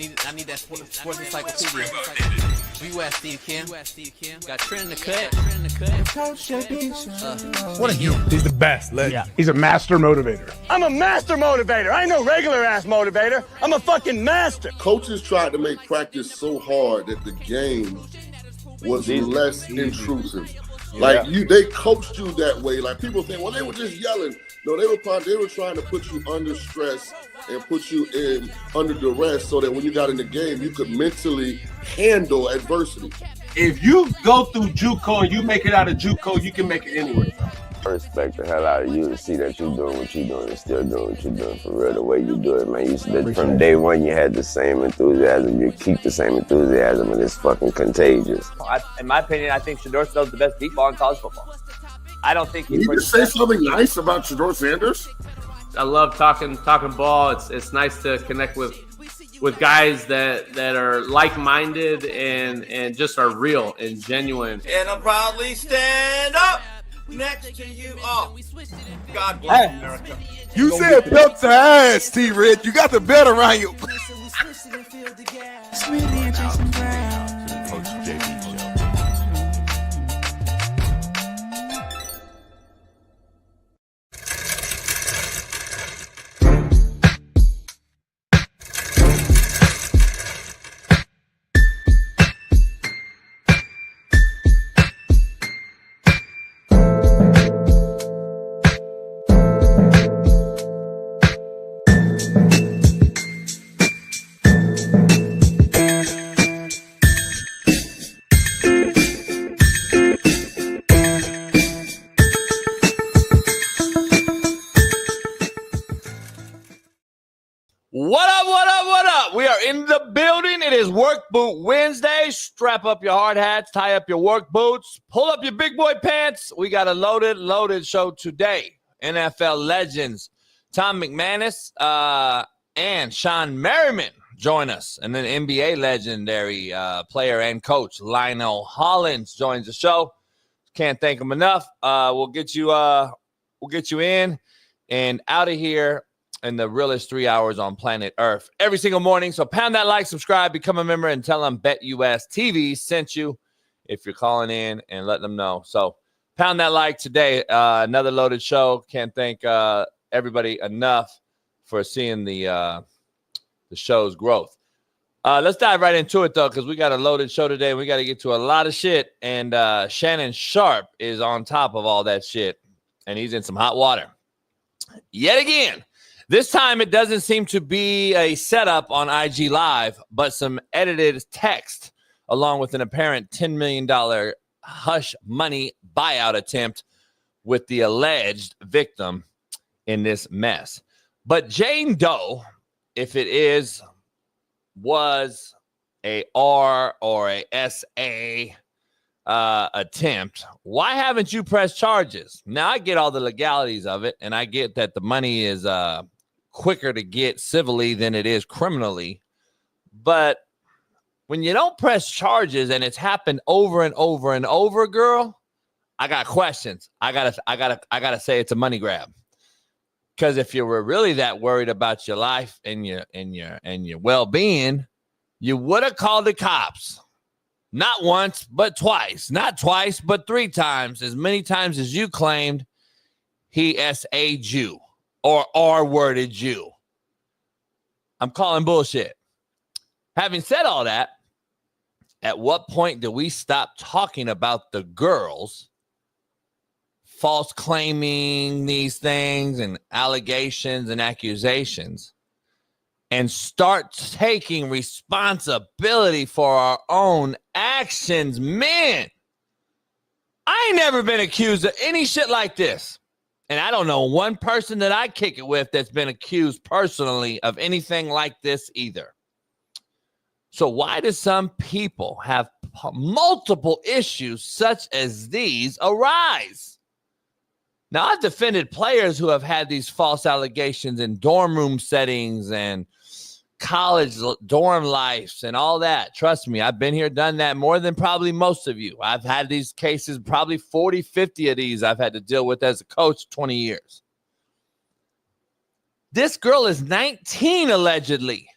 I need that sports encyclopedia. Where you at, Steve Kim? Got Trent in the cut. What are you? He's the best. Yeah. He's a master motivator. I'm a master motivator. I ain't no regular ass motivator. I'm a fucking master. Coaches tried to make practice so hard that the game was less intrusive. Like they coached you that way. Like people think, well, they were just yelling. No, they were trying to put you under stress and put you in under duress so that when you got in the game, you could mentally handle adversity. If you go through JUCO and you make it out of JUCO, you can make it anywhere. I respect the hell out of you to see that you're doing what you're doing and still doing what you're doing for real, the way you do it, man. From day one, you had the same enthusiasm. You keep the same enthusiasm, and it's fucking contagious. In my opinion, I think Shedeur Sanders is the best deep ball in college football. I don't think he's. Can you say something nice about Shedeur Sanders? I love talking ball. It's nice to connect with guys that are like-minded and just are real and genuine. And I'll proudly stand up next to you all. God bless America. You said belt to ass, T-Red. You got the belt around you. What up? We are in the building. It is Work Boot Wednesday. Strap up your hard hats, tie up your work boots, pull up your big boy pants. We got a loaded show today. NFL legends Tom McManus and Shaun Merriman join us. And then NBA legendary player and coach Lionel Hollins joins the show. Can't thank him enough. We'll get you in and out of here in the realest 3 hours on planet Earth every single morning. So pound that like, subscribe, become a member, and tell them BetUS TV sent you if you're calling in, and let them know. So pound that like today. Another loaded show. Can't thank everybody enough for seeing the show's growth. Let's dive right into it, though, because we got a loaded show today, and we got to get to a lot of shit. And Shannon Sharp is on top of all that shit, and he's in some hot water. Yet again. This time, it doesn't seem to be a setup on IG Live, but some edited text along with an apparent $10 million hush money buyout attempt with the alleged victim in this mess. But Jane Doe, if it was a R or a SA attempt, why haven't you pressed charges? Now, I get all the legalities of it, and I get that the money is quicker to get civilly than it is criminally. But when you don't press charges and it's happened over and over and over, girl, I got questions. I gotta say it's a money grab. Because if you were really that worried about your life and your well-being, you would have called the cops. Not once, but twice. Not twice, but 3 times. As many times as you claimed he SA'd you. Or R-worded you. I'm calling bullshit. Having said all that, at what point do we stop talking about the girls false claiming these things and allegations and accusations and start taking responsibility for our own actions? Men, I ain't never been accused of any shit like this. And I don't know one person that I kick it with that's been accused personally of anything like this either. So why do some people have multiple issues such as these arise? Now, I've defended players who have had these false allegations in dorm room settings and college dorm lives and all that. Trust me, I've been here, done that more than probably most of you. I've had these cases, probably 40, 50 of these I've had to deal with as a coach 20 years. This girl is 19, allegedly.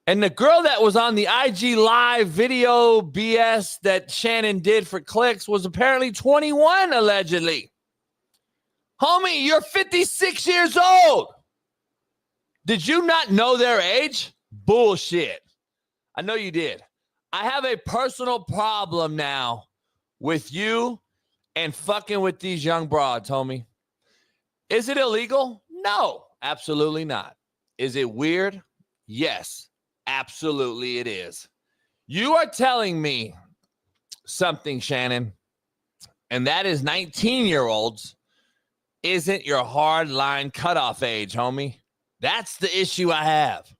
And the girl that was on the IG Live video BS that Shannon did for clicks was apparently 21, allegedly. Homie, you're 56 years old. Did you not know their age? Bullshit. I know you did. I have a personal problem now with you and fucking with these young broads, homie. Is it illegal? No, absolutely not. Is it weird? Yes, absolutely it is. You are telling me something, Shannon, and that is 19-year-olds isn't your hard line cutoff age, homie. That's the issue I have.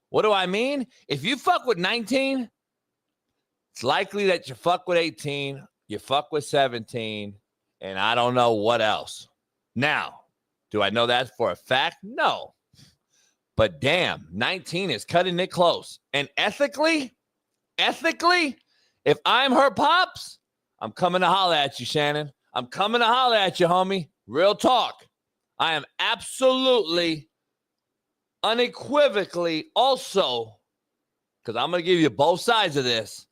What do I mean? If you fuck with 19, it's likely that you fuck with 18, you fuck with 17, and I don't know what else. Now, do I know that for a fact? No. But damn, 19 is cutting it close. And ethically, if I'm her pops, I'm coming to holler at you, Shannon. I'm coming to holler at you, homie. Real talk. I am absolutely, unequivocally also, because I'm going to give you both sides of this,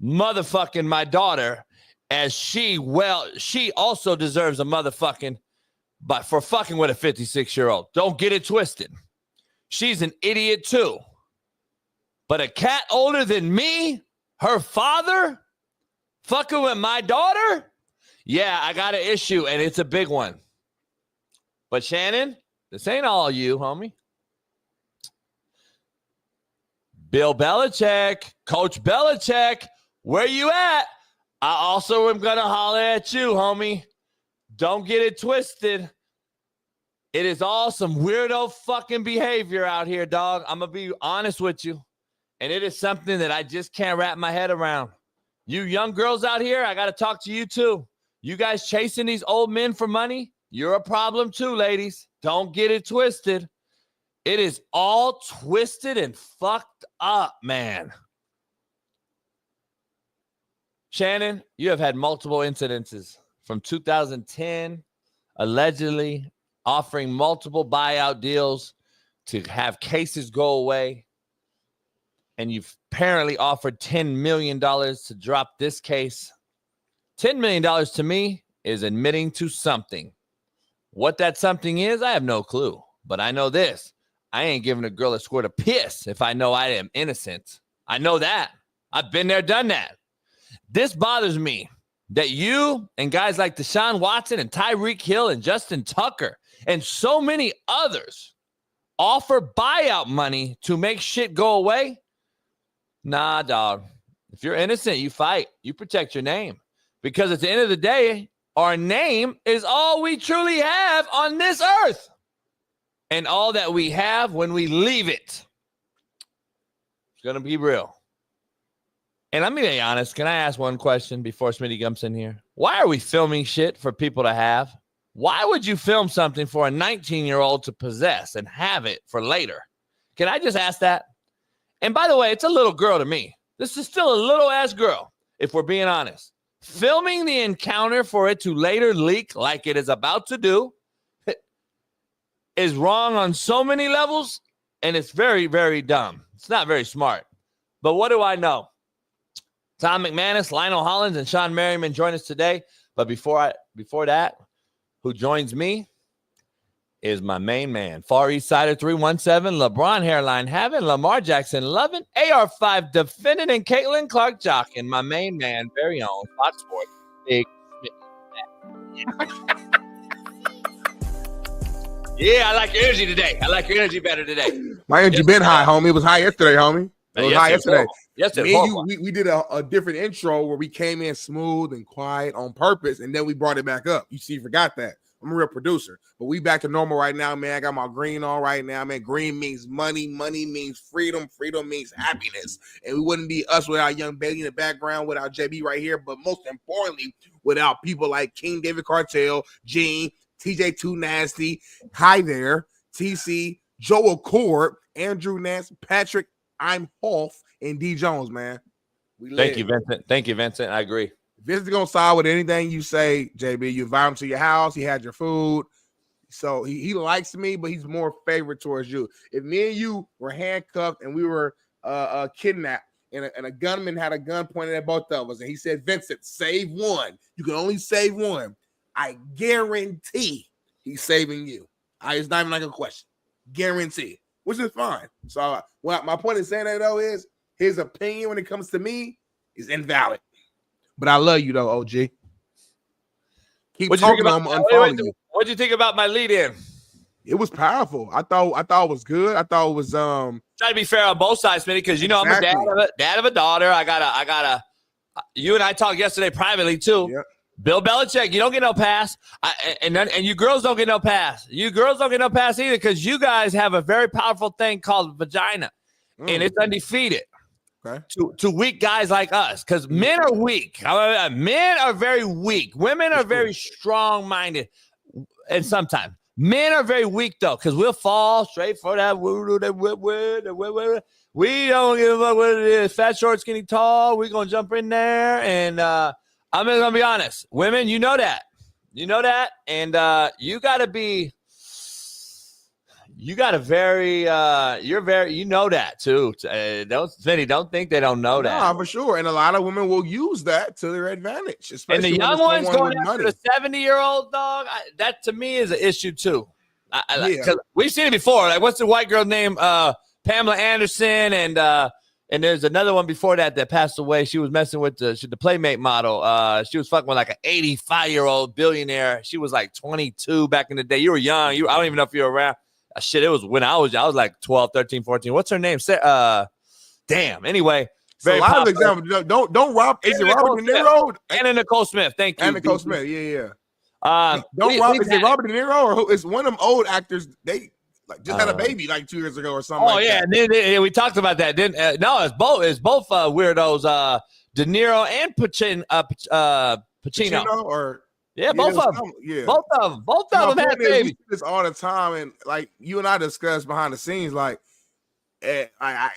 motherfucking my daughter, as she also deserves a motherfucking, but for fucking with a 56-year-old. Don't get it twisted. She's an idiot too. But a cat older than me, her father, fucking with my daughter? Yeah, I got an issue, and it's a big one. But Shannon, this ain't all you, homie. Bill Belichick, Coach Belichick, where you at? I also am going to holler at you, homie. Don't get it twisted. It is all some weirdo fucking behavior out here, dog. I'm going to be honest with you. And it is something that I just can't wrap my head around. You young girls out here, I got to talk to you too. You guys chasing these old men for money, you're a problem too, ladies. Don't get it twisted. It is all twisted and fucked up, man. Shannon, you have had multiple incidences from 2010, allegedly offering multiple buyout deals to have cases go away. And you've apparently offered $10 million to drop this case. $10 million to me is admitting to something. What that something is, I have no clue. But I know this. I ain't giving a girl a squirt of piss if I know I am innocent. I know that. I've been there, done that. This bothers me that you and guys like Deshaun Watson and Tyreek Hill and Justin Tucker and so many others offer buyout money to make shit go away. Nah, dog. If you're innocent, you fight. You protect your name. Because at the end of the day, our name is all we truly have on this earth. And all that we have when we leave it. It's going to be real. And let me be honest. Can I ask one question before Smitty jumps in here? Why are we filming shit for people to have? Why would you film something for a 19-year-old to possess and have it for later? Can I just ask that? And by the way, it's a little girl to me. This is still a little-ass girl, if we're being honest. Filming the encounter for it to later leak like it is about to do is wrong on so many levels, and it's very, very dumb. It's not very smart. But what do I know? Tom McManus, Lionel Hollins, and Shaun Merriman join us today. But before that, who joins me is my main man, Far East Sider 317, LeBron Hairline having, Lamar Jackson loving, AR5 defending, and Caitlin Clark jocking, my main man, very own Fox Sports, Big Smitty. Yeah, I like your energy today. I like your energy better today. My energy been high, homie. It was high yesterday, homie. It was high yesterday. Yesterday, Me and you, we did a different intro where we came in smooth and quiet on purpose, and then we brought it back up. You see, you forgot that. I'm a real producer. But we back to normal right now, man. I got my green on right now, man. Green means money. Money means freedom. Freedom means happiness. And we wouldn't be us without Young Bailey in the background, without JB right here, but most importantly, without people like King David Cartel, Gene, TJ Too Nasty, Hi There, TC, Joe Accord, Andrew Nance, Patrick, I'm Hoff, and D Jones, man. Thank you, Vincent. Thank you, Vincent. I agree. Vincent's gonna side with anything you say, JB. You invite him to your house. He had your food, so he likes me, but he's more favorite towards you. If me and you were handcuffed and we were kidnapped, and a gunman had a gun pointed at both of us, and he said, Vincent, save one. You can only save one. I guarantee he's saving you. It's not even like a question. Guarantee. Which is fine. So my point in saying that, though, is his opinion when it comes to me is invalid. But I love you, though, OG. Keep talking on unfollowing you. What'd you think about my lead-in? It was powerful. I thought it was good. I thought it was Try to be fair on both sides, Smitty, because I'm a dad of a daughter. I gotta. You and I talked yesterday privately too. Yep. Bill Belichick, you don't get no pass, and you girls don't get no pass. You girls don't get no pass either because you guys have a very powerful thing called vagina, and it's undefeated. Okay. To weak guys like us, because men are weak. Men are very weak. Women are very strong-minded, and sometimes men are very weak though, because we'll fall straight for that. We don't give a fuck what it is. Fat, short, skinny, tall. We're gonna jump in there, and I'm just gonna be honest. Women, you know that, and you gotta be. You got a very, you know that too. Don't think they don't know that. Nah, for sure. And a lot of women will use that to their advantage. And the young ones going after the 70-year-old dog, that to me is an issue too. Cause we've seen it before. Like, what's the white girl name? Pamela Anderson, and there's another one before that passed away. She was messing with the Playmate model. She was fucking with like an 85-year-old billionaire. She was like 22 back in the day. You were young. I don't even know if you were around. Shit, it was when I was like 12, 13, 14. What's her name? Damn. Anyway, very a lot of examples. Don't rob. Is it Robert De Niro? Anna Nicole Smith. Thank you. Anna Nicole Smith. Yeah. Don't rob. Is it Robert De Niro or who? It's one of them old actors. They just had a baby like 2 years ago or something. Oh, yeah. And we talked about that. No, it's both weirdos. De Niro and Pacino. Or. Yeah, both of them. Yeah, both of them had babies. We do this all the time, and like you and I discussed behind the scenes, like I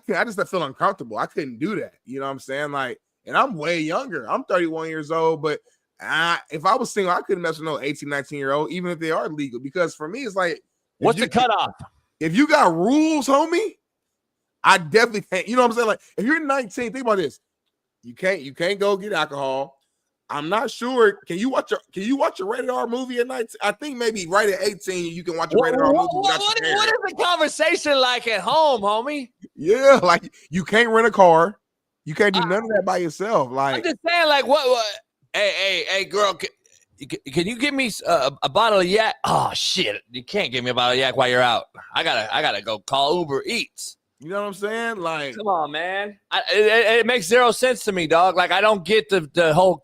just feel uncomfortable. I couldn't do that. You know what I'm saying? Like, and I'm way younger. I'm 31 years old, but if I was single, I couldn't mess with no 18, 19-year-old, even if they are legal. Because for me, it's like, what's the cutoff? If you got rules, homie, I definitely can't. You know what I'm saying? Like, if you're 19, think about this. You can't go get alcohol. I'm not sure. Can you watch a rated R movie at night? I think maybe right at 18 you can watch a rated R movie. What is the conversation like at home, homie? Yeah, like you can't rent a car. You can't do none of that by yourself. Like, I'm just saying, like, what? Hey, girl, can you give me a bottle of yak? Oh shit, you can't give me a bottle of yak while you're out. I gotta go call Uber Eats. You know what I'm saying? Like, come on, man. It makes zero sense to me, dog. Like, I don't get the whole.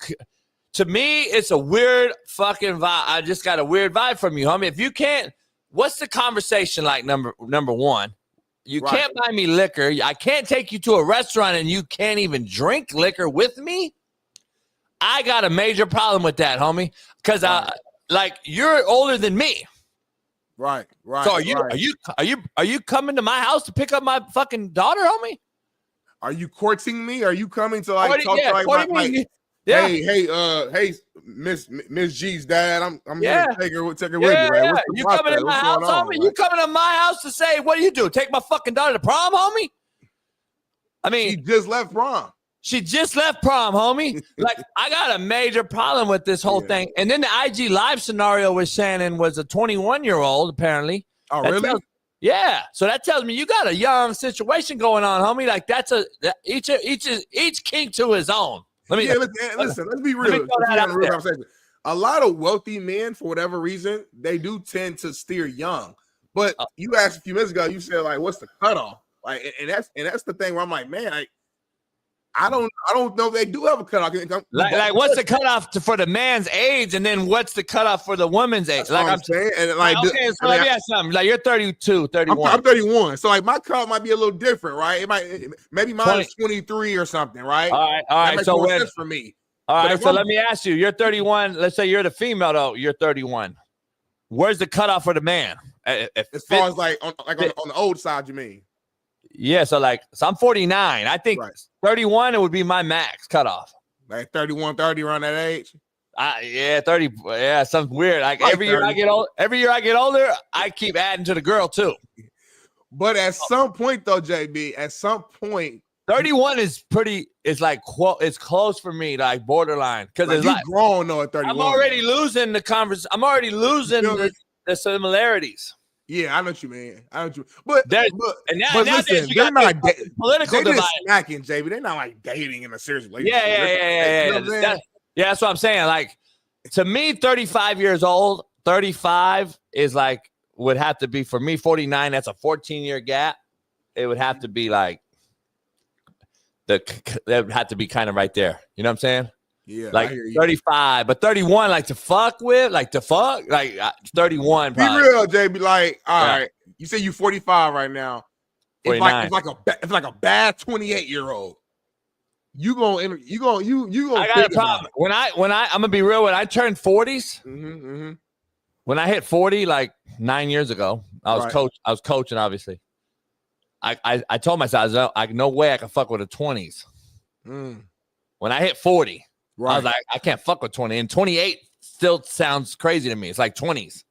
To me, it's a weird fucking vibe. I just got a weird vibe from you, homie. If you can't, what's the conversation like? Number one, you can't buy me liquor. I can't take you to a restaurant and you can't even drink liquor with me. I got a major problem with that, homie. Because you're older than me. Right. So are you coming to my house to pick up my fucking daughter, homie? Are you courting me? Are you coming to talk to like? Yeah. Hey, Miss G's dad. I'm here to take her with you. Right? You coming to my house, homie? You coming to my house to say, what do you do? Take my fucking daughter to prom, homie? I mean, she just left prom. Homie. Like, I got a major problem with this whole thing. And then the IG Live scenario with Shannon was a 21-year-old, apparently. Oh, really? So that tells me you got a young situation going on, homie. Like, that's each king to his own. Listen, let's be real. A lot of wealthy men, for whatever reason, they do tend to steer young. But you asked a few minutes ago, you said, like, what's the cutoff? Like, and that's the thing where I'm like, man, I don't know if they do have a cutoff. Like what's the cutoff for the man's age, and then what's the cutoff for the woman's age? Like I'm saying, and like, okay, so let me ask something. Like, you're 32, 31. I'm 31, so like my cutoff might be a little different, right? Maybe mine is 23 or something, right? All right. That makes more sense for me. All right, so let me ask you. You're 31. Let's say you're the female, though. You're 31. Where's the cutoff for the man? As far as on the old side, you mean? Yeah, so I'm 49. I think 31 it would be my max cutoff. Like 31, 30 around that age. 30. Yeah, something weird. Like every year I get older, I keep adding to the girl too. But at some point, though, JB, at some point, 31 is pretty. It's like it's close for me, like borderline, because like it's you like grown though at 31. I'm already losing the conversation. I'm already losing the similarities. Yeah, I know what you mean. But nowadays listen, they're not political they divide. just smacking, JB. They're not like dating in a serious relationship. Yeah. You know what I'm saying? That's what I'm saying. Like, to me, 35 years old, 35 is like would have to be for me. 49, that's a 14-year gap. It would have to be like that would have to be kind of right there. You know what I'm saying? Yeah, like 35, but 31, like to fuck with, like 31. Probably. Be real, JB. Like, all right, you say you 45 right now. It's like a bad 28-year-old. You gonna. I got a problem when I'm gonna be real. When I turned 40s, when I hit 40, like 9 years ago, I was coaching. Obviously, I told myself, no way I can fuck with the 20s. When I hit 40. Right. I was like, I can't fuck with 20. And 28 still sounds crazy to me. It's like 20s.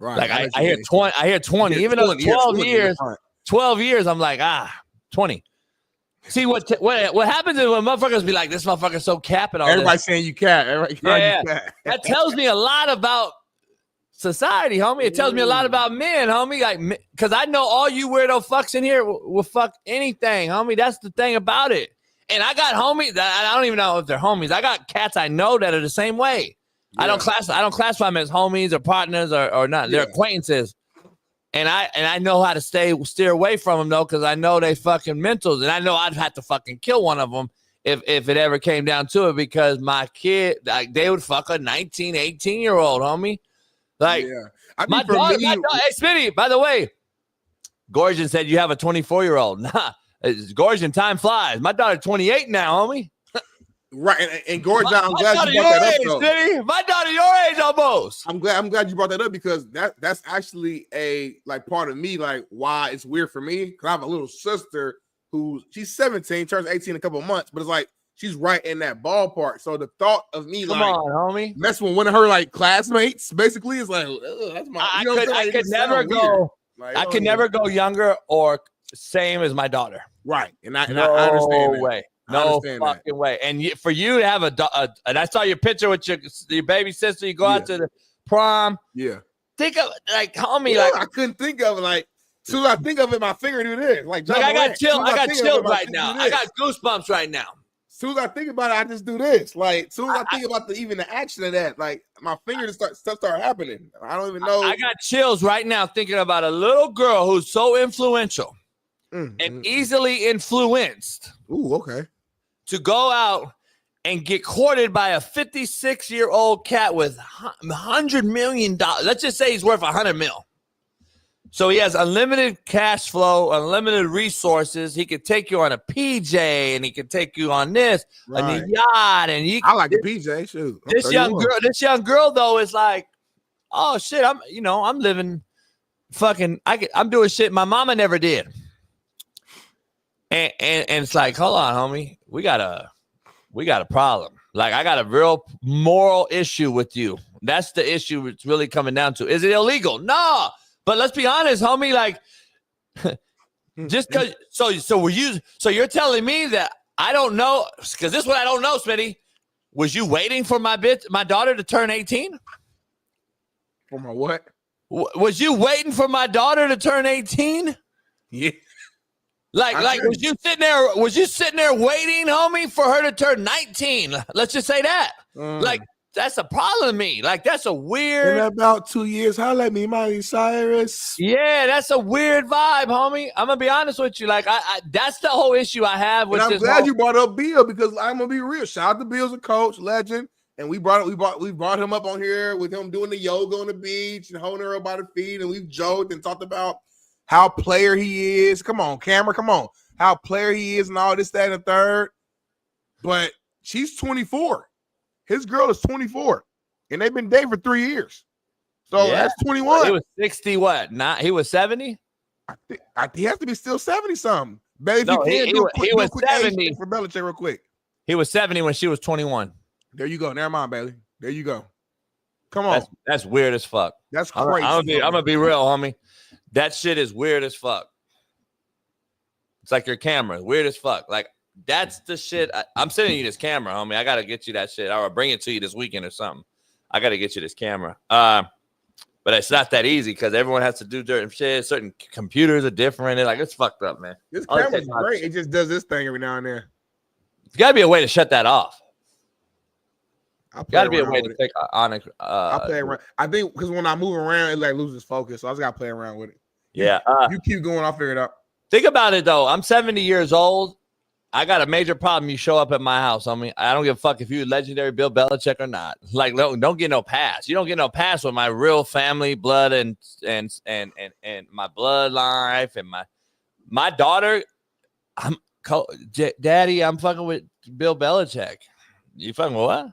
Right. Like I hear 20. I hear 20. Even though 12 years, I'm like, 20. See what happens is when motherfuckers be like, this motherfucker's so capping all Everybody this. saying you cap. You cap. That tells me a lot about society, homie. It tells me a lot about men, homie. Like, because I know all you weirdo fucks in here will fuck anything, homie. That's the thing about it. And I got homies that I don't even know if they're homies. I got cats I know that are the same way. Yeah. I don't classify them as homies or partners or nothing. They're acquaintances. And I know how to steer away from them though, because I know they fucking mentals. And I know I'd have to fucking kill one of them if it ever came down to it, because my kid, like, they would fuck a 19, 18-year-old, homie. Like my daughter, hey Smitty, by the way, Gorgon said you have a 24-year-old. Nah. Gorgon, time flies. My daughter 28 now, homie. Right, and Gorgon, I'm glad you brought that up. Though. My daughter your age almost. I'm glad you brought that up, because that's actually a like part of me, like why it's weird for me, because I have a little sister she's 17, turns 18 in a couple of months, but it's like she's right in that ballpark. So the thought of me Come on, homie, messing with one of her like classmates basically is like, that's my. I could never go. Like, I could never go younger or same as my daughter. Right, and I understand. No fucking way. And for you to have and I saw your picture with your baby sister. You go out to the prom. Yeah. Think of like, homie. Like, I couldn't think of it. Like, as soon as I think of it, my finger do this. Like I got chills right now. I got goosebumps right now. As soon as I think about it, I just do this. Like, as soon as I think about even the action of that, like my fingers start happening. I don't even know. I got chills right now thinking about a little girl who's so influential and easily influenced. Ooh, okay. To go out and get courted by a 56-year-old cat with $100 million. Let's just say he's worth $100 million. So he has unlimited cash flow, unlimited resources. He could take you on a PJ, and he could take you on this, on the yacht, and I like the PJ. Shoot, this young girl though is like, oh shit, I'm living fucking. I'm doing shit my mama never did. And it's like, hold on, homie, we got a problem. Like, I got a real moral issue with you. That's the issue it's really coming down to. Is it illegal? No. But let's be honest, homie, like, just because, so you're telling me that I don't know, because this is what I don't know, Smitty. Was you waiting for my daughter to turn 18? For my what? Was you waiting for my daughter to turn 18? Yeah. Like, was you sitting there waiting, homie, for her to turn 19? Let's just say that. Like, that's a problem to me. Like, that's a weird. In about 2 years, holla at me, Miley Cyrus. Yeah, that's a weird vibe, homie. I'm gonna be honest with you. Like, I that's the whole issue I have with. And I'm glad you brought up Bill, because I'm gonna be real. Shout out to Bill's a coach, legend, and we brought him up on here with him doing the yoga on the beach and holding her up by the feet, and we've joked and talked about how player he is. Come on, camera, come on. How player he is and all this, that, and the third. But she's 24. His girl is 24. And they've been dating for 3 years. So that's 21. He was 60 what? He was 70? I think he has to be still 70-something. Baby, no, he was 70. For Belichick real quick. He was 70 when she was 21. There you go. Never mind, Bailey. There you go. Come on. That's weird as fuck. That's crazy. I'm gonna be real, homie. That shit is weird as fuck. It's like your camera. Weird as fuck. Like, that's the shit. I'm sending you this camera, homie. I got to get you that shit. Or I'll bring it to you this weekend or something. I got to get you this camera. But it's not that easy because everyone has to do certain shit. Certain computers are different. Like, it's fucked up, man. This camera's great. It just does this thing every now and then. There's got to be a way to shut that off. Got to be a way to take on it. I'll play around. I think because when I move around, it like loses focus. So I just got to play around with it. Yeah. You keep going. I'll figure it out. Think about it, though. I'm 70 years old. I got a major problem. You show up at my house. I mean, I don't give a fuck if you're legendary Bill Belichick or not. Like, don't get no pass. You don't get no pass with my real family, blood, and my blood life, and my daughter. Daddy, I'm fucking with Bill Belichick. You fucking with what?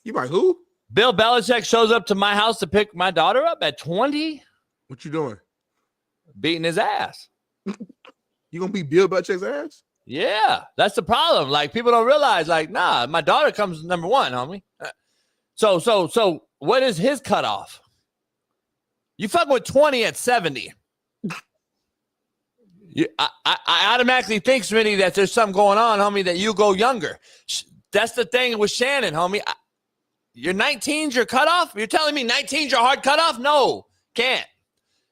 You like who? Bill Belichick shows up to my house to pick my daughter up at 20. What you doing? Beating his ass. You gonna beat Bill Belichick's ass? Yeah, that's the problem. Like, people don't realize, like, nah, my daughter comes number one, homie. So what is his cutoff? You fucking with 20 at 70. I automatically think, Smitty, that there's something going on, homie, that you go younger. That's the thing with Shannon, homie. Your 19's your cutoff? You're telling me 19's your hard cutoff? No, can't.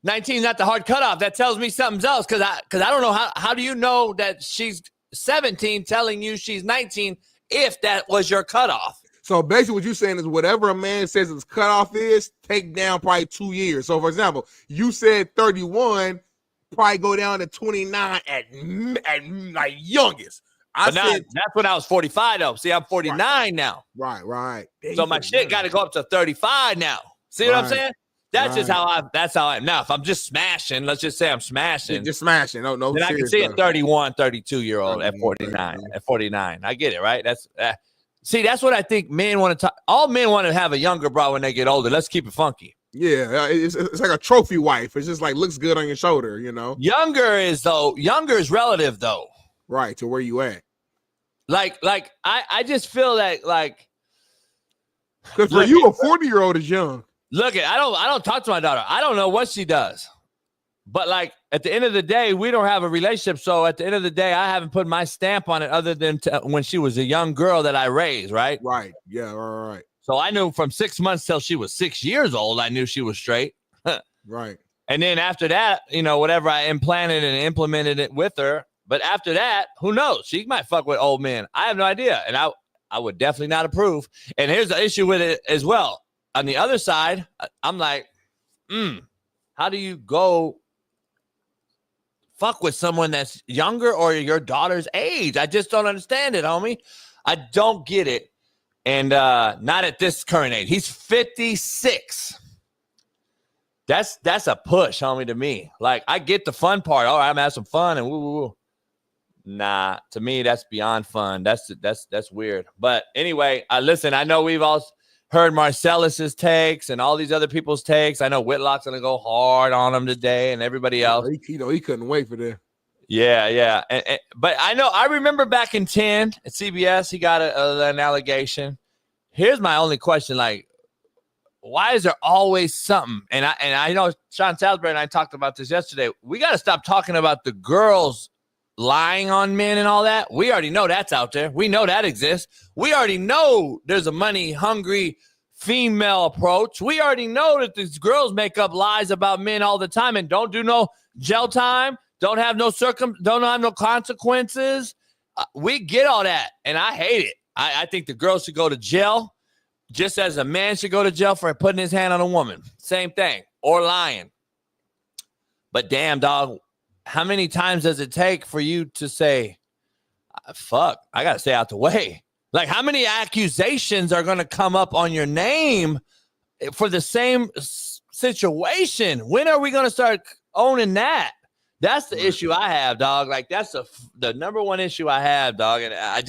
19's not the hard cutoff. That tells me something else because I don't know how do you know that she's 17 telling you she's 19 if that was your cutoff? So basically what you're saying is whatever a man says his cutoff is, take down probably 2 years. So for example, you said 31, probably go down to 29 at like youngest. That's when I was 45 though. See, I'm 49 now. Right. So my shit got to go up to 35 now. See what I'm saying? That's just how I am. Now, if I'm just smashing, let's just say I'm smashing. Just smashing. No. Then I can see a 31, 32-year-old at 49. At 49. I get it, right? That's that's what I think men want to talk. All men want to have a younger bro when they get older. Let's keep it funky. Yeah, it's like a trophy wife. It's just like looks good on your shoulder, you know. Younger is relative though. Right, to where you at. Like I just feel that like because for you, a 40-year-old is young. Look, I don't talk to my daughter. I don't know what she does. But like at the end of the day, we don't have a relationship. So at the end of the day, I haven't put my stamp on it other than when she was a young girl that I raised, right? Right. Yeah, right. So I knew from 6 months till she was 6 years old, I knew she was straight. Right. And then after that, whatever I implanted and implemented it with her. But after that, who knows? She might fuck with old men. I have no idea. And I would definitely not approve. And here's the issue with it as well. On the other side, I'm like, how do you go fuck with someone that's younger or your daughter's age? I just don't understand it, homie. I don't get it. And not at this current age. He's 56. That's a push, homie, to me. Like, I get the fun part. All right, I'm gonna have some fun and woo. Nah, to me, that's beyond fun. That's weird. But anyway, listen, I know we've all heard Marcellus's takes and all these other people's takes. I know Whitlock's gonna go hard on him today and everybody else. He couldn't wait for this. Yeah. But I remember back in 10 at CBS, he got an allegation. Here's my only question: like, why is there always something? And I know Sean Salisbury and I talked about this yesterday. We got to stop talking about the girls lying on men and all that. We already know that's out there. We know that exists. We already know there's a money-hungry female approach. We already know that these girls make up lies about men all the time and don't do no jail time, don't have no consequences. We get all that, and I hate it. I think the girls should go to jail just as a man should go to jail for putting his hand on a woman. Same thing. Or lying. But damn, dog, how many times does it take for you to say, fuck, I got to stay out the way? Like, how many accusations are going to come up on your name for the same situation? When are we going to start owning that? That's the issue I have, dog. Like, that's the number one issue I have, dog. And I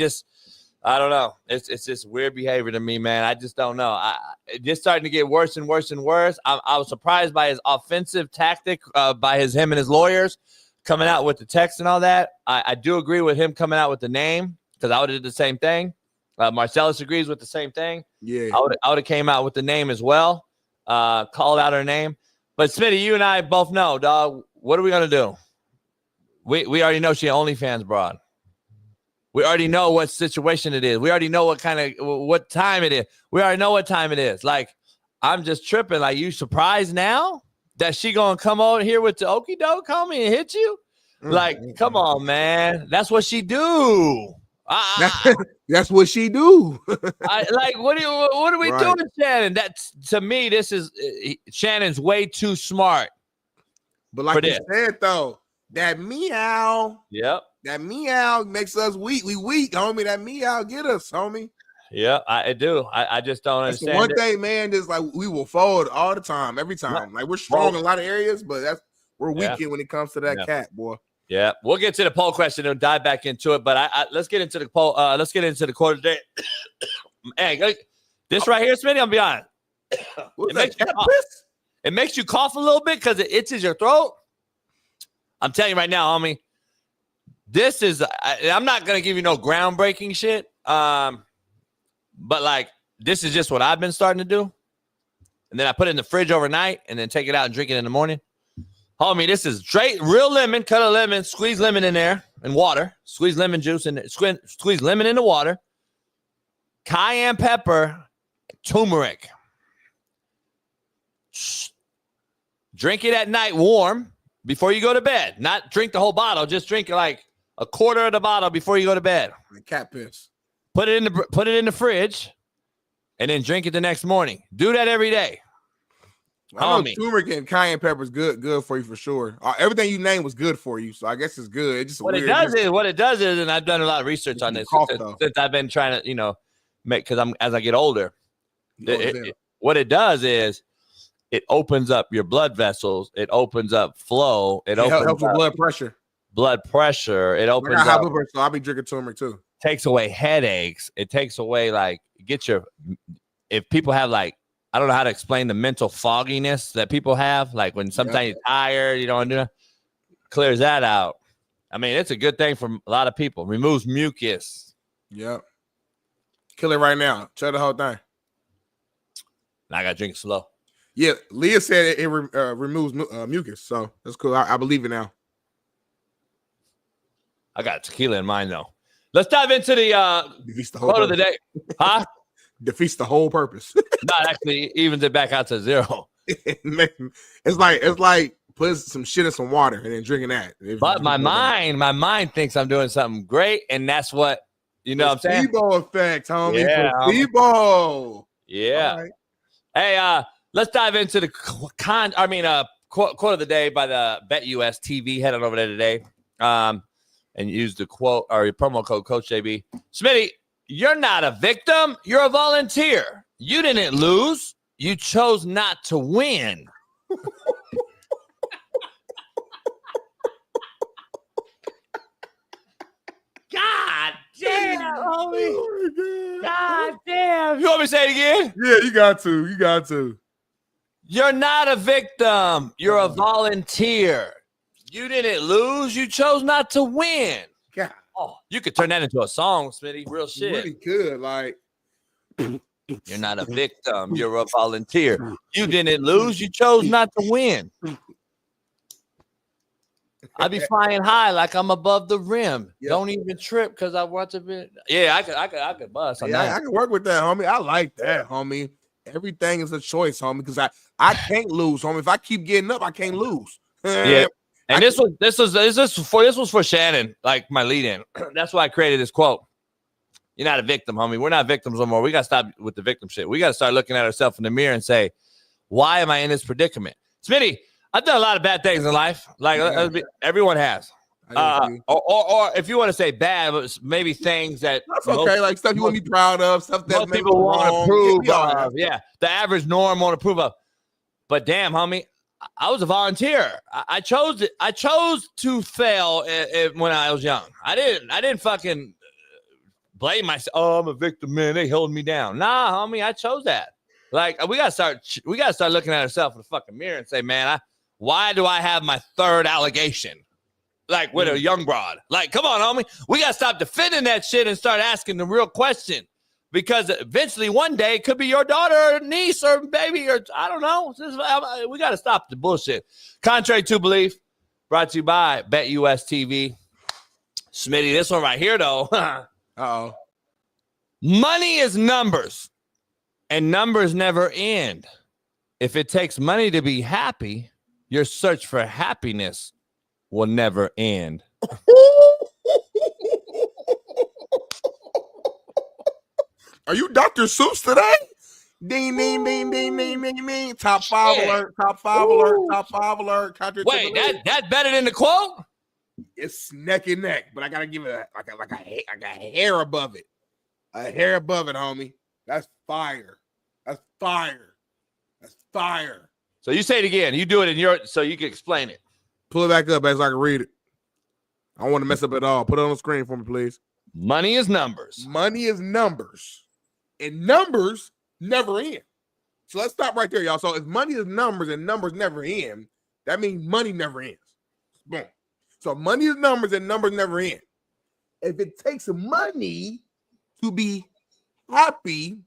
don't know. It's just weird behavior to me, man. I just don't know. It's just starting to get worse and worse and worse. I was surprised by his offensive tactic, by him and his lawyers coming out with the text and all that. I do agree with him coming out with the name because I would have did the same thing. Marcellus agrees with the same thing. Yeah, I would have came out with the name as well, called out her name. But Smitty, you and I both know, dog. What are we gonna do? We already know she OnlyFans broad. We already know what situation it is. We already know what time it is. We already know what time it is. Like, I'm just tripping. Like, you surprised now that she gonna come over here with the okie doke, homie, and hit you? Like, come on, man. That's what she do. That's what she do. What are we doing, Shannon? That's, to me, this is Shannon's way too smart. But like you said, though, that meow. Yep. That meow makes us weak. We weak, homie. That meow get us, homie. Yeah, I do. I just don't That's understand. One thing, man, just like we will fold all the time, every time. Like, we're strong in a lot of areas, but we're weak when it comes to that cat, boy. Yeah, we'll get to the poll question and dive back into it. But let's get into the poll. Let's get into the quote today. Hey, this right here, Smitty, I'll be honest. It makes you cough a little bit because it itches your throat. I'm telling you right now, homie. This is, I'm not going to give you no groundbreaking shit. But like, this is just what I've been starting to do. And then I put it in the fridge overnight and then take it out and drink it in the morning. Homie, this is straight real lemon, cut a lemon, squeeze lemon in there and water, squeeze lemon juice and squeeze lemon in the water, cayenne pepper, turmeric. Drink it at night warm before you go to bed. Not drink the whole bottle, just drink like a quarter of the bottle before you go to bed. Cat piss. Put it in the fridge, and then drink it the next morning. Do that every day. I know turmeric and cayenne pepper is good for you for sure. Everything you named was good for you, so I guess it's good. It's just what it does is, and I've done a lot of research on this since I've been trying to, make, because as I get older, what it does is it opens up your blood vessels. It opens up flow. It helps with blood pressure. It opens up. So I'll be drinking turmeric too. Takes away headaches. It takes away if people have I don't know how to explain the mental fogginess that people have. Like when sometimes you're tired, you don't want to do that. Clears that out. I mean, it's a good thing for a lot of people. Removes mucus. Yep. Kill it right now. Try the whole thing. Now I got to drink it slow. Yeah, Leah said it removes mucus, so that's cool. I believe it now. I got tequila in mind, though. Let's dive into the quote of the day. Huh? Defeats the whole purpose. Not actually evens it back out to zero. It's like put some shit in some water and then drinking that. But my mind thinks I'm doing something great, and that's what what I'm saying. Placebo effect, homie. Yeah, placebo. Yeah. Right. Hey, let's dive into the quote of the day by the BetUS TV. Head on over there today, and use the quote or your promo code Coach JB. Smitty, you're not a victim. You're a volunteer. You didn't lose. You chose not to win. God damn, homie. Oh, God damn. You want me to say it again? Yeah, you got to. You're not a victim. You're a volunteer. You didn't lose. You chose not to win. God. Oh, you could turn that into a song, Smitty. Real shit. You really could. Like, you're not a victim. You're a volunteer. You didn't lose. You chose not to win. I be flying high like I'm above the rim. Yep. Don't even trip because I watch a bit. Yeah, I could bust. I can work with that, homie. I like that, homie. Everything is a choice, homie. Because I can't lose, homie. If I keep getting up, I can't lose. Yeah. And this was for Shannon, like my lead-in. That's why I created this quote. You're not a victim, homie. We're not victims no more. We got to stop with the victim shit. We got to start looking at ourselves in the mirror and say, why am I in this predicament? Smitty, I've done a lot of bad things in life. Like everyone has. Or if you want to say bad, but maybe things that that's okay. Like stuff you want to be proud of, stuff that most people want to prove of. Yeah, the average norm want to prove of. But damn, homie, I was a volunteer. I chose it. I chose to fail when I was young. I didn't fucking blame myself. Oh, I'm a victim, man. They held me down. Nah, homie, I chose that. Like we gotta start looking at ourselves in the fucking mirror and say, man, why do I have my third allegation? Like with a young broad. Like, come on, homie. We gotta stop defending that shit and start asking the real question. Because eventually one day it could be your daughter or niece or baby or I don't know. We got to stop the bullshit. Contrary to belief, brought to you by BetUS TV. Smitty, this one right here, though. Uh-oh. Money is numbers, and numbers never end. If it takes money to be happy, your search for happiness will never end. Are you Dr. Seuss today? Ding, ding, ding, ding, ding, ding, ding. Top 5 alert, top 5 alert, top 5 alert. Wait, that's better than the quote? It's neck and neck, but I gotta give it a hair above it. A hair above it, homie. That's fire. That's fire. That's fire. So you say it again. You do it in your, so you can explain it. Pull it back up as I can read it. I don't want to mess up at all. Put it on the screen for me, please. Money is numbers. Money is numbers. And numbers never end. So let's stop right there, y'all. So if money is numbers and numbers never end, that means money never ends. Boom. So money is numbers and numbers never end. If it takes money to be happy,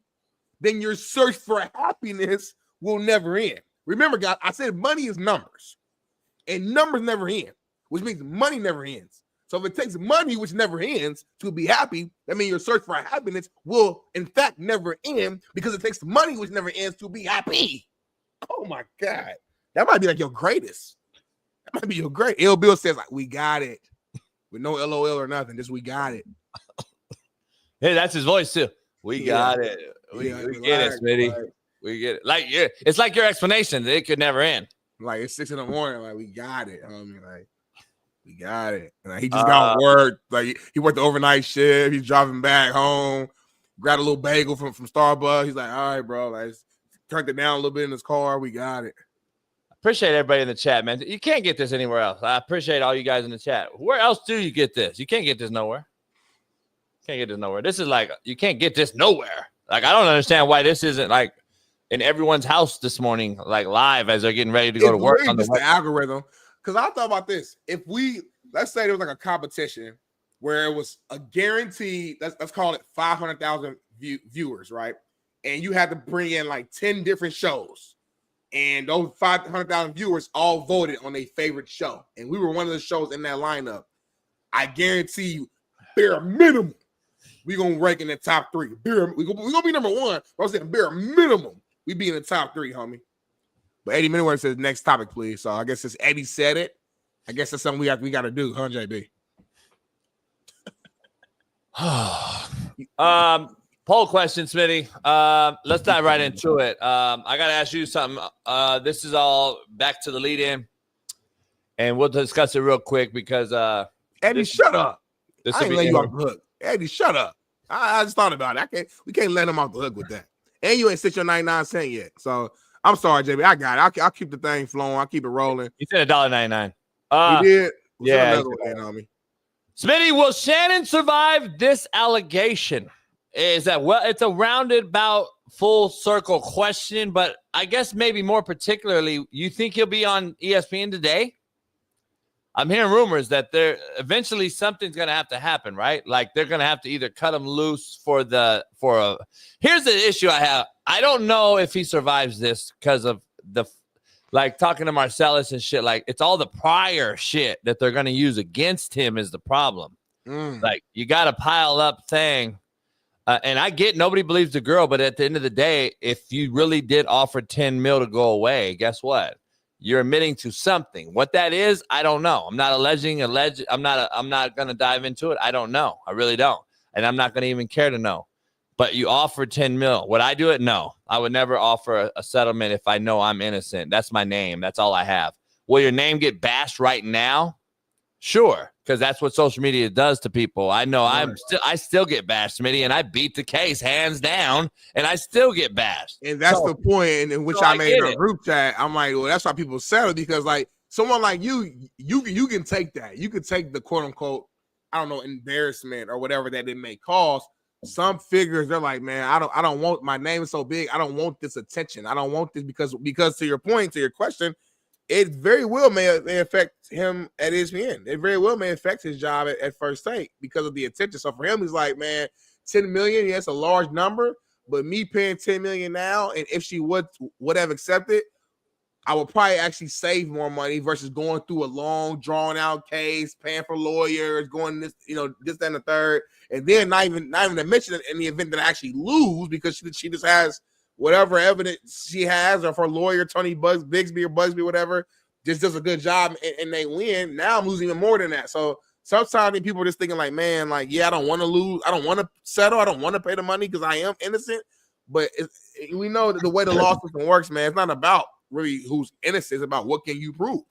then your search for happiness will never end. Remember, guys, I said money is numbers and numbers never end, which means money never ends. So if it takes money, which never ends, to be happy, that means your search for happiness will, in fact, never end because it takes money, which never ends, to be happy. Oh, my God. That might be like your greatest. That might be your great. Ill Bill says, like, we got it. With no LOL or nothing. Just we got it. Hey, that's his voice, too. We got it. We get it, Smitty. Like, we get it. Like, it's like your explanation. It could never end. Like, it's 6 a.m. Like, we got it. Homie. Like, we got it. And like, he just got work. Like, he worked the overnight shift. He's driving back home. Grabbed a little bagel from Starbucks. He's like, all right, bro. Like, turned it down a little bit in his car. We got it. Appreciate everybody in the chat, man. You can't get this anywhere else. I appreciate all you guys in the chat. Where else do you get this? You can't get this nowhere. Can't get this nowhere. This is like, you can't get this nowhere. Like, I don't understand why this isn't like in everyone's house this morning, like live as they're getting ready to go to work. On the algorithm. Because I thought about this. If let's say there was like a competition where it was a guaranteed, let's call it 500,000 viewers, right? And you had to bring in like 10 different shows. And those 500,000 viewers all voted on their favorite show. And we were one of the shows in that lineup. I guarantee you, bare minimum, we're going to rank in the top 3. We're going to be number 1. But I'm saying bare minimum, we be in the top 3, homie. But Eddie Minoway says next topic, please. So I guess since Eddie said it, I guess that's something we got to do, huh, JB? Poll question, Smitty. Let's dive right into it. I got to ask you something. This is all back to the lead-in, and we'll discuss it real quick because Eddie, shut up. This I ain't letting you off the hook. Eddie, shut up. I just thought about it. We can't let him off the hook with that. And you ain't 6.99 cents yet. So I'm sorry, JB. I got it. I'll keep the thing flowing. I'll keep it rolling. You said $1.99. You did? Yeah. Homie. Smitty, will Shannon survive this allegation? Is that, well, it's a roundabout full circle question, but I guess maybe more particularly, you think he'll be on ESPN today? I'm hearing rumors that eventually something's going to have to happen, right? Like they're going to have to either cut him loose here's the issue I have. I don't know if he survives this because of like talking to Merciless and shit. Like it's all the prior shit that they're going to use against him is the problem. Like you got to pile up thing. And I get nobody believes the girl, but at the end of the day, if you really did offer 10 mil to go away, guess what? You're admitting to something. What that is, I don't know. I'm not alleging. I'm not going to dive into it. I don't know. I really don't. And I'm not going to even care to know. But you offered 10 mil. Would I do it? No. I would never offer a settlement if I know I'm innocent. That's my name. That's all I have. Will your name get bashed right now? Sure, because that's what social media does to people. I know I still get bashed, Smitty, and I beat the case hands down, and I still get bashed. And that's the point in which I made in a group chat. I'm like, well, that's why people settle, because like someone like you can take that. You can take the quote unquote, I don't know, embarrassment or whatever that it may cause. Some figures, they're like, man, I don't want, my name is so big, I don't want this attention. I don't want this because to your point, to your question, it very well may affect him at ESPN. It very well may affect his job at First Take because of the attention. So for him, he's like, man, 10 million, yes, a large number, but me paying 10 million now, and if she would have accepted, I would probably actually save more money versus going through a long, drawn out case, paying for lawyers, going this, this, that, and the third, and then not even to mention it in the event that I actually lose because she just has whatever evidence she has, or if her lawyer Tony Bigsby or Busby, whatever, just does a good job and they win. Now I'm losing even more than that. So sometimes people are just thinking like, man, like, yeah, I don't want to lose, I don't want to settle, I don't want to pay the money because I am innocent. But we know that the way the law system works, man, it's not about really who's innocent. It's about what can you prove.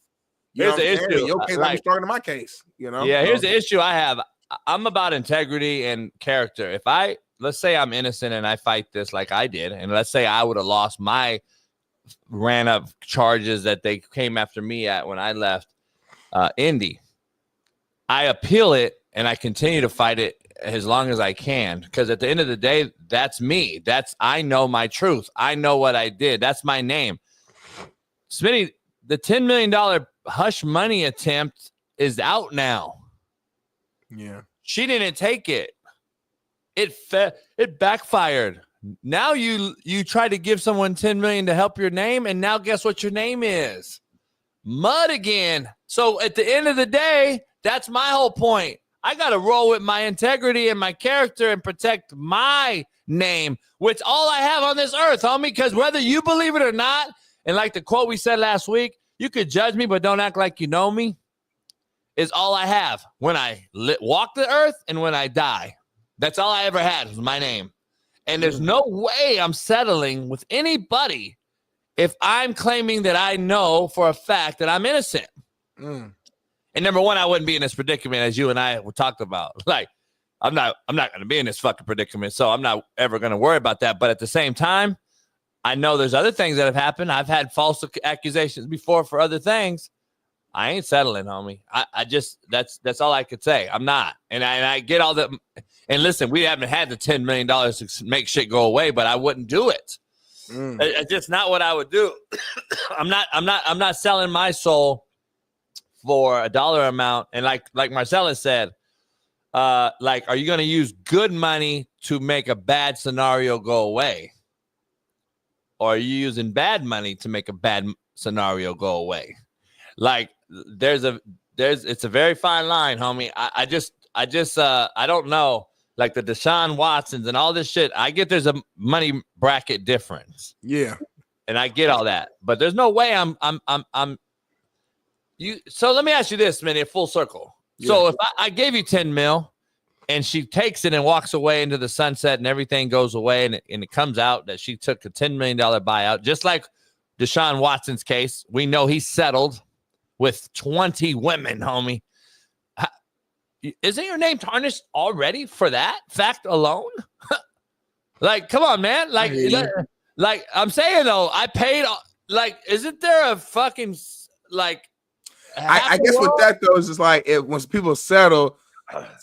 Here's the issue. In your case, I'm starting my case. Yeah, here's the issue I have. I'm about integrity and character. Let's say I'm innocent and I fight this like I did, and let's say I would have lost my ran up charges that they came after me at when I left Indy. I appeal it and I continue to fight it as long as I can, because at the end of the day, that's me. I know my truth. I know what I did. That's my name. Smitty, the $10 million hush money attempt is out now. Yeah. She didn't take it. It backfired. Now you try to give someone $10 million to help your name, and now guess what your name is? Mud again. So at the end of the day, that's my whole point. I got to roll with my integrity and my character and protect my name, which all I have on this earth, homie, because whether you believe it or not, and like the quote we said last week, you could judge me, but don't act like you know me, is all I have when I walk the earth and when I die. That's all I ever had was my name. And there's no way I'm settling with anybody if I'm claiming that I know for a fact that I'm innocent. And number one, I wouldn't be in this predicament as you and I talked about. Like, I'm not going to be in this fucking predicament, so I'm not ever going to worry about that. But at the same time, I know there's other things that have happened. I've had false accusations before for other things. I ain't settling, homie. I just that's all I could say. I'm not, and I get all the. And listen, we haven't had the $10 million to make shit go away, but I wouldn't do it. It's just not what I would do. I'm not selling my soul for a dollar amount. And like Marcellus said, are you going to use good money to make a bad scenario go away? Or are you using bad money to make a bad scenario go away? Like it's a very fine line, homie. I don't know. Like the Deshaun Watsons and all this shit. I get there's a money bracket difference. Yeah. And I get all that. But there's no way I'm you. So let me ask you this, man, in full circle. Yeah. So if I gave you 10 mil and she takes it and walks away into the sunset and everything goes away and it comes out that she took a $10 million buyout, just like Deshaun Watson's case, we know he settled with 20 women, homie. Isn't your name tarnished already for that fact alone? Like, come on, man. Like I'm saying, though, I paid. Like, isn't there a fucking, like, I guess with that, though, is just like when people settle,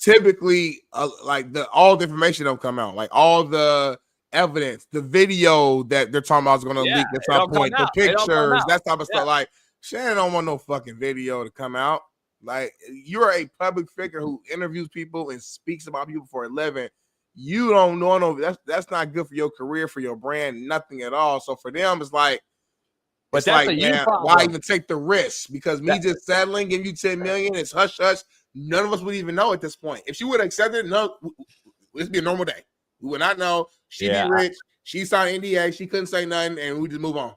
typically, all the information don't come out. Like, all the evidence, the video that they're talking about is going to leak at some point, the pictures, that type of stuff. Like, Shannon don't want no fucking video to come out. Like, you're a public figure who interviews people and speaks about people for a living. You don't know, that's not good for your career, for your brand, nothing at all. So for them, it's like, but that's like, man, why even take the risk? Because me just settling, giving you $10 million, it's hush hush. None of us would even know at this point. If she would have accepted, no, it'd be a normal day. We would not know. She'd be rich. She signed NDA. She couldn't say nothing, and we just move on.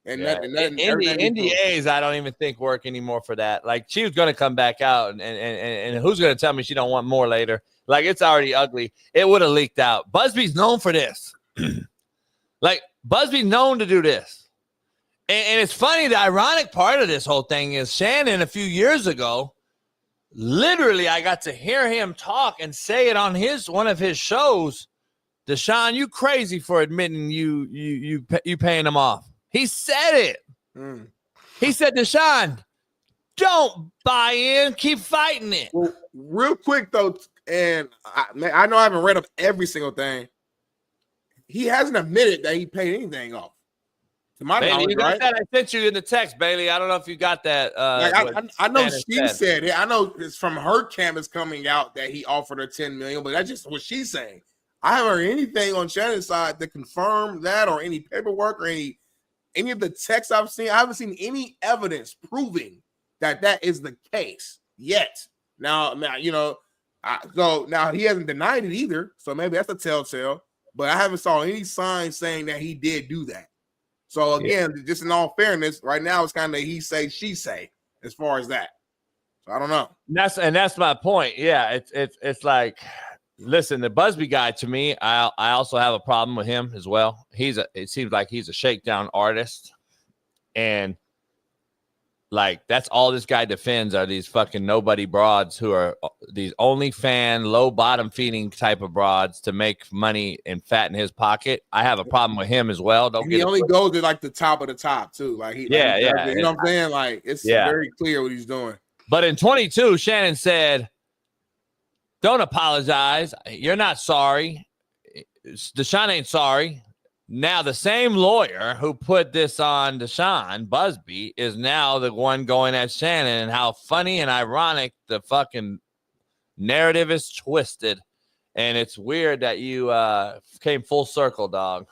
And NDAs, I don't even think work anymore for that. Like, she was going to come back out, and who's going to tell me she don't want more later? Like, it's already ugly. It would have leaked out. Busby's known for this. Like, Busby's known to do this. And it's funny, the ironic part of this whole thing is Shannon, a few years ago, literally, I got to hear him talk and say it on one of his shows. Deshaun, you crazy for admitting you paying him off. He said it. He said, Deshaun, don't buy in. Keep fighting it. Well, real quick, though, and I know I haven't read up every single thing. He hasn't admitted that he paid anything off. To my Bailey, knowledge, you got right? that? I sent you in the text, Bailey. I don't know if you got that. I know she said it. I know it's from her camp is coming out that he offered her $10 million, but that's just what she's saying. I haven't heard anything on Shannon's side to confirm that or any paperwork or any of the texts I've seen, I haven't seen any evidence proving that is the case yet. Now, you know, so now he hasn't denied it either. So maybe that's a telltale. But I haven't saw any signs saying that he did do that. So again, just in all fairness, right now it's kind of he say, she say as far as that. So I don't know. That's my point. Yeah, it's like, listen, the Busby guy, to me, I also have a problem with him as well. It seems like he's a shakedown artist, and like that's all this guy defends are these fucking nobody broads who are these OnlyFans, low bottom feeding type of broads to make money and fatten his pocket. I have a problem with him as well. He only goes to like the top of the top too. Like you know what I'm saying? Like it's very clear what he's doing. But in 22, Shannon said, "Don't apologize. You're not sorry. Deshaun ain't sorry." Now, the same lawyer who put this on Deshaun, Busby, is now the one going at Shannon, and how funny and ironic the fucking narrative is twisted. And it's weird that you came full circle, dog.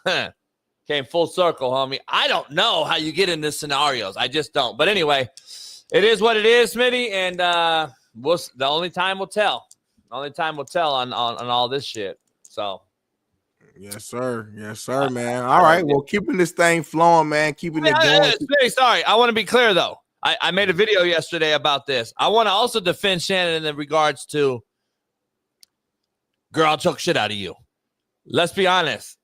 Came full circle, homie. I don't know how you get into scenarios. I just don't. But anyway, it is what it is, Smitty, and the only time will tell. The only time will tell on all this shit. So. Yes, sir. Yes, sir, man. All right. Well, keeping this thing flowing, man. Keeping it going. Sorry. I want to be clear, though. I made a video yesterday about this. I want to also defend Shannon in regards to, girl, I'll choke shit out of you. Let's be honest.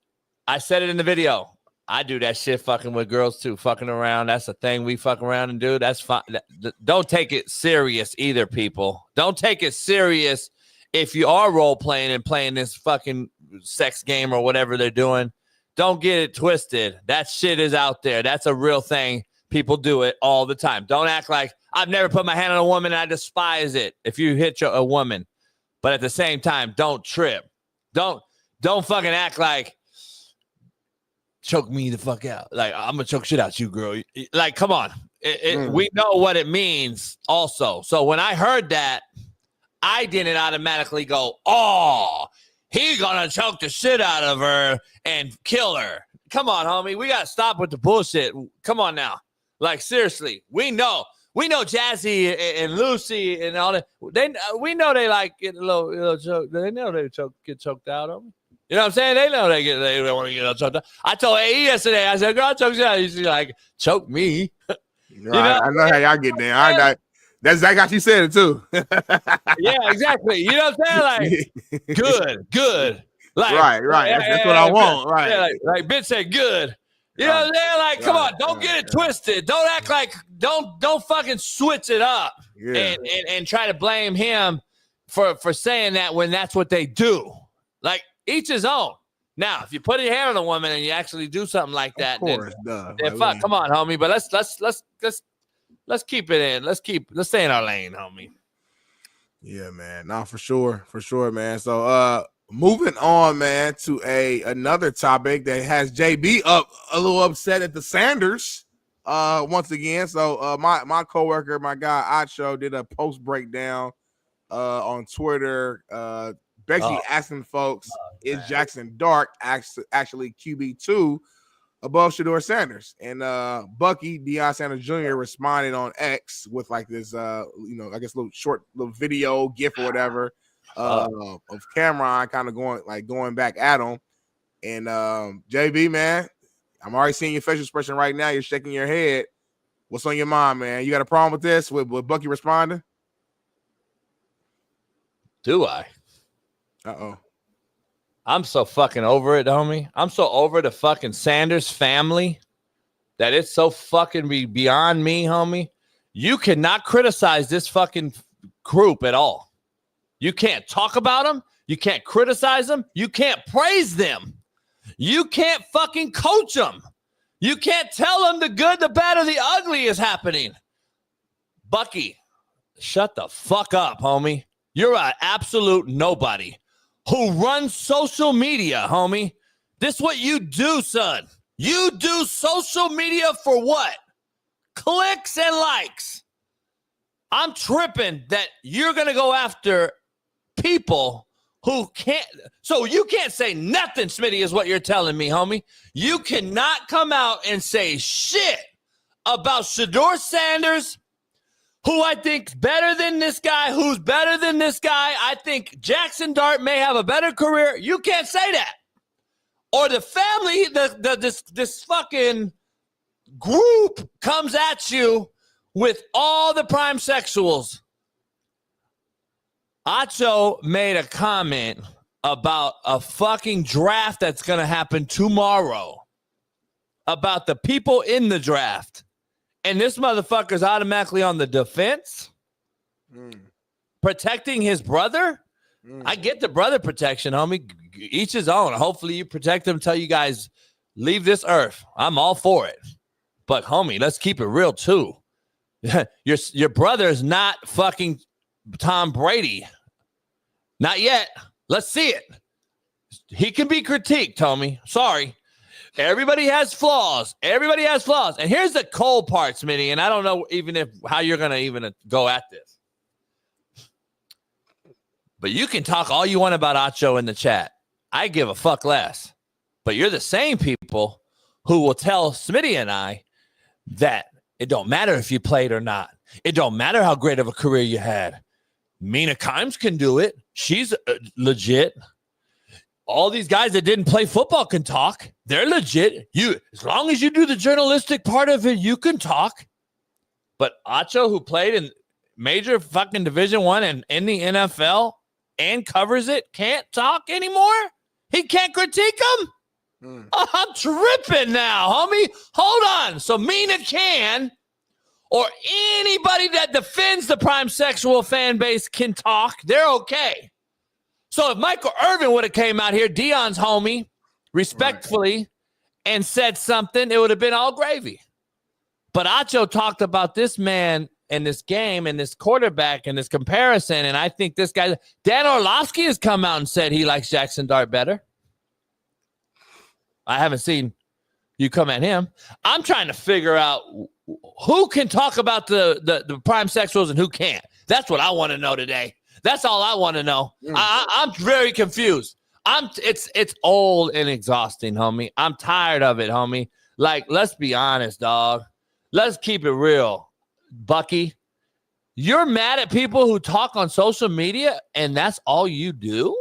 I said it in the video. I do that shit fucking with girls, too. Fucking around. That's a thing we fuck around and do. That's fine. Don't take it serious either, people. Don't take it serious if you are role playing and playing this fucking sex game or whatever they're doing. Don't get it twisted. That shit is out there. That's a real thing. People do it all the time. Don't act like I've never put my hand on a woman and I despise it if you hit a woman. But at the same time, don't trip. Don't fucking act like choke me the fuck out. Like, I'm gonna choke shit out you, girl. Like, come on. We know what it means also. So when I heard that, I didn't automatically go, oh, he's gonna choke the shit out of her and kill her. Come on, homie. We gotta stop with the bullshit. Come on now. Like, seriously, we know Jazzy and Lucy and all that. We know they like get a little choke. They know they get choked out of them. You know what I'm saying? They know they want to get choked out. I told AE yesterday, I said, girl, choke you out. She's like, choke me. You know? I know how y'all get down. That's exactly how she said it too. Yeah, exactly. You know what I'm saying? Like, good. Like, right. That's what I want. Right. Yeah, like bitch said good. You know what I'm saying? Like, come on, don't get it twisted. Don't act like don't fucking switch it up and try to blame him for saying that when that's what they do. Like, each his own. Now, if you put your hand on a woman and you actually do something like that, then fuck, come on, homie. But let's keep it in. Let's stay in our lane, homie. Yeah, man. No, for sure, man. So moving on, man, to another topic that has JB up a little upset at the Sanders once again. So my coworker, my guy Acho, did a post breakdown on Twitter, basically asking folks, is Jackson Dart actually QB2 above Shedeur Sanders? And Bucky, Deion Sanders Jr. responded on X with like this, I guess little video gif or whatever of Cameron kind of going back at him. And JB, man, I'm already seeing your facial expression right now. You're shaking your head. What's on your mind, man? You got a problem with this? With Bucky responding? Do I? Uh-oh. I'm so fucking over it, homie. I'm so over the fucking Sanders family that it's so fucking beyond me, homie. You cannot criticize this fucking group at all. You can't talk about them. You can't criticize them. You can't praise them. You can't fucking coach them. You can't tell them the good, the bad, or the ugly is happening. Bucky, shut the fuck up, homie. You're an absolute nobody who runs social media, homie. This is what you do, son. You do social media for what? Clicks and likes. I'm tripping that you're going to go after people who can't. So you can't say nothing, Smitty, is what you're telling me, homie. You cannot come out and say shit about Shedeur Sanders, who I think's better than this guy, who's better than this guy. I think Jackson Dart may have a better career. You can't say that. Or the family, this fucking group comes at you with all the prime sexuals. Acho made a comment about a fucking draft that's going to happen tomorrow, about the people in the draft. And this motherfucker's automatically on the defense, protecting his brother. I get the brother protection, homie. Each his own. Hopefully you protect him until you guys leave this earth. I'm all for it. But, homie, let's keep it real, too. Your brother's not fucking Tom Brady. Not yet. Let's see it. He can be critiqued, homie. Sorry. Everybody has flaws. Everybody has flaws. And here's the cold part, Smitty, and I don't know how you're going to even go at this. But you can talk all you want about Acho in the chat. I give a fuck less. But you're the same people who will tell Smitty and I that it don't matter if you played or not. It don't matter how great of a career you had. Mina Kimes can do it. She's legit. All these guys that didn't play football can talk. They're legit. As long as you do the journalistic part of it, you can talk. But Acho, who played in major fucking Division I and in the NFL and covers it, can't talk anymore? He can't critique them? I'm tripping now, homie. Hold on. So Mina can, or anybody that defends the prime sexual fan base can talk. They're okay. So if Michael Irvin would have came out here, Deion's homie, respectfully, and said something, it would have been all gravy. But Acho talked about this man and this game and this quarterback and this comparison, and I think this guy, Dan Orlovsky, has come out and said he likes Jackson Dart better. I haven't seen you come at him. I'm trying to figure out who can talk about the prime sexuals and who can't. That's what I want to know today. That's all I want to know. I'm very confused. It's old and exhausting, homie. I'm tired of it, homie. Like, let's be honest, dog. Let's keep it real. Bucky, you're mad at people who talk on social media and that's all you do?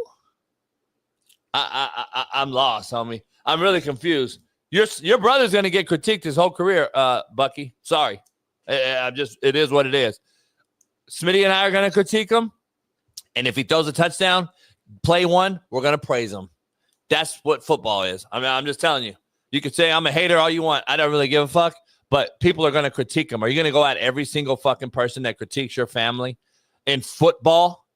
I'm lost, homie. I'm really confused. Your brother's going to get critiqued his whole career, Bucky. Sorry. It is what it is. Smitty and I are going to critique him. And if he throws a touchdown, play one, we're going to praise him. That's what football is. I mean, I'm just telling you. You could say I'm a hater all you want. I don't really give a fuck. But people are going to critique him. Are you going to go at every single fucking person that critiques your family in football?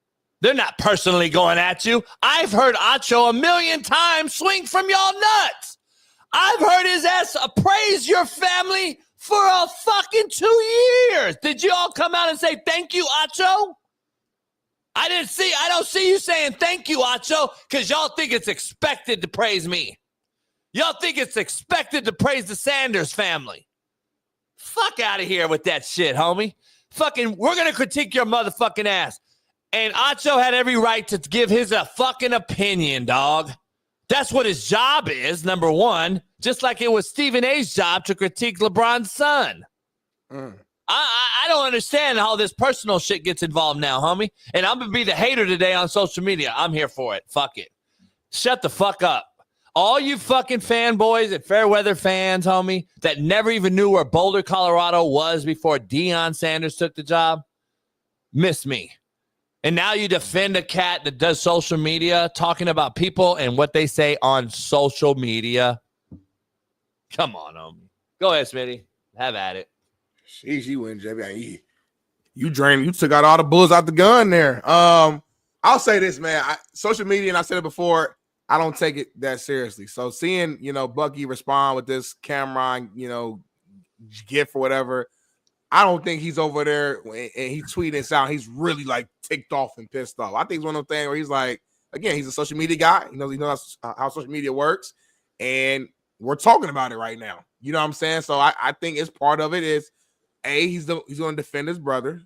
They're not personally going at you. I've heard Acho a million times swing from y'all nuts. I've heard his ass praise your family for a fucking 2 years. Did you all come out and say thank you, Acho? I don't see you saying thank you, Acho, because y'all think it's expected to praise me. Y'all think it's expected to praise the Sanders family. Fuck out of here with that shit, homie. Fucking, we're going to critique your motherfucking ass. And Acho had every right to give his fucking opinion, dog. That's what his job is, number one. Just like it was Stephen A's job to critique LeBron's son. I don't understand how this personal shit gets involved now, homie. And I'm going to be the hater today on social media. I'm here for it. Fuck it. Shut the fuck up. All you fucking fanboys and Fairweather fans, homie, that never even knew where Boulder, Colorado was before Deion Sanders took the job, miss me. And now you defend a cat that does social media, talking about people and what they say on social media. Come on, homie. Go ahead, Smitty. Have at it. Sheesh, you win, JB. You took out all the bullets out the gun there. I'll say this, man. Social media, and I said it before, I don't take it that seriously. So seeing, Bucky respond with this Cameron, gift or whatever, I don't think he's over there and he tweeting this out. He's really like ticked off and pissed off. I think it's one of those things where he's like, again, he's a social media guy. He knows how social media works. And we're talking about it right now. You know what I'm saying? So I think it's part of it is, A, he's going to defend his brother.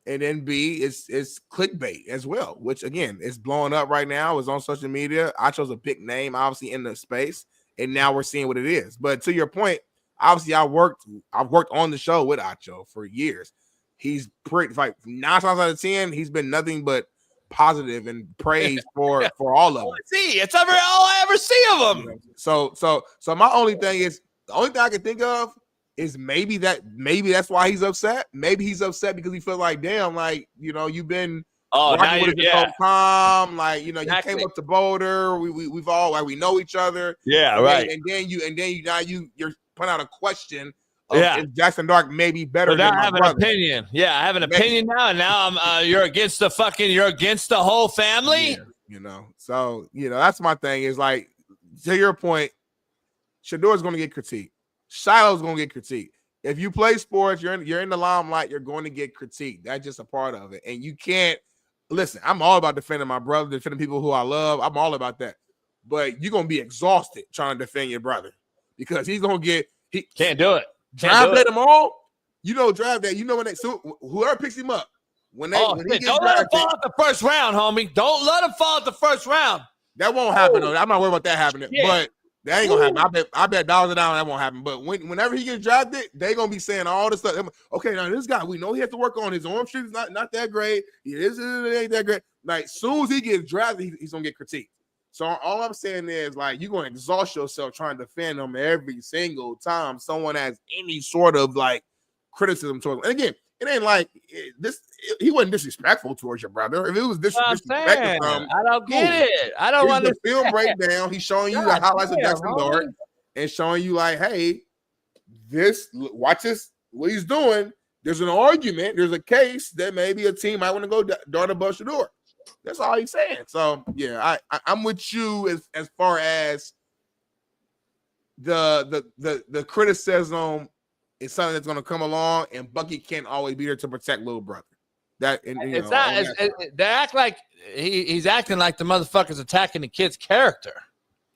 And then B is clickbait as well, which again is blowing up right now. It's on social media. I chose a big name, obviously, in the space, and now we're seeing what it is. But to your point, obviously, I've worked on the show with Acho for years. He's pretty like 9 times out of 10, he's been nothing but positive and praise for all of them. See, it's all I ever see of him. So my only thing is, the only thing I can think of is maybe that's why he's upset. Maybe he's upset because he feels like, damn, like, you know, you've been now with it this whole time, like, you know, exactly. You came up to Boulder, we've all like we know each other, right, and then you're putting out a question. If Jackson Dark may be better than my brother. An opinion. Yeah, I have an opinion now, and now I'm you're against the whole family. Yeah, you know, so you know that's my thing. Is like, to your point, Shador's going to get critiqued. Shiloh's going to get critiqued. If you play sports, you're in the limelight, you're going to get critiqued. That's just a part of it, and you can't listen. I'm all about defending my brother, defending people who I love. I'm all about that, but you're going to be exhausted trying to defend your brother because he's going to get can't do it. Draft day tomorrow, you know, draft day. You know when whoever picks him up when he gets don't let him fall out the first round, homie. Don't let him fall out the first round. That won't happen. Though. I'm not worried about that happening, but that ain't gonna happen. I bet dollars a down that won't happen. But whenever he gets drafted, they gonna be saying all this stuff. Okay, now this guy, we know he has to work on his arm strength. Is not that great. It ain't that great. Like soon as he gets drafted, he's gonna get critiqued. So all I'm saying is, like, you're going to exhaust yourself trying to defend him every single time someone has any sort of, like, criticism towards him. And again, it ain't like he wasn't disrespectful towards your brother. If it was disrespectful, I don't get it. I don't want to film breakdown. He's showing you the highlights of Jackson Dart and showing you, like, hey, watch this, what he's doing. There's an argument. There's a case that maybe a team might want to go dart above Shador. That's all he's saying. So yeah, I'm with you as far as the criticism is something that's going to come along, and Bucky can't always be there to protect little brother. That and it's not. They act like he's acting like the motherfucker's attacking the kid's character.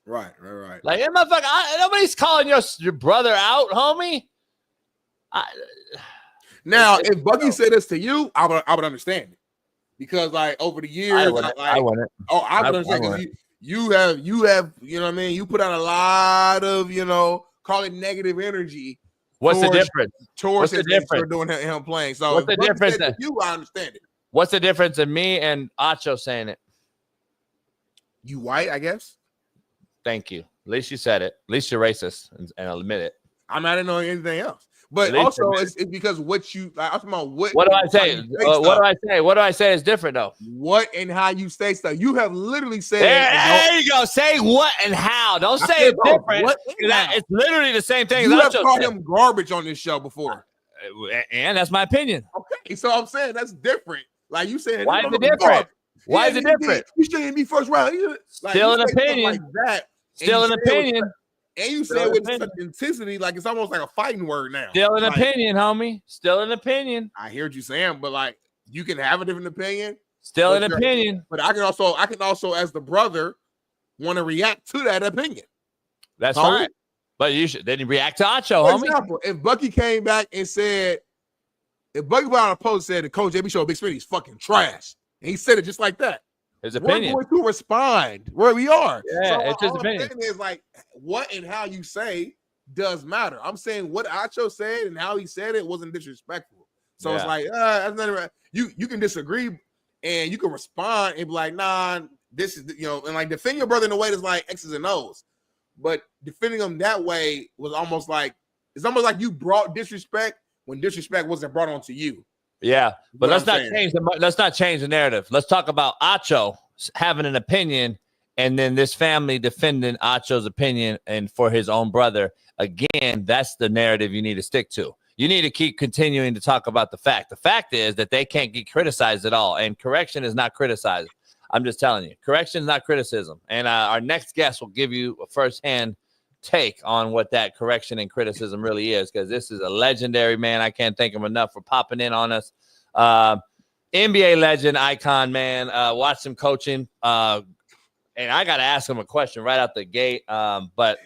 Right. Like that motherfucker. Nobody's calling your brother out, homie. Now, if Bucky said this to you, I would understand it. Because like over the years, I wouldn't. Oh, I would understand. You have, you know what I mean? You put out a lot of, you know, call it negative energy. What's the difference? What's the difference for doing him playing? So what's the difference? I understand it. What's the difference in me and Acho saying it? You white, I guess. Thank you. At least you said it. At least you're racist, and I'll admit it. I didn't know anything else. But also, it's because what you like. I'm talking about what do I say? What do I say? What do I say is different though? What and how you say stuff. You have literally said. There you go. Say what and how. Don't say it's different. It's literally the same thing. You have called him garbage on this show before, and that's my opinion. Okay, so I'm saying that's different. Like you said, why is it different? Why is it different? You shouldn't be first round. Still an opinion. Like that. Still an opinion. And you say it with such intensity, like it's almost like a fighting word now. Still an opinion, homie. Still an opinion. I hear what you're saying, but like you can have a different opinion. Still an opinion. But I can also, as the brother, want to react to that opinion. That's fine. But you should then react to Acho, homie. For example, if Bucky came back and said, if Bucky put out a post said the Coach JB show Big Smitty is fucking trash, and he said it just like that. His opinion. We're going to respond where we are. Yeah, so it's his opinion. Is like what and how you say does matter. I'm saying what Acho said and how he said it wasn't disrespectful. So it's like that's not right. You can disagree and you can respond and be like, nah, this is and like defend your brother in a way that's like X's and O's. But defending him that way was almost like it's almost like you brought disrespect when disrespect wasn't brought onto you. Yeah, but let's not change the narrative. Let's talk about Acho having an opinion and then this family defending Acho's opinion and for his own brother. Again, that's the narrative you need to stick to. You need to keep continuing to talk about the fact. The fact is that they can't get criticized at all, and correction is not criticized. I'm just telling you, correction is not criticism. And our next guest will give you a firsthand take on what that correction and criticism really is, because this is a legendary man. I can't thank him enough for popping in on us. NBA legend, icon, man. Watched him coaching, and I got to ask him a question right out the gate. But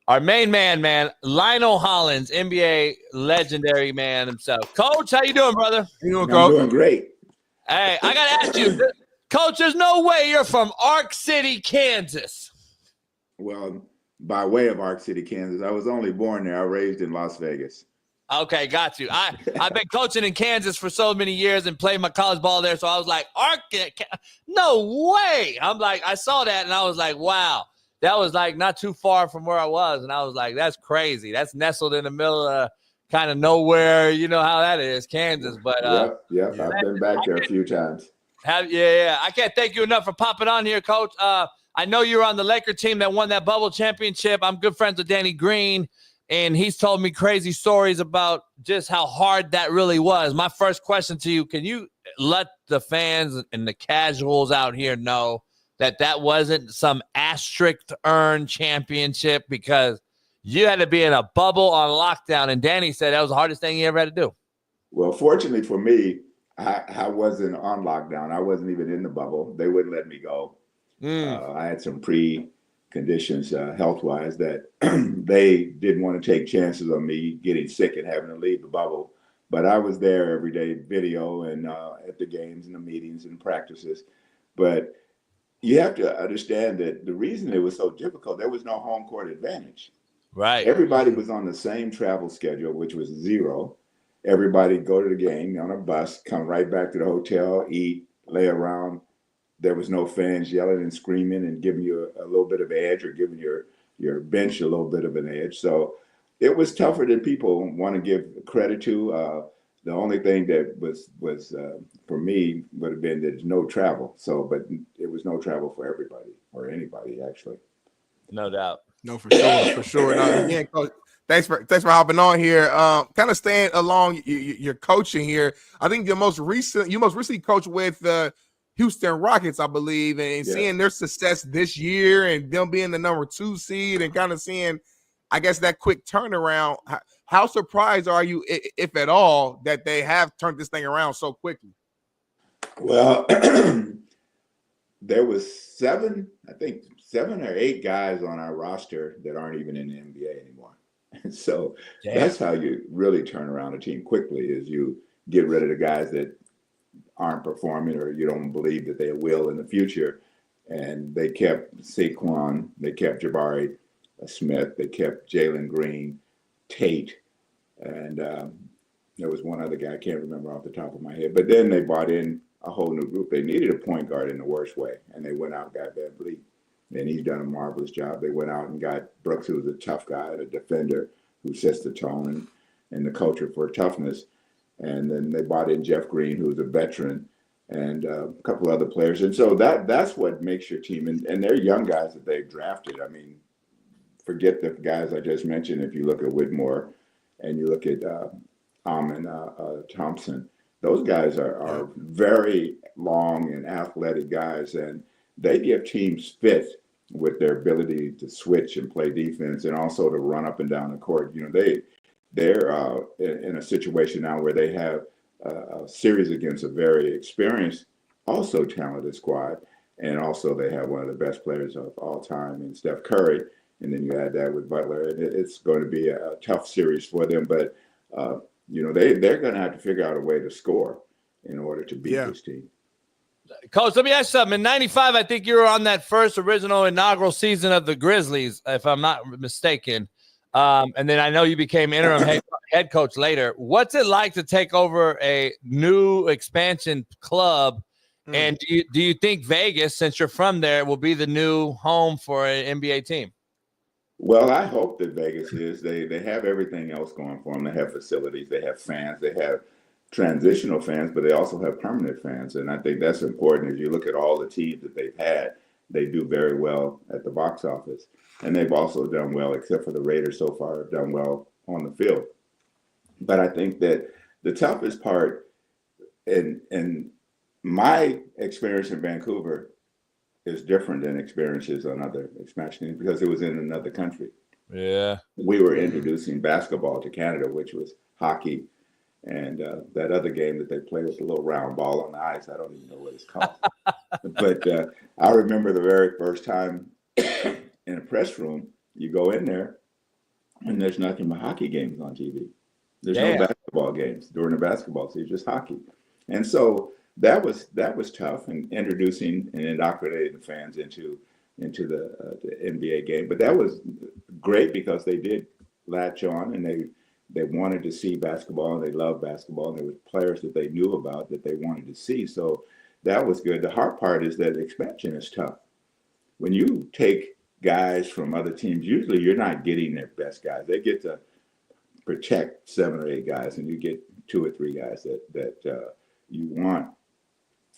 Our main man, Lionel Hollins, NBA legendary man himself. Coach, how you doing, brother? You I'm doing great. Hey, I got to ask you, Coach, there's no way you're from Ark City, Kansas. Well, by way of Ark City, Kansas, I was only born there. I was raised in Las Vegas. Okay, got you. I've been coaching in Kansas for so many years and played my college ball there, so I was like, no way. I'm like, I saw that, and I was like, wow. That was like not too far from where I was, and I was like, that's crazy. That's nestled in the middle of kind of nowhere. You know how that is, Kansas. But Yep. I've been back there a few times. Yeah. I can't thank you enough for popping on here, Coach. I know you were on the Laker team that won that bubble championship. I'm good friends with Danny Green, and he's told me crazy stories about just how hard that really was. My first question to you, can you let the fans and the casuals out here know that wasn't some asterisk-earned championship, because you had to be in a bubble on lockdown, and Danny said that was the hardest thing he ever had to do. Well, fortunately for me, I wasn't on lockdown. I wasn't even in the bubble. They wouldn't let me go. I had some preconditions health-wise that they didn't want to take chances on me getting sick and having to leave the bubble. But I was there every day, video and at the games and the meetings and practices. But you have to understand that the reason it was so difficult, there was no home court advantage. Right. Everybody was on the same travel schedule, which was zero. Everybody go to the game on a bus, come right back to the hotel, eat, lay around. There was no fans yelling and screaming and giving you a little bit of edge or giving your bench a little bit of an edge. So it was tougher than people want to give credit to. The only thing that was for me would have been there's no travel. So, but it was no travel for everybody or anybody actually. No doubt. No, for sure. No, again, Coach, thanks for hopping on here. Kind of staying along your coaching here. I think you most recently coached with Houston Rockets, I believe, and seeing their success this year and them being the number 2 seed and kind of seeing, I guess, that quick turnaround. How surprised are you, if at all, that they have turned this thing around so quickly? Well, there was 7 or 8 guys on our roster that aren't even in the NBA anymore. So that's how you really turn around a team quickly, is you get rid of the guys that aren't performing or you don't believe that they will in the future. And they kept Saquon, they kept Jabari Smith, they kept Jalen Green, Tate, and there was one other guy I can't remember off the top of my head. But then they brought in a whole new group. They needed a point guard in the worst way, and they went out and got Van Vliet, and he's done a marvelous job. They went out and got Brooks, who was a tough guy, a defender who sets the tone and the culture for toughness. And then they brought in Jeff Green, who's a veteran, and a couple other players. And so that's what makes your team. And they're young guys that they've drafted. I mean, forget the guys I just mentioned. If you look at Whitmore and you look at Amon Thompson, those guys are very long and athletic guys, and they give teams fit with their ability to switch and play defense and also to run up and down the court. You know, they're in a situation now where they have a series against a very experienced, also talented squad, and also they have one of the best players of all time in Steph Curry, and then you add that with Butler, and it's going to be a tough series for them. But you know, they're going to have to figure out a way to score in order to beat this team. Coach, let me ask you something. In '95, I think you were on that first original inaugural season of the Grizzlies, if I'm not mistaken. And then I know you became interim head coach later. What's it like to take over a new expansion club? And do you think Vegas, since you're from there, will be the new home for an NBA team? Well, I hope that Vegas is. They have everything else going for them. They have facilities, they have fans, they have transitional fans, but they also have permanent fans. And I think that's important. As you look at all the teams that they've had, they do very well at the box office. And they've also done well, except for the Raiders so far, have done well on the field. But I think that the toughest part in my experience in Vancouver is different than experiences on other expansion teams because it was in another country. Yeah. We were introducing basketball to Canada, which was hockey. And that other game that they play with the little round ball on the ice, I don't even know what it's called. But I remember the very first time in a press room, you go in there And there's nothing but hockey games on TV. There's Damn. no basketball games during the basketball season, just hockey. And so that was tough, and introducing and indoctrinating the fans into the NBA game. But that was great because they did latch on, and they wanted to see basketball, and they loved basketball, and there were players that they knew about that they wanted to see. So that was good. The hard part is that expansion is tough. When you take guys from other teams, usually you're not getting their best guys. They get to protect 7 or 8 guys, and you get 2 or 3 guys that you want.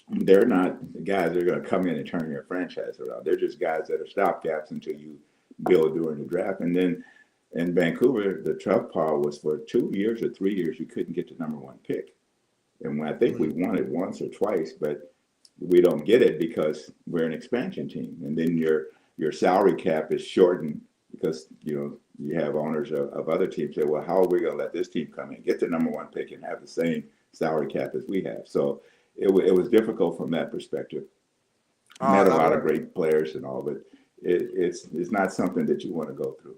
They're not the guys that are going to come in and turn your franchise around. They're just guys that are stopgaps until you build during the draft. And then in Vancouver, the tough part was for 2 years or 3 years, you couldn't get the number 1 pick. And I think we won it once or twice, but we don't get it because we're an expansion team. And then your salary cap is shortened because, you have owners of other teams say, well, how are we going to let this team come in, get the number 1 pick, and have the same salary cap as we have? So it was difficult from that perspective. Met a lot of great players and all, but it's not something that you want to go through.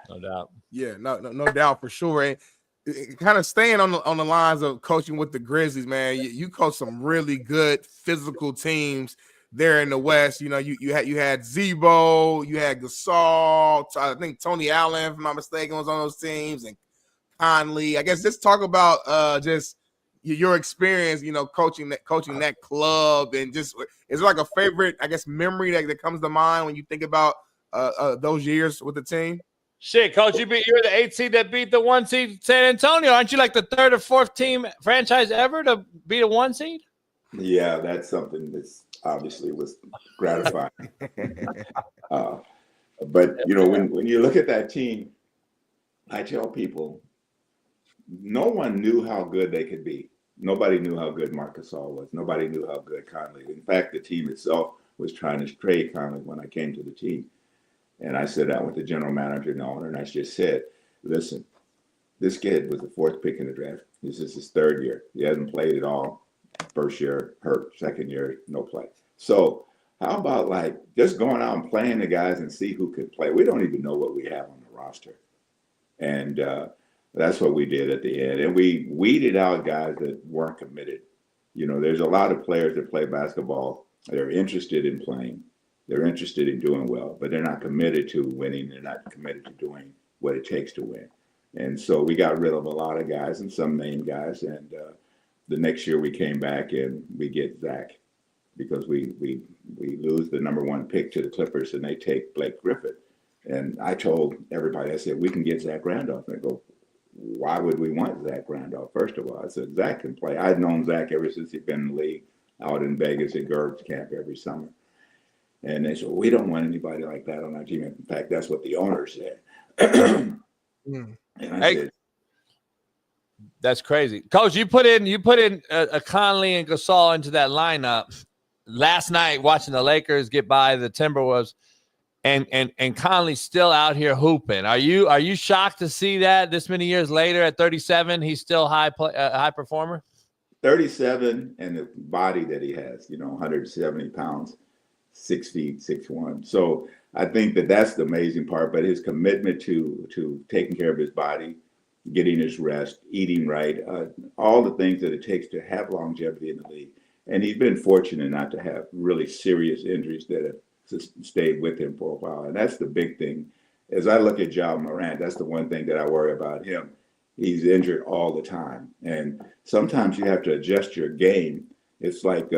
No doubt. Yeah, no doubt for sure. And kind of staying on the lines of coaching with the Grizzlies, man, you coach some really good physical teams there in the West. You had Zebo, you had Gasol, I think Tony Allen, if I'm not mistaken, was on those teams, and Conley. I guess just talk about just your experience, coaching that club, and just is there like a favorite, I guess, memory that comes to mind when you think about those years with the team? Shit, Coach, you're the 8th seed that beat the 1 seed San Antonio. Aren't you like the 3rd or 4th team franchise ever to beat a 1 seed? Yeah, that's something that's obviously was gratifying. But when you look at that team, I tell people, no one knew how good they could be. Nobody knew how good Marc Gasol was. Nobody knew how good Conley. In fact, the team itself was trying to trade Conley when I came to the team. And I sat down with the general manager and the owner, and I just said, listen, this kid was the 4th pick in the draft. This is his 3rd year. He hasn't played at all. First year, hurt. 2nd year, no play. So how about just going out and playing the guys and see who could play? We don't even know what we have on the roster. And that's what we did at the end. And we weeded out guys that weren't committed. There's a lot of players that play basketball. They're interested in playing. They're interested in doing well, but they're not committed to winning. They're not committed to doing what it takes to win. And so we got rid of a lot of guys and some main guys. And the next year we came back and we get Zach because we lose the number 1 pick to the Clippers and they take Blake Griffin. And I told everybody, I said, we can get Zach Randolph. And they go, why would we want Zach Randolph? First of all, I said, Zach can play. I'd known Zach ever since he'd been in the league out in Vegas at Gerb's camp every summer. And they said, we don't want anybody like that on our team. In fact, that's what the owner said. And I said, that's crazy. Coach, you put in a Conley and Gasol into that lineup last night watching the Lakers get by the Timberwolves, and Conley's still out here hooping. Are you shocked to see that this many years later at 37 he's still high performer? 37 and the body that he has, 170 pounds. 6 feet, 6'1". So I think that's the amazing part, but his commitment to taking care of his body, getting his rest, eating right, all the things that it takes to have longevity in the league. And he's been fortunate not to have really serious injuries that have stayed with him for a while. And that's the big thing. As I look at Ja Morant, that's the one thing that I worry about him. He's injured all the time. And sometimes you have to adjust your game. It's like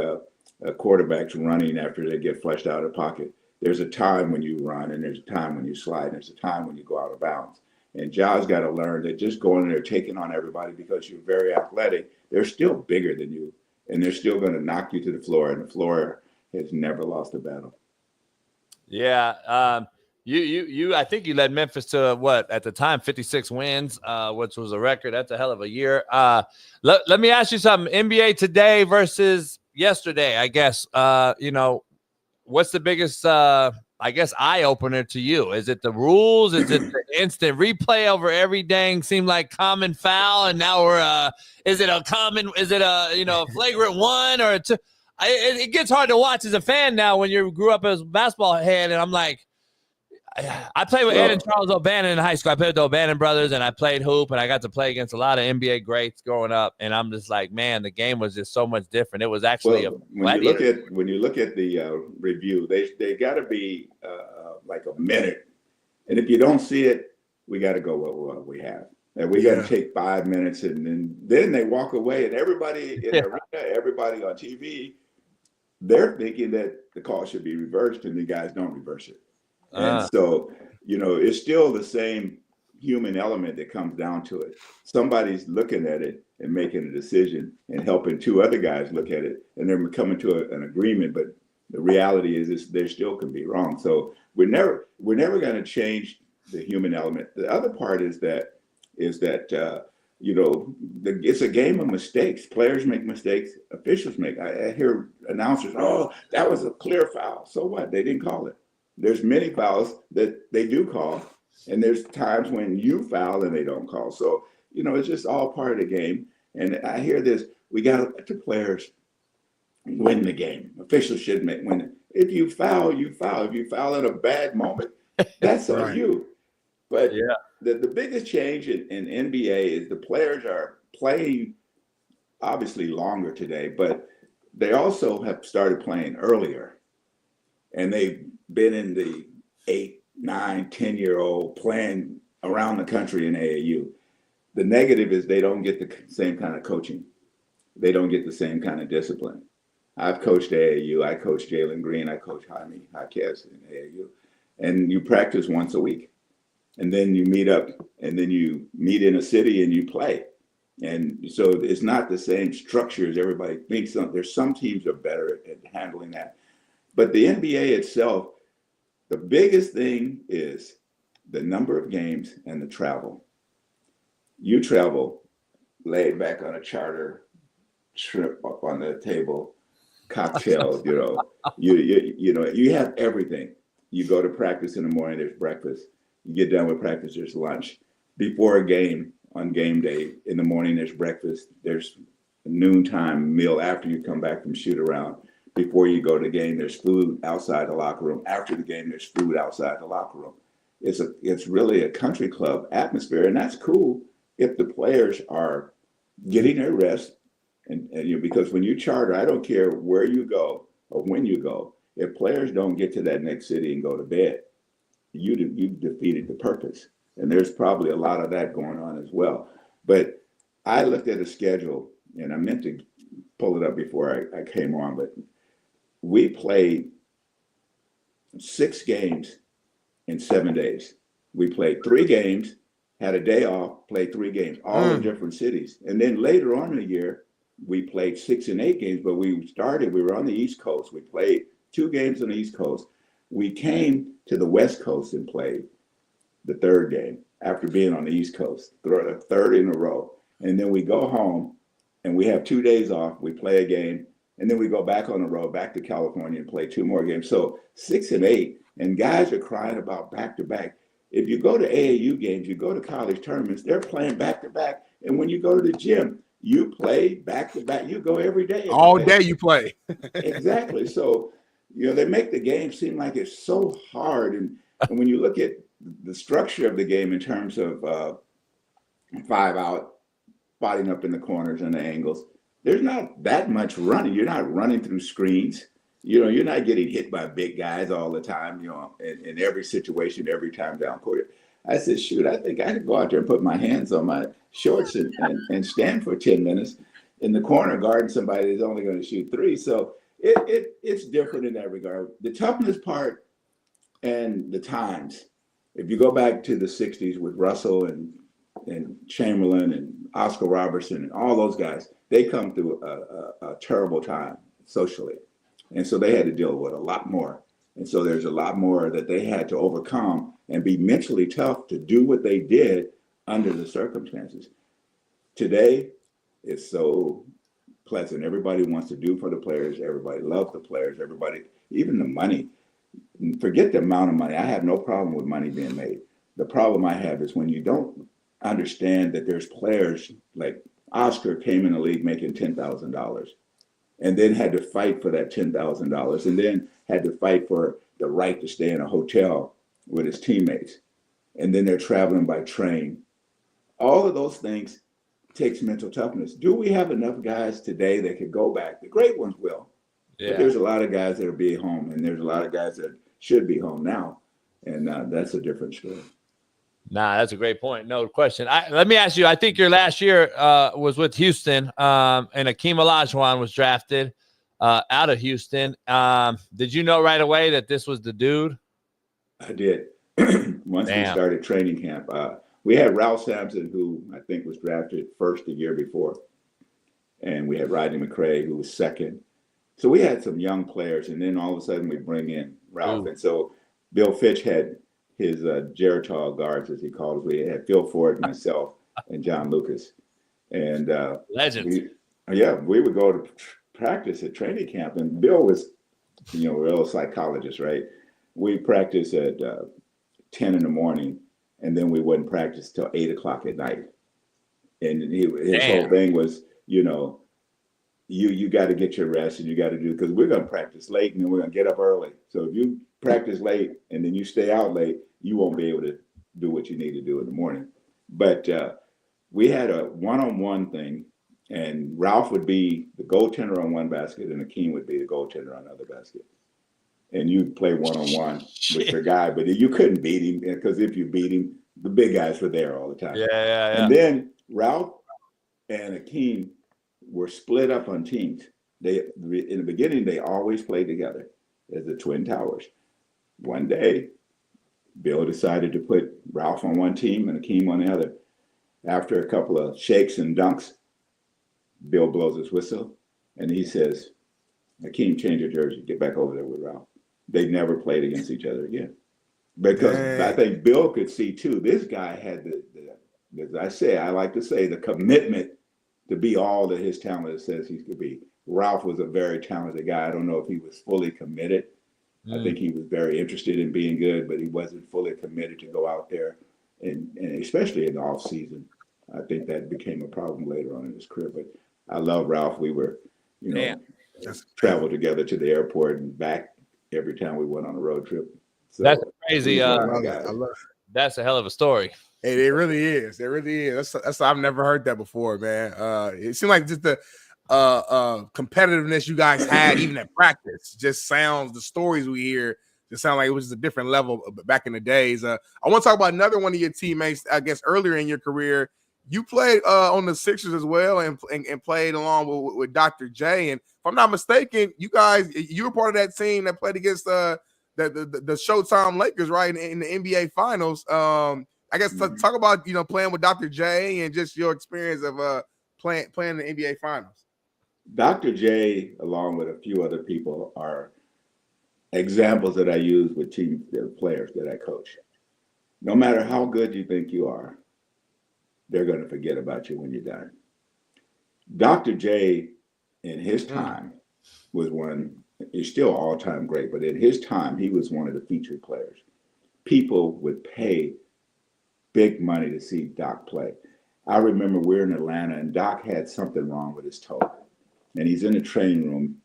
quarterbacks running after they get flushed out of the pocket. There's a time when you run, and there's a time when you slide, and there's a time when you go out of bounds. And Ja's got to learn that just going in there taking on everybody because you're very athletic, they're still bigger than you, and they're still going to knock you to the floor, and the floor has never lost a battle. Yeah. You I think you led Memphis to what at the time 56 wins, which was a record. That's a hell of a year. Let me ask you something. NBA today versus yesterday, I guess. What's the biggest eye opener to you? Is it the rules? Is it the instant replay over every dang seem like common foul, and now we're is it a flagrant 1 or a 2? It gets hard to watch as a fan now when you grew up as a basketball head, and I'm like, I played with Ed and Charles O'Bannon in high school. I played with the O'Bannon brothers, and I played hoop, and I got to play against a lot of NBA greats growing up. And I'm just like, man, the game was just so much different. It was actually when you look at the review, they got to be like a minute, and if you don't see it, we got to go with what we have, and we got to take 5 minutes, and then they walk away, and everybody in the arena, everybody on TV, they're thinking that the call should be reversed, and the guys don't reverse it. And so, it's still the same human element that comes down to it. Somebody's looking at it and making a decision and helping two other guys look at it, and they're coming to an agreement. But the reality is there still can be wrong. So we're never going to change the human element. The other part is that it's a game of mistakes. Players make mistakes. Officials make. I hear announcers, "Oh, that was a clear foul." So what? They didn't call it. There's many fouls that they do call, and there's times when you foul and they don't call. So, it's just all part of the game. And I hear this, we got to let the players win the game. Officials should win it. If you foul, you foul. If you foul at a bad moment, that's on you. But the biggest change in NBA is the players are playing obviously longer today, but they also have started playing earlier. And they've been in the 8, 9, 10-year-old playing around the country in AAU. The negative is they don't get the same kind of coaching. They don't get the same kind of discipline. I've coached AAU. I coached Jalen Green. I coached Jaime Jaquez in AAU. And you practice once a week. And then you meet up, and then you meet in a city and you play. And so it's not the same structure as everybody thinks. There's some teams are better at handling that. But the NBA itself, the biggest thing is the number of games and the travel. You travel laid back on a charter, shrimp up on the table, cocktails, you have everything. You go to practice in the morning, there's breakfast. You get done with practice, there's lunch. Before a game, on game day, in the morning, there's breakfast. There's a noontime meal after you come back from shoot around. Before you go to the game, there's food outside the locker room. After the game, there's food outside the locker room. It's really a country club atmosphere, and that's cool if the players are getting their rest. And because when you charter, I don't care where you go or when you go, if players don't get to that next city and go to bed, you defeated the purpose. And there's probably a lot of that going on as well. But I looked at a schedule, and I meant to pull it up before I came on, but we played 6 games in 7 days. We played 3 games, had a day off, played 3 games, all in different cities. And then later on in the year, we played 6 and 8 games, but we were on the East Coast. We played 2 games on the East Coast. We came to the West Coast and played the 3rd game after being on the East Coast, the 3rd in a row. And then we go home and we have 2 days off. We play a game, and then we go back on the road, back to California and play 2 more games. So 6 and 8, and guys are crying about back-to-back. If you go to AAU games, you go to college tournaments, they're playing back-to-back. And when you go to the gym, you play back-to-back. You go every day. All day you play. Exactly. So, they make the game seem like it's so hard. And when you look at the structure of the game in terms of 5 out, spotting up in the corners and the angles, there's not that much running. You're not running through screens. You're not getting hit by big guys all the time, in every situation, every time down court. I said, shoot, I think I could go out there and put my hands on my shorts and stand for 10 minutes in the corner guarding somebody that's only going to shoot 3. So it's different in that regard. The toughness part and the times, if you go back to the 60s with Russell and Chamberlain and Oscar Robertson and all those guys, they come through a terrible time socially. And so they had to deal with a lot more. And so there's a lot more that they had to overcome and be mentally tough to do what they did under the circumstances. Today, it's so pleasant. Everybody wants to do for the players. Everybody loves the players. Everybody, even the money. Forget the amount of money. I have no problem with money being made. The problem I have is when you don't understand that there's players like Oscar came in the league making $10,000 and then had to fight for that $10,000 and then had to fight for the right to stay in a hotel with his teammates, and then they're traveling by train. All of those things takes mental toughness. Do we have enough guys today that could go back? The great ones will. Yeah. But there's a lot of guys that will be home, and there's a lot of guys that should be home now. And that's a different story. Nah, that's a great point. No question. Let me ask you, I think your last year was with Houston, and Akeem Olajuwon was drafted out of Houston. Did you know right away that this was the dude? I did. Once we started training camp. We had Ralph Sampson, who I think was drafted first the year before. And we had Rodney McCray, who was second. So we had some young players, and then all of a sudden we bring in Ralph. Ooh. And so Bill Fitch had his Geritol guards, as he called us. We had Phil Ford, myself, and John Lucas. And legends. We would go to practice at training camp. And Bill was, a real psychologist, right? We practiced at 10 in the morning, and then we wouldn't practice till 8 o'clock at night. And his whole thing was, you got to get your rest, and you got to do, because we're going to practice late and then we're going to get up early. So if you practice late and then you stay out late, you won't be able to do what you need to do in the morning. But we had a one-on-one thing, and Ralph would be the goaltender on one basket and Akeem would be the goaltender on the other basket. And you play one-on-one with your guy, but you couldn't beat him, because if you beat him, the big guys were there all the time. Yeah. And then Ralph and Akeem were split up on teams. In the beginning, they always played together as the Twin Towers. One day, Bill decided to put Ralph on one team and Akeem on the other. After a couple of shakes and dunks, Bill blows his whistle, and he says, Akeem, change your jersey, get back over there with Ralph. They never played against each other again. Because I think Bill could see too, this guy had as I say, I like to say, the commitment to be all that his talent says he could be. Ralph was a very talented guy. I don't know if he was fully committed. I think he was very interested in being good, but he wasn't fully committed to go out there, and especially in the off season. I think that became a problem later on in his career. But I love Ralph. We were, traveled together to the airport and back every time we went on a road trip. So that's crazy. That's a hell of a story. Hey, it really is. It really is. That's I've never heard that before, man. It seemed like just the competitiveness you guys had, even at practice, just sounds. The stories we hear just sound like it was just a different level back in the days. I want to talk about another one of your teammates. I guess earlier in your career, you played on the Sixers as well, and played along with Dr. J. And if I'm not mistaken, you were part of that team that played against the Showtime Lakers, right, in the NBA Finals. I guess talk about playing with Dr. J and just your experience of playing in the NBA Finals. Dr. J, along with a few other people, are examples that I use with team players that I coach. No matter how good you think you are, they're going to forget about you when you're done. Dr. J, in his time, he's still all-time great, but in his time, he was one of the featured players. People would pay big money to see Doc play. I remember we're in Atlanta, and Doc had something wrong with his toe. And he's in the training room,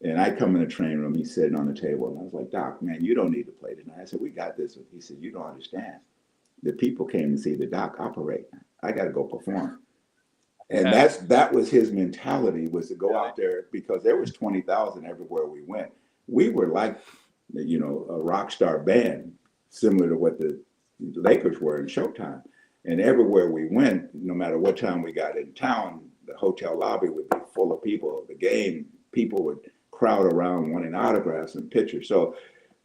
and I come in the training room, he's sitting on the table, and I was like, Doc, man, you don't need to play tonight. I said, we got this. He said, you don't understand. The people came to see the Doc operate. I got to go perform. And that was his mentality, was to go out there, because there was 20,000 everywhere we went. We were like, a rock star band, similar to what the Lakers were in Showtime. And everywhere we went, no matter what time we got in town, the hotel lobby would be full of people. The game, people would crowd around wanting autographs and pictures. So,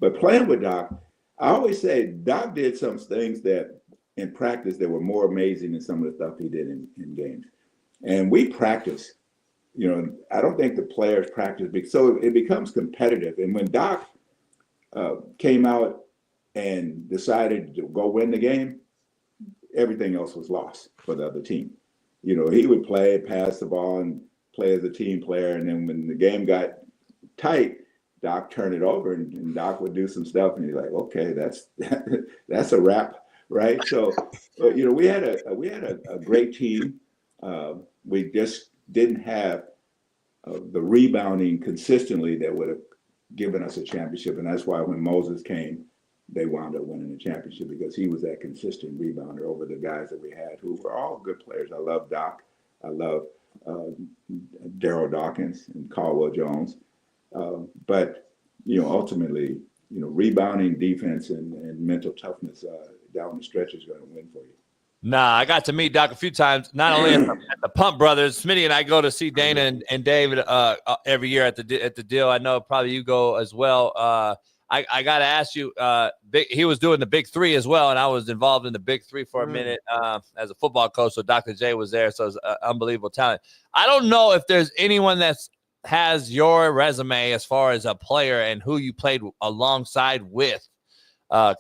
but playing with Doc, I always say Doc did some things that in practice that were more amazing than some of the stuff he did in games. And we practice, I don't think the players practice, so it becomes competitive. And when Doc came out and decided to go win the game, everything else was lost for the other team. He would play, pass the ball, and play as a team player. And then when the game got tight, Doc turned it over, and Doc would do some stuff, and he's like, "Okay, that's a wrap, right?" So, we had a great team. We just didn't have the rebounding consistently that would have given us a championship, and that's why when Moses came, they wound up winning the championship because he was that consistent rebounder over the guys that we had who were all good players. I love Doc. I love Daryl Dawkins and Caldwell Jones. But, ultimately, rebounding, defense, and mental toughness down the stretch is going to win for you. Nah, I got to meet Doc a few times, not only at the Pump Brothers. Smitty and I go to see Dana and David every year at the deal. I know probably you go as well. I got to ask you, he was doing the Big Three as well, and I was involved in the Big Three for a minute as a football coach, so Dr. J was there, so it's unbelievable talent. I don't know if there's anyone has your resume as far as a player and who you played alongside with,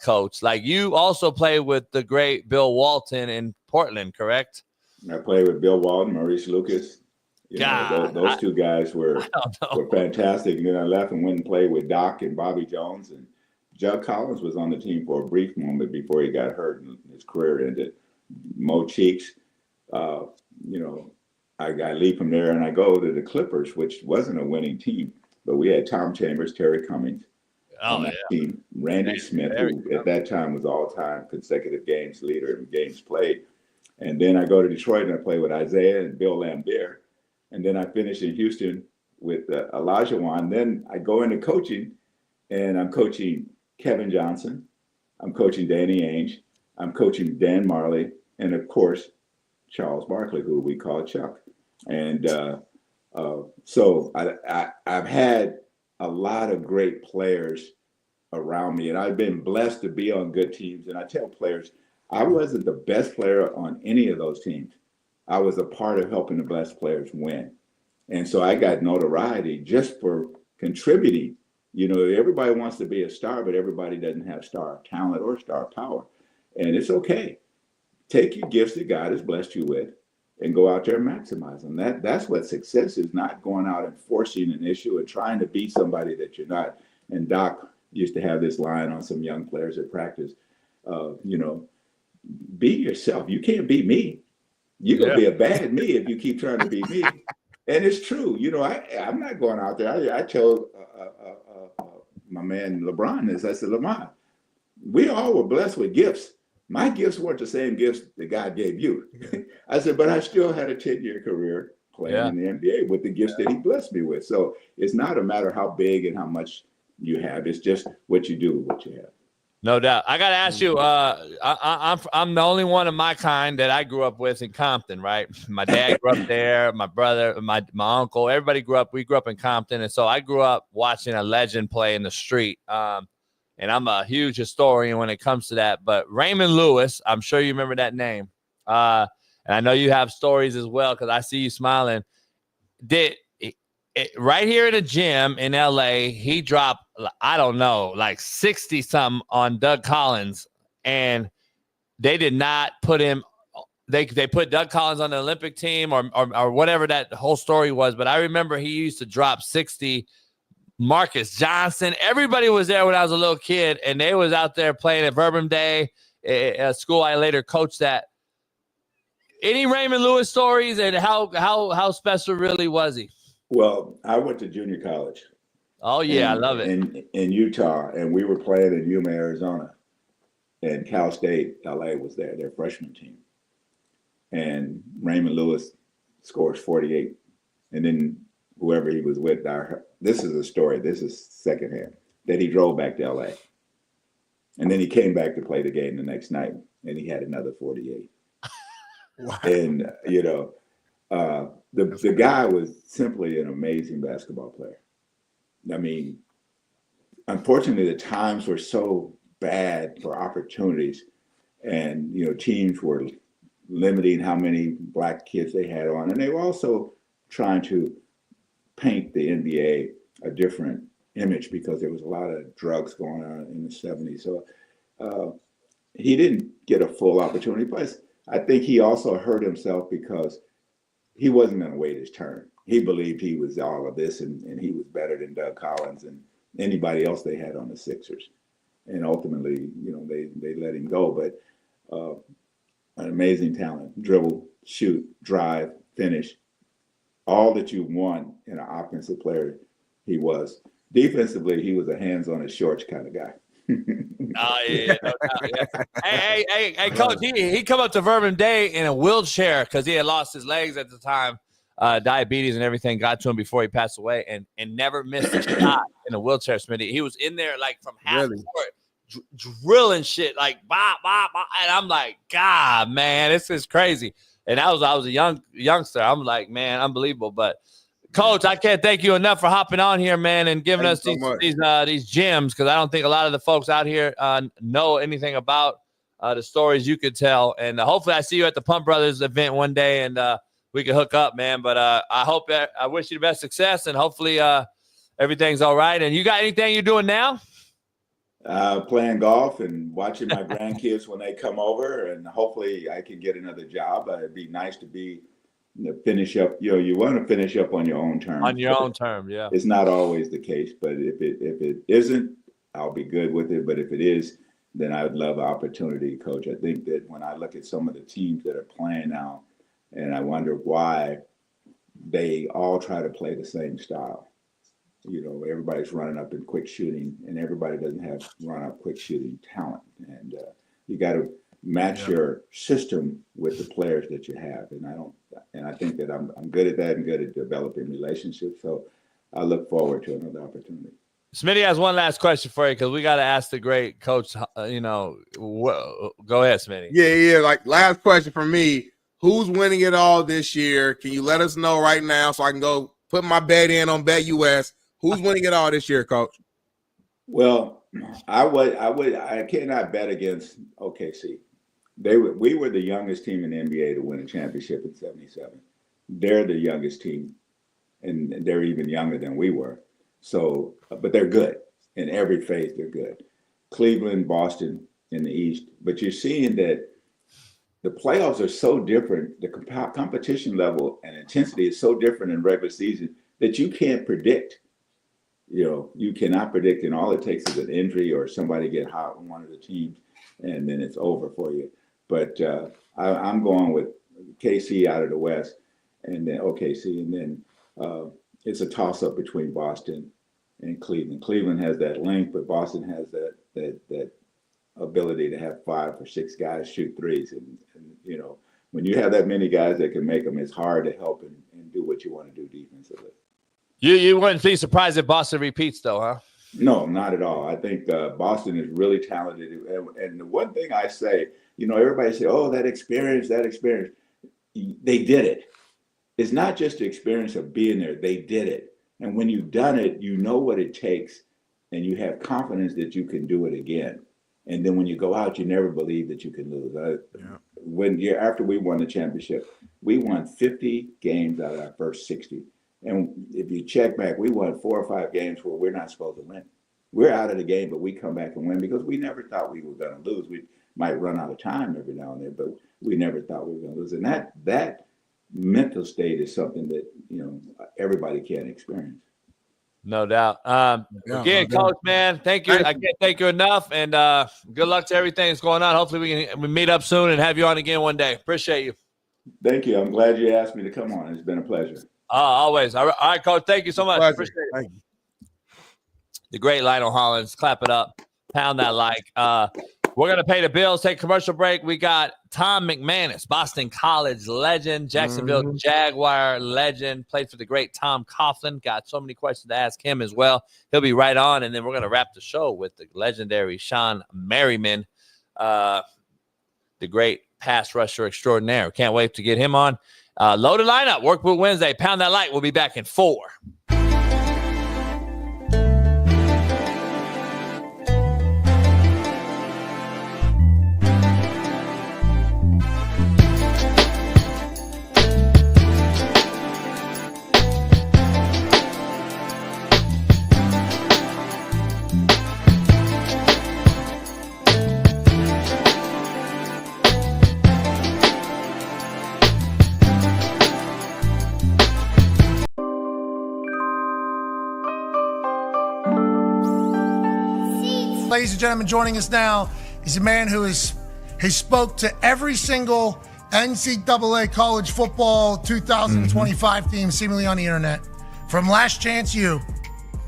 Coach. Like, you also played with the great Bill Walton in Portland, correct? I played with Bill Walton, Maurice Lucas. Those two guys were fantastic. And then I left and went and played with Doc and Bobby Jones. And Judd Collins was on the team for a brief moment before he got hurt and his career ended. Mo Cheeks, I leave from there and I go to the Clippers, which wasn't a winning team, but we had Tom Chambers, Terry Cummings on that team, Randy Smith, who at that time was all-time consecutive games leader in games played. And then I go to Detroit and I play with Isaiah and Bill Lambier. And then I finish in Houston with Elijah Wan. Then I go into coaching, and I'm coaching Kevin Johnson. I'm coaching Danny Ainge. I'm coaching Dan Marley. And, of course, Charles Barkley, who we call Chuck. And so I've had a lot of great players around me, and I've been blessed to be on good teams. And I tell players, I wasn't the best player on any of those teams. I was a part of helping the best players win. And so I got notoriety just for contributing. Everybody wants to be a star, but everybody doesn't have star talent or star power. And it's okay. Take your gifts that God has blessed you with and go out there and maximize them. That's what success is, not going out and forcing an issue and trying to be somebody that you're not. And Doc used to have this line on some young players at practice, be yourself. You can't be me. You're going to be a bad me if you keep trying to be me. And it's true. I'm not going out there. I tell my man LeBron this. I said, LeBron, we all were blessed with gifts. My gifts weren't the same gifts that God gave you. I said, but I still had a 10-year career playing in the NBA with the gifts that he blessed me with. So it's not a matter how big and how much you have. It's just what you do with what you have. No doubt. I got to ask you, I'm the only one of my kind that I grew up with in Compton, right? My dad grew up there, my brother, my uncle, everybody we grew up in Compton. And so I grew up watching a legend play in the street. And I'm a huge historian when it comes to that. But Raymond Lewis, I'm sure you remember that name. And I know you have stories as well, because I see you smiling. Right here in the gym in LA, he dropped, I don't know, like 60 something on Doug Collins, and they did not put him. They put Doug Collins on the Olympic team or whatever that whole story was. But I remember he used to drop 60. Marcus Johnson, everybody was there when I was a little kid, and they was out there playing at Bourbon Day, a school I later coached at. Any Raymond Lewis stories, and how special really was he? Well, I went to junior college. Oh, yeah, I love it. In Utah, and we were playing in Yuma, Arizona. And Cal State, LA was there, their freshman team. And Raymond Lewis scores 48. And then whoever he was with, this is a story, this is secondhand, that he drove back to LA. And then he came back to play the game the next night, and he had another 48. Wow. And, the guy was simply an amazing basketball player. I mean, unfortunately, the times were so bad for opportunities, and teams were limiting how many black kids they had on, and they were also trying to paint the NBA a different image because there was a lot of drugs going on in the 70s. So he didn't get a full opportunity, but I think he also hurt himself because he wasn't going to wait his turn. He believed he was all of this, and he was better than Doug Collins and anybody else they had on the Sixers. And ultimately, they let him go. But an amazing talent, dribble, shoot, drive, finish, all that you want in an offensive player, he was. Defensively, he was a hands on his shorts kind of guy. Oh, yeah, no doubt, yeah. Hey, Coach, he come up to Vernon Day in a wheelchair because he had lost his legs at the time. Diabetes and everything got to him before he passed away, and never missed a shot in a wheelchair, Smitty. He was in there like from half court, drilling shit like bah, bah, bah. And I'm like, God, man, this is crazy. And I was a youngster. I'm like, man, unbelievable. But Coach, I can't thank you enough for hopping on here, man, and giving us these gems, because I don't think a lot of the folks out here know anything about the stories you could tell. And hopefully I see you at the Pump Brothers event one day, and we can hook up, man. But I wish you the best success, and hopefully everything's all right. And you got anything you're doing now? Playing golf and watching my grandkids when they come over, and hopefully I can get another job. It'd be nice to finish up. You want to finish up on your own terms. On your own term, yeah. It's not always the case, but if it isn't, I'll be good with it. But if it is, then I would love an opportunity, Coach. I think that when I look at some of the teams that are playing now, and I wonder why they all try to play the same style. Everybody's running up in quick shooting, and everybody doesn't have run-up quick shooting talent. And you got to match your system with the players that you have. And I think that I'm good at that and good at developing relationships. So I look forward to another opportunity. Smitty has one last question for you, because we got to ask the great Coach. Go ahead, Smitty. Yeah. Like, last question for me. Who's winning it all this year? Can you let us know right now so I can go put my bet in on BetUS? Who's winning it all this year, Coach? Well, I cannot bet against OKC. We were the youngest team in the NBA to win a championship in '77. They're the youngest team, and they're even younger than we were. So, but they're good in every phase. They're good. Cleveland, Boston in the East, but you're seeing that the playoffs are so different. The competition level and intensity is so different in regular season that you can't predict. You cannot predict, and all it takes is an injury or somebody get hot on one of the teams, and then it's over for you. But I'm going with KC out of the West, and then OKC, and then it's a toss-up between Boston and Cleveland. Cleveland has that length, but Boston has that ability to have 5 or 6 guys shoot threes, and when you have that many guys that can make them, it's hard to help and do what you want to do defensively. You wouldn't be surprised if Boston repeats, though, huh? No, not at all. I think Boston is really talented. And the one thing I say, everybody say, oh, that experience. They did it. It's not just the experience of being there. They did it. And when you've done it, you know what it takes, and you have confidence that you can do it again. And then when you go out, you never believe that you can lose. After we won the championship, we won 50 games out of our first 60. And if you check back, we won 4 or 5 games where we're not supposed to win. We're out of the game, but we come back and win because we never thought we were going to lose. We might run out of time every now and then, but we never thought we were going to lose. And that mental state is something that everybody can experience. No doubt. Again, Coach, man, thank you. I can't thank you enough, and good luck to everything that's going on. Hopefully we meet up soon and have you on again one day. Appreciate you. Thank you. I'm glad you asked me to come on. It's been a pleasure. Always. All right, Coach. Thank you so much. Pleasure. Appreciate it. Thank you. The great Lionel Hollins. Clap it up. Pound that like. We're going to pay the bills, take a commercial break. We got Tom McManus, Boston College legend, Jacksonville Jaguar legend, played for the great Tom Coughlin. Got so many questions to ask him as well. He'll be right on, and then we're going to wrap the show with the legendary Shaun Merriman, the great pass rusher extraordinaire. Can't wait to get him on. Loaded lineup, Workboot Wednesday. Pound that like. We'll be back in 4. Ladies and gentlemen, joining us now is a man who spoke to every single NCAA college football 2025 team seemingly on the internet. From Last Chance U,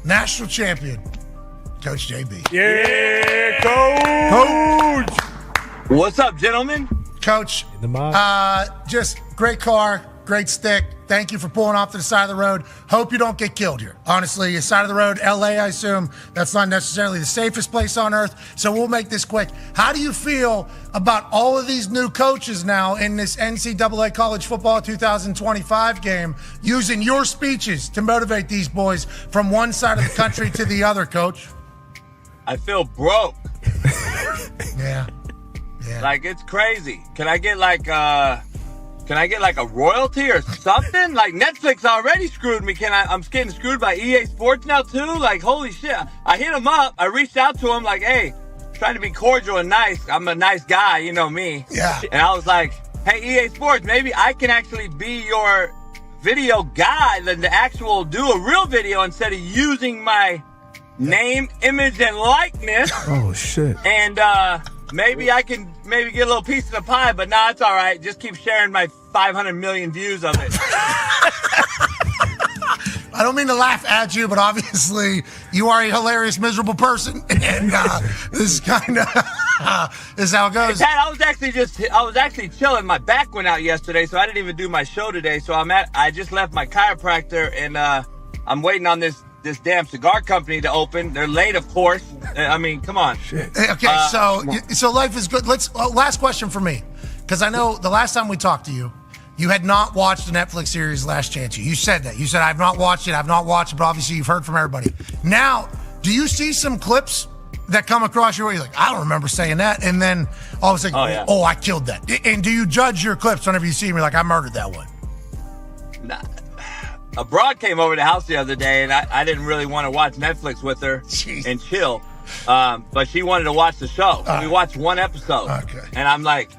national champion, Coach JB. Yeah, Coach. What's up, gentlemen? Coach, just great car, great stick. Thank you for pulling off to the side of the road. Hope you don't get killed here. Honestly, side of the road, LA, I assume that's not necessarily the safest place on earth. So we'll make this quick. How do you feel about all of these new coaches now in this NCAA College Football 2025 game using your speeches to motivate these boys from one side of the country to the other, Coach? I feel broke. Yeah. Like, it's crazy. Can I get like a royalty or something? Like, Netflix already screwed me. I'm getting screwed by EA Sports now too? Like, holy shit. I hit him up. I reached out to him like, hey, trying to be cordial and nice. I'm a nice guy, you know me. Yeah. And I was like, hey, EA Sports, maybe I can actually be your video guy, the actual do a real video instead of using my name, image, and likeness. Oh, shit. And maybe I can get a little piece of the pie, but nah, it's all right. Just keep sharing my 500 million views of it. I don't mean to laugh at you, but obviously you are a hilarious, miserable person, and this is kind of is how it goes. Hey, Pat, I was actually chilling. My back went out yesterday, so I didn't even do my show today. So I just left my chiropractor, and I'm waiting on this damn cigar company to open. They're late, of course. I mean, come on. Shit. Okay, so life is good. Last question for me, because I know the last time we talked to you, you had not watched the Netflix series Last Chance U. You said that. You said, I've not watched it, but obviously you've heard from everybody. Now, do you see some clips that come across your way? You're like, I don't remember saying that. And then all of a sudden, oh, I killed that. And do you judge your clips whenever you see them? You're like, I murdered that one. Nah. A broad came over to the house the other day, and I didn't really want to watch Netflix with her and chill. But she wanted to watch the show. We watched one episode. Okay. And I'm like,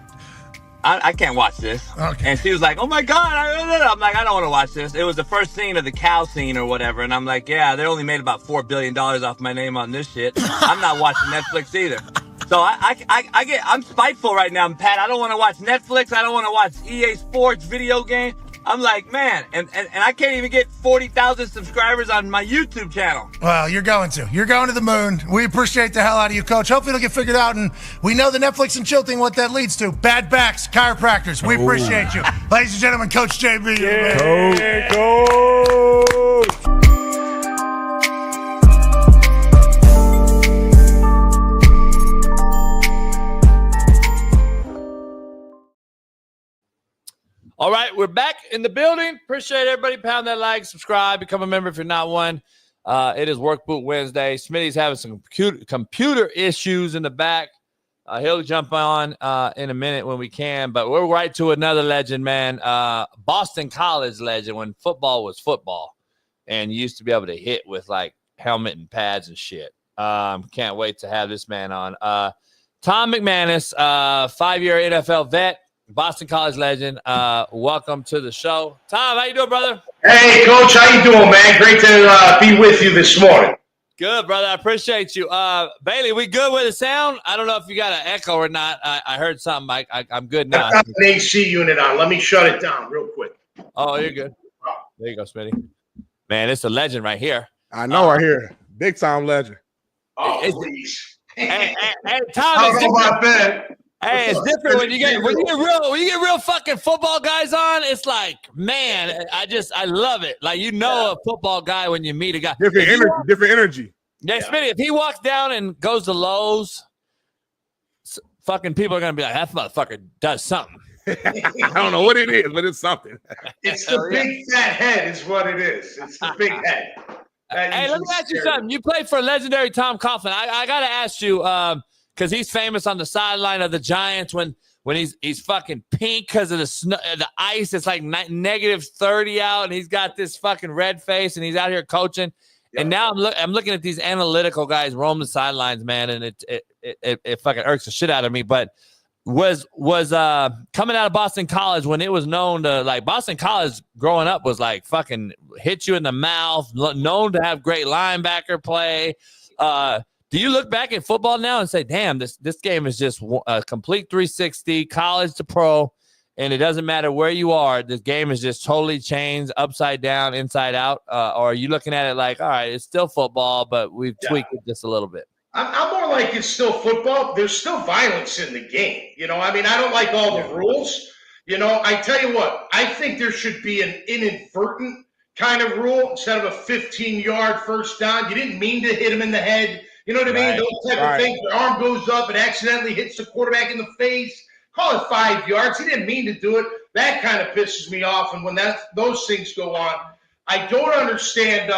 I can't watch this. Okay. And she was like, oh my God. I'm like, I don't want to watch this. It was the first scene of the cow scene or whatever. And I'm like, yeah, they only made about $4 billion off my name on this shit. I'm not watching Netflix either. So I'm spiteful right now, Pat. I don't want to watch Netflix. I don't want to watch EA Sports video game. I'm like, man, and I can't even get 40,000 subscribers on my YouTube channel. Well, you're going to the moon. We appreciate the hell out of you, Coach. Hopefully it'll get figured out, and we know the Netflix and chill thing, what that leads to. Bad backs, chiropractors. We appreciate you. Ladies and gentlemen, Coach JB. Yeah, Coach. All right, we're back in the building. Appreciate everybody. Pound that like, subscribe, become a member if you're not one. It is Work Boot Wednesday. Smitty's having some computer issues in the back. He'll jump on in a minute when we can, but we're right to another legend, man. Boston College legend when football was football, and you used to be able to hit with like helmet and pads and shit. Can't wait to have this man on. Tom McManus, 5-year NFL vet. Boston College legend. Welcome to the show. Tom, how you doing, brother? Hey, Coach. How you doing, man? Great to be with you this morning. Good, brother. I appreciate you. Bailey, we good with the sound? I don't know if you got an echo or not. I heard something. I'm good now. I got an AC unit on. Let me shut it down real quick. Oh, you're good. There you go, Smitty. Man, it's a legend right here. I know right here. Big time legend. Oh, please. Hey, Tom, I don't know about that. Hey, it's different when you get real fucking football guys on. It's like, man, I love it. Like, you know, a football guy when you meet a guy. Different energy. Yeah, Smitty, if he walks down and goes to Lowe's, fucking people are gonna be like, that motherfucker does something. I don't know what it is, but it's something. It's the big fat head is what it is. It's the big head. Hey, let me ask you something. You played for legendary Tom Coughlin. I gotta ask you, because he's famous on the sideline of the Giants when he's fucking pink because of the ice. It's like negative 30 out, and he's got this fucking red face, and he's out here coaching. Yeah. And now I'm looking at these analytical guys roam the sidelines, man, and it fucking irks the shit out of me. But was coming out of Boston College when it was known to, like, Boston College growing up was like fucking hit you in the mouth, known to have great linebacker play. Do you look back at football now and say, damn, this game is just a complete 360, college to pro, and it doesn't matter where you are, this game is just totally changed upside down, inside out? Or are you looking at it like, all right, it's still football, but we've tweaked it just a little bit? I'm more like it's still football. There's still violence in the game. I mean, I don't like all the rules. I tell you what, I think there should be an inadvertent kind of rule instead of a 15-yard first down. You didn't mean to hit him in the head. You know what I mean? Those type of things. The arm goes up and accidentally hits the quarterback in the face. Call it 5 yards. He didn't mean to do it. That kind of pisses me off. And when those things go on, I don't understand,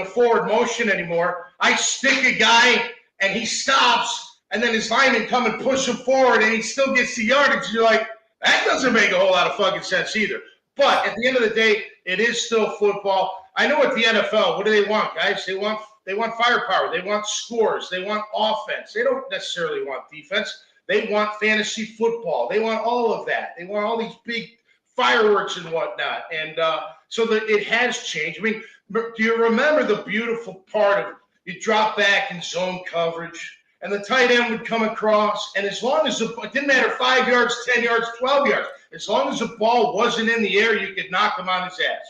forward motion anymore. I stick a guy and he stops, and then his linemen come and push him forward, and he still gets the yardage. You're like, that doesn't make a whole lot of fucking sense either. But at the end of the day, it is still football. I know at the NFL, what do they want, guys? They want firepower. They want scores. They want offense. They don't necessarily want defense. They want fantasy football. They want all of that. They want all these big fireworks and whatnot. And so that it has changed. I mean, do you remember the beautiful part of you drop back in zone coverage, and the tight end would come across, and as long as it didn't matter 5 yards, 10 yards, 12 yards, as long as the ball wasn't in the air, you could knock him on his ass.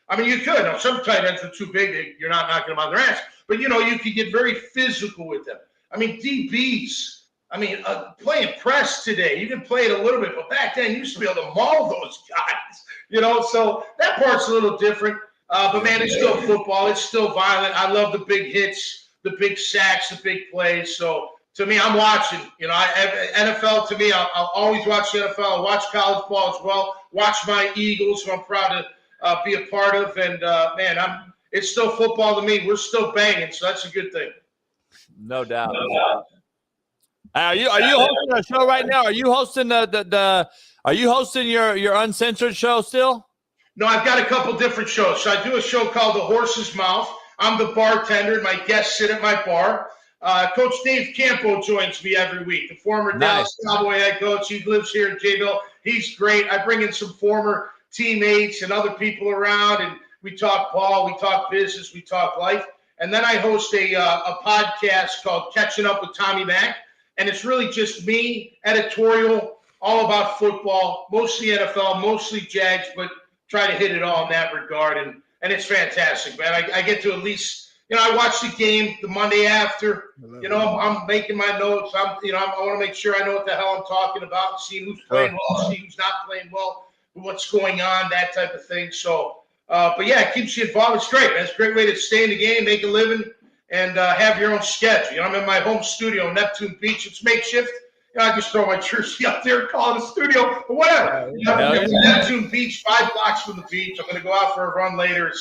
I mean, you could. Now, some tight ends are too big; you're not knocking them on their ass. But you could get very physical with them. I mean, DBs. I mean, playing press today, you can play it a little bit, but back then you used to be able to maul those guys. So that part's a little different. But, man, it's still football. It's still violent. I love the big hits, the big sacks, the big plays. So, to me, I'm watching. NFL, to me, I'll always watch the NFL. I'll watch college ball as well. Watch my Eagles, who I'm proud to be a part of. And, man, it's still football to me. We're still banging, so that's a good thing. No doubt. Are you hosting a show right now? Are you hosting Are you hosting your uncensored show still? No, I've got a couple different shows. So I do a show called The Horse's Mouth. I'm the bartender, and my guests sit at my bar. Coach Dave Campo joins me every week, the former Dallas Cowboy head coach. He lives here in Jayville. He's great. I bring in some former teammates and other people around, and we talk ball, we talk business, we talk life. And then I host a podcast called Catching Up with Tommy Mack, and it's really just me, editorial, all about football, mostly NFL, mostly Jags, but try to hit it all in that regard, and it's fantastic, man. I get to at least, I watch the game the Monday after. I'm making my notes. I want to make sure I know what the hell I'm talking about, seeing who's playing well, seeing who's not playing well, what's going on, that type of thing. So, but yeah, it keeps you involved. It's great, man. It's a great way to stay in the game, make a living, and have your own schedule. I'm in my home studio, Neptune Beach. It's makeshift. I just throw my jersey up there and call it a studio, but whatever. Neptune Beach, 5 blocks from the beach. I'm going to go out for a run later.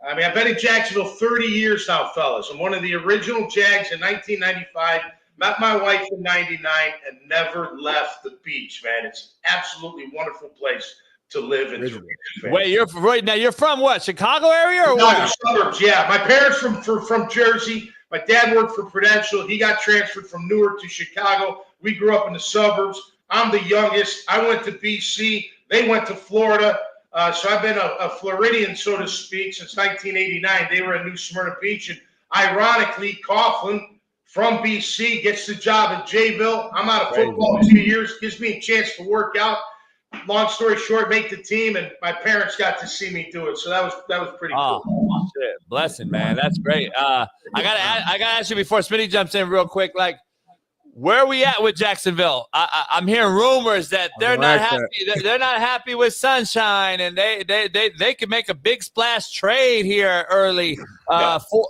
I've been in Jacksonville 30 years now, fellas. I'm one of the original Jags in 1995. Met my wife in 99 and never left the beach, man. It's an absolutely wonderful place to live and to be. Wait, you're from what? Chicago area or what? The suburbs, yeah. My parents from Jersey. My dad worked for Prudential. He got transferred from Newark to Chicago. We grew up in the suburbs. I'm the youngest. I went to BC. They went to Florida. So I've been a Floridian, so to speak, since 1989. They were in New Smyrna Beach. And ironically, Coughlin from BC gets the job at Jayville. I'm out of football 2 years. Gives me a chance to work out. Long story short, make the team, and my parents got to see me do it. So that was pretty cool. Shit. Blessing, man. That's great. I gotta ask you before Smitty jumps in real quick. Like, where are we at with Jacksonville? I'm hearing rumors that they're not happy. They're not happy with Sunshine, and they could make a big splash trade here early.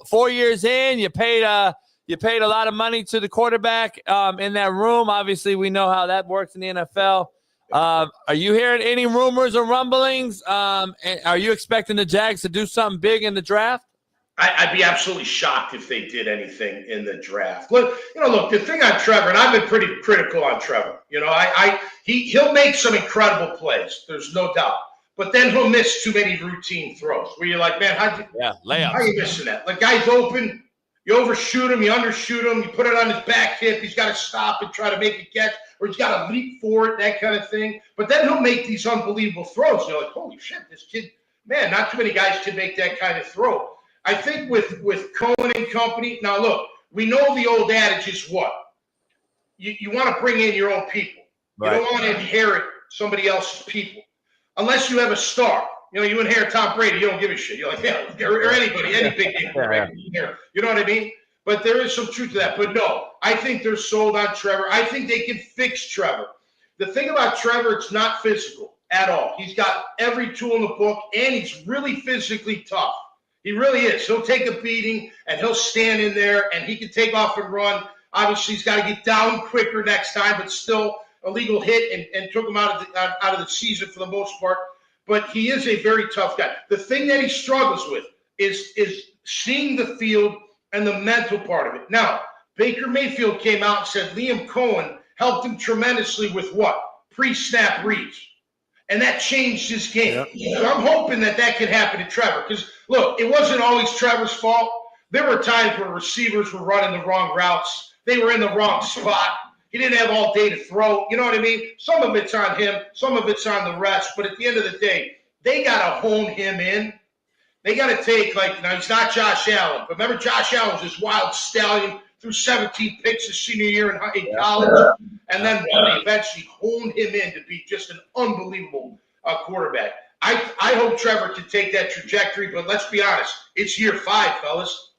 4 years in, you paid a lot of money to the quarterback in that room. Obviously, we know how that works in the NFL. Are you hearing any rumors or rumblings? And are you expecting the Jags to do something big in the draft? I'd be absolutely shocked if they did anything in the draft. Look, the thing on Trevor, and I've been pretty critical on Trevor. He'll make some incredible plays. There's no doubt. But then he'll miss too many routine throws where you're like, man, layups. How are you missing that? Like, guy's open. You overshoot him. You undershoot him. You put it on his back hip. He's got to stop and try to make a catch, or he's got to leap for it, that kind of thing. But then he'll make these unbelievable throws. You're like, holy shit, this kid, man, not too many guys can make that kind of throw. I think with Cohen and company, now look, we know the old adage is what? You want to bring in your own people. Right. You don't want to inherit somebody else's people. Unless you have a star. You know, you inherit Tom Brady, you don't give a shit. You're like, yeah, or anybody, any big name. Right? You know what I mean? But there is some truth to that. But no, I think they're sold on Trevor. I think they can fix Trevor. The thing about Trevor, it's not physical at all. He's got every tool in the book, and he's really physically tough. He really is. He'll take a beating, and he'll stand in there, and he can take off and run. Obviously, he's got to get down quicker next time, but still a legal hit and took him out of the season for the most part. But he is a very tough guy. The thing that he struggles with is seeing the field and the mental part of it. Now, Baker Mayfield came out and said Liam Cohen helped him tremendously with what? Pre-snap reads. And that changed his game. Yep. So I'm hoping that can happen to Trevor. Because, look, it wasn't always Trevor's fault. There were times where receivers were running the wrong routes. They were in the wrong spot. He didn't have all day to throw. You know what I mean? Some of it's on him. Some of it's on the rest. But at the end of the day, they got to hone him in. They got to take, now he's not Josh Allen. But remember, Josh Allen was this wild stallion, threw 17 picks his senior year in college. And then they eventually honed him in to be just an unbelievable quarterback. I hope Trevor can take that trajectory. But let's be honest, it's year 5, fellas.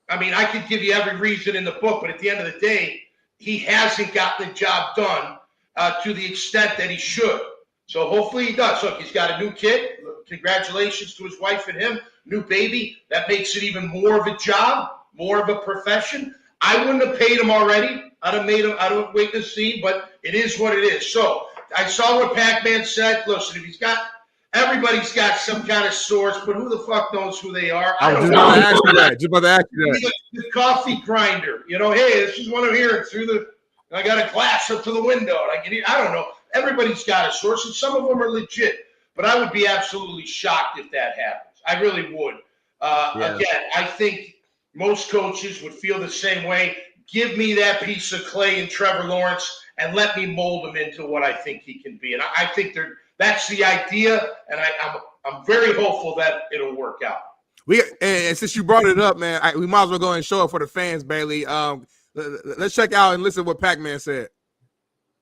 I mean, I could give you every reason in the book. But at the end of the day, he hasn't gotten the job done to the extent that he should. So hopefully he does. Look, he's got a new kid. Congratulations to his wife and him. New baby. That makes it even more of a job, more of a profession. I wouldn't have paid him already. I'd have waited to see, but it is what it is. So I saw what Pac-Man said. Listen, if everybody's got some kind of source, but who the fuck knows who they are? I don't know. Just about to ask you that. The coffee grinder. You know, hey, this is what I'm hearing I got a glass up to the window. And I don't know. Everybody's got a source, and some of them are legit. But I would be absolutely shocked if that happens. I really would. Again, I think most coaches would feel the same way. Give me that piece of clay in Trevor Lawrence and let me mold him into what I think he can be. And I think that's the idea, and I'm very hopeful that it'll work out. And since you brought it up, man, we might as well go and show it for the fans, Bailey. Let's check out and listen to what Pac-Man said.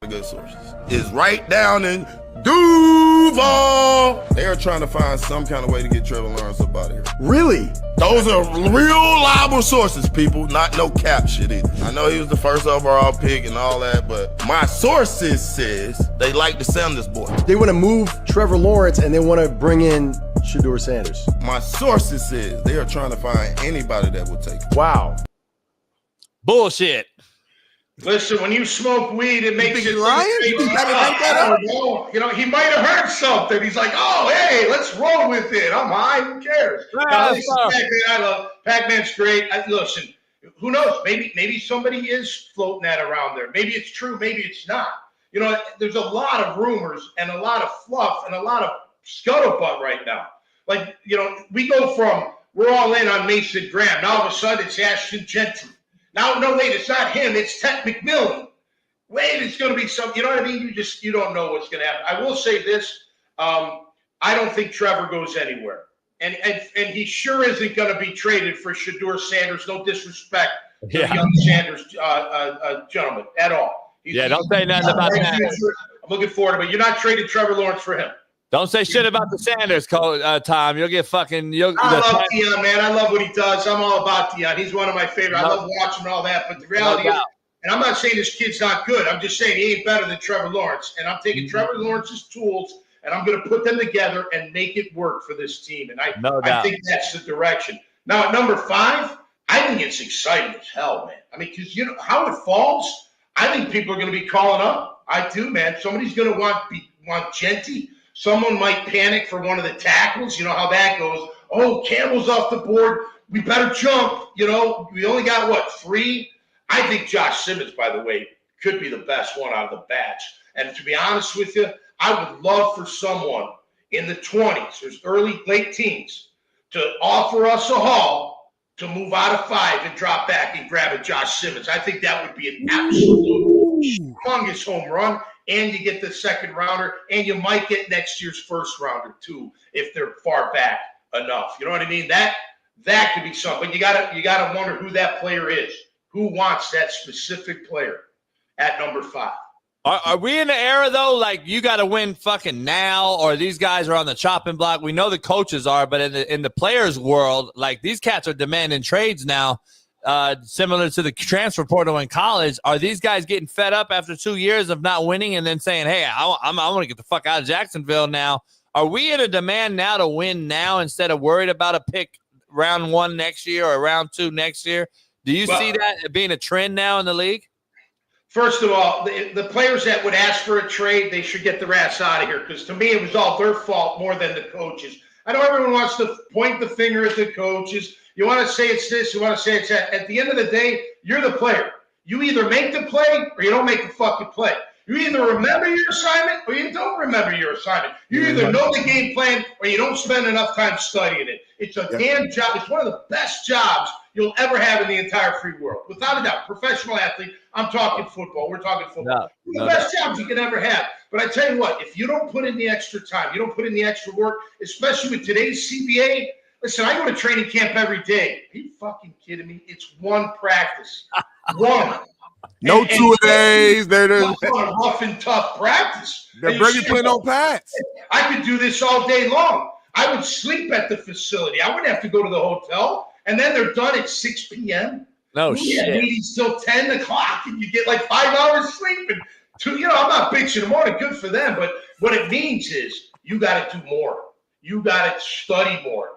Good sources is right down in Duval. They're trying to find some kind of way to get Trevor Lawrence up out of here. Really? Those are real liable sources, people. Not no cap shit either. I know he was the first overall pick and all that, but my sources says they like the Sanders boy. They want to move Trevor Lawrence and they want to bring in Shedeur Sanders. My sources says they are trying to find anybody that will take him. Wow. Bullshit. Listen, when you smoke weed, it makes you lying. You know, he might have heard something. He's like, "Oh, hey, let's roll with it. I'm high. Who cares?" I love Pac-Man's great. Listen, who knows? Maybe somebody is floating that around there. Maybe it's true. Maybe it's not. You know, there's a lot of rumors and a lot of fluff and a lot of scuttlebutt right now. Like, you know, we go from we're all in on Mason Graham. Now all of a sudden it's Ashton Genty. Now, no, wait, it's not him. It's Ted McMillan. Wait, it's going to be some. You know what I mean? You don't know what's going to happen. I will say this: I don't think Trevor goes anywhere, and he sure isn't going to be traded for Shedeur Sanders. No disrespect to the young Sanders gentleman at all. Don't say nothing about that. I'm looking forward to it, but you're not trading Trevor Lawrence for him. Don't say shit about the Sanders, Tom. You'll get fucking. I love Deion, man. I love what he does. I'm all about Deion. He's one of my favorite. I love watching all that. But the reality is, and I'm not saying this kid's not good. I'm just saying he ain't better than Trevor Lawrence. And I'm taking Trevor Lawrence's tools, and I'm going to put them together and make it work for this team. And I think that's the direction. Now, at number 5, I think it's exciting as hell, man. I mean, because you know how it falls, I think people are going to be calling up. I do, man. Somebody's going to want Genty. Someone might panic for one of the tackles. You know how that goes. Oh, Campbell's off the board. We better jump. You know, we only got, 3? I think Josh Simmons, by the way, could be the best one out of the batch. And to be honest with you, I would love for someone in the 20s or late teens to offer us a haul to move out of 5 and drop back and grab a Josh Simmons. I think that would be an absolute humongous home run. And you get the second rounder, and you might get next year's first rounder too, if they're far back enough. You know what I mean? That could be something. But you gotta wonder who that player is. Who wants that specific player at number 5? Are we in the era, though, like you got to win fucking now, or these guys are on the chopping block? We know the coaches are, but in the players' world, like these cats are demanding trades now, similar to the transfer portal in college. Are these guys getting fed up after 2 years of not winning and then saying, hey, I'm going to get the fuck out of Jacksonville now? Are we in a demand now to win now instead of worried about a pick round 1 next year or round 2 next year? Do you see that being a trend now in the league? First of all, the players that would ask for a trade, they should get their ass out of here, because to me it was all their fault more than the coaches. I know everyone wants to point the finger at the coaches. You want to say it's this, you want to say it's that. At the end of the day, you're the player. You either make the play or you don't make the fucking play. You either remember your assignment or you don't remember your assignment. You either know the game plan or you don't spend enough time studying it. It's a damn job. It's one of the best jobs you'll ever have in the entire free world. Without a doubt. Professional athlete. I'm talking football. We're talking football. The best jobs you can ever have. But I tell you what, if you don't put in the extra time, you don't put in the extra work, especially with today's CBA. Listen, I go to training camp every day. Are you fucking kidding me? It's one practice. One. No 2 days. They're a rough and tough practice. They're bringing putting on pads. I could do this all day long. I would sleep at the facility. I wouldn't have to go to the hotel. And then they're done at 6 p.m. No shit. Meetings till 10 o'clock, and you get like 5 hours sleep. And I'm not bitching them on. Good for them. But what it means is you got to do more. You got to study more.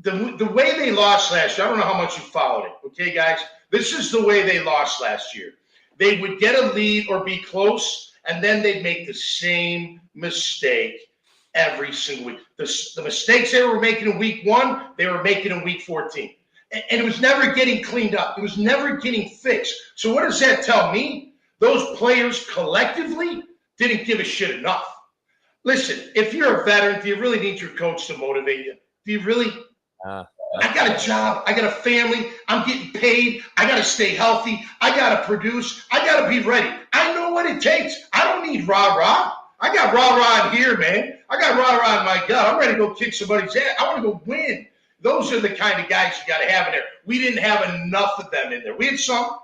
The way they lost last year, I don't know how much you followed it. Okay, guys? This is the way they lost last year. They would get a lead or be close, and then they'd make the same mistake every single week. The mistakes they were making in week 1, they were making in week 14. And it was never getting cleaned up. It was never getting fixed. So what does that tell me? Those players collectively didn't give a shit enough. Listen, if you're a veteran, do you really need your coach to motivate you? Do you really? I got a job. I got a family. I'm getting paid. I got to stay healthy. I got to produce. I got to be ready. I know what it takes. I don't need rah-rah. I got rah-rah in here, man. I got rah-rah in my gut. I'm ready to go kick somebody's ass. I want to go win. Those are the kind of guys you got to have in there. We didn't have enough of them in there. We had some,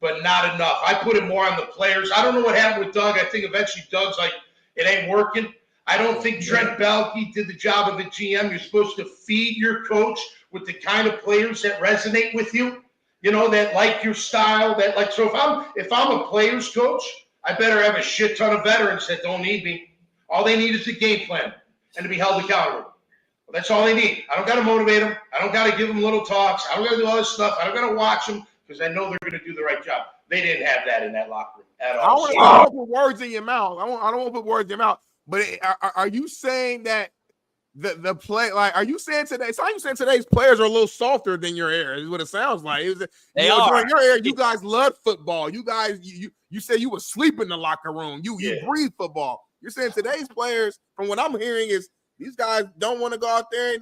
but not enough. I put it more on the players. I don't know what happened with Doug. I think eventually Doug's like, it ain't working. I don't think Trent Baalke did the job of a GM. You're supposed to feed your coach with the kind of players that resonate with you, that like your style, that like. So if I'm a players coach, I better have a shit ton of veterans that don't need me. All they need is a game plan and to be held accountable. Well, that's all they need. I don't got to motivate them. I don't got to give them little talks. I don't got to do all this stuff. I don't got to watch them because I know they're going to do the right job. They didn't have that in that locker room at all. I don't want to put words in your mouth. I don't want to put words in your mouth. But are you saying that the play, like, are you saying today? So are you saying today's players are a little softer than your era? Is what it sounds like. They are. During your era, you guys loved football. You guys, you said you would sleep in the locker room. You breathe football. You're saying today's players, from what I'm hearing, is these guys don't want to go out there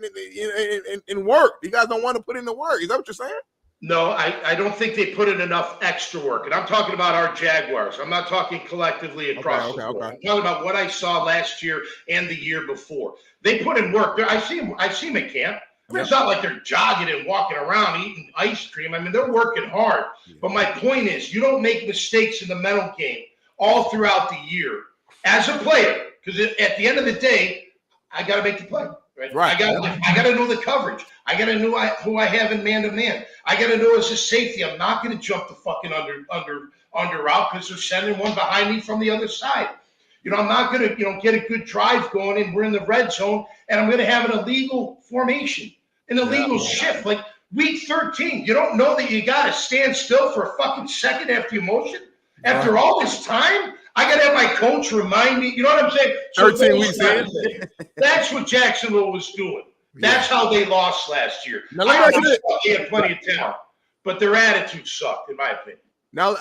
and work. You guys don't want to put in the work. Is that what you're saying? No, I don't think they put in enough extra work. And I'm talking about our Jaguars. I'm not talking collectively across the board. I'm talking about what I saw last year and the year before. They put in work. I see them at camp. It's not like they're jogging and walking around eating ice cream. I mean, they're working hard. But my point is, you don't make mistakes in the mental game all throughout the year as a player. Because at the end of the day, I got to make the play. Right. I got to know the coverage. I got to know who I have in man-to-man. I got to know as a safety, I'm not going to jump the fucking under route because they're sending one behind me from the other side. I'm not going to get a good drive going and we're in the red zone and I'm going to have an illegal formation, an illegal shift. Like week 13, you don't know that you got to stand still for a fucking second after you motion? After all this time? I got to have my coach remind me. You know what I'm saying? 13 weeks in. That's what Jacksonville was doing. That's how they lost last year. Now, I they had plenty of talent, but their attitude sucked, in my opinion. Now,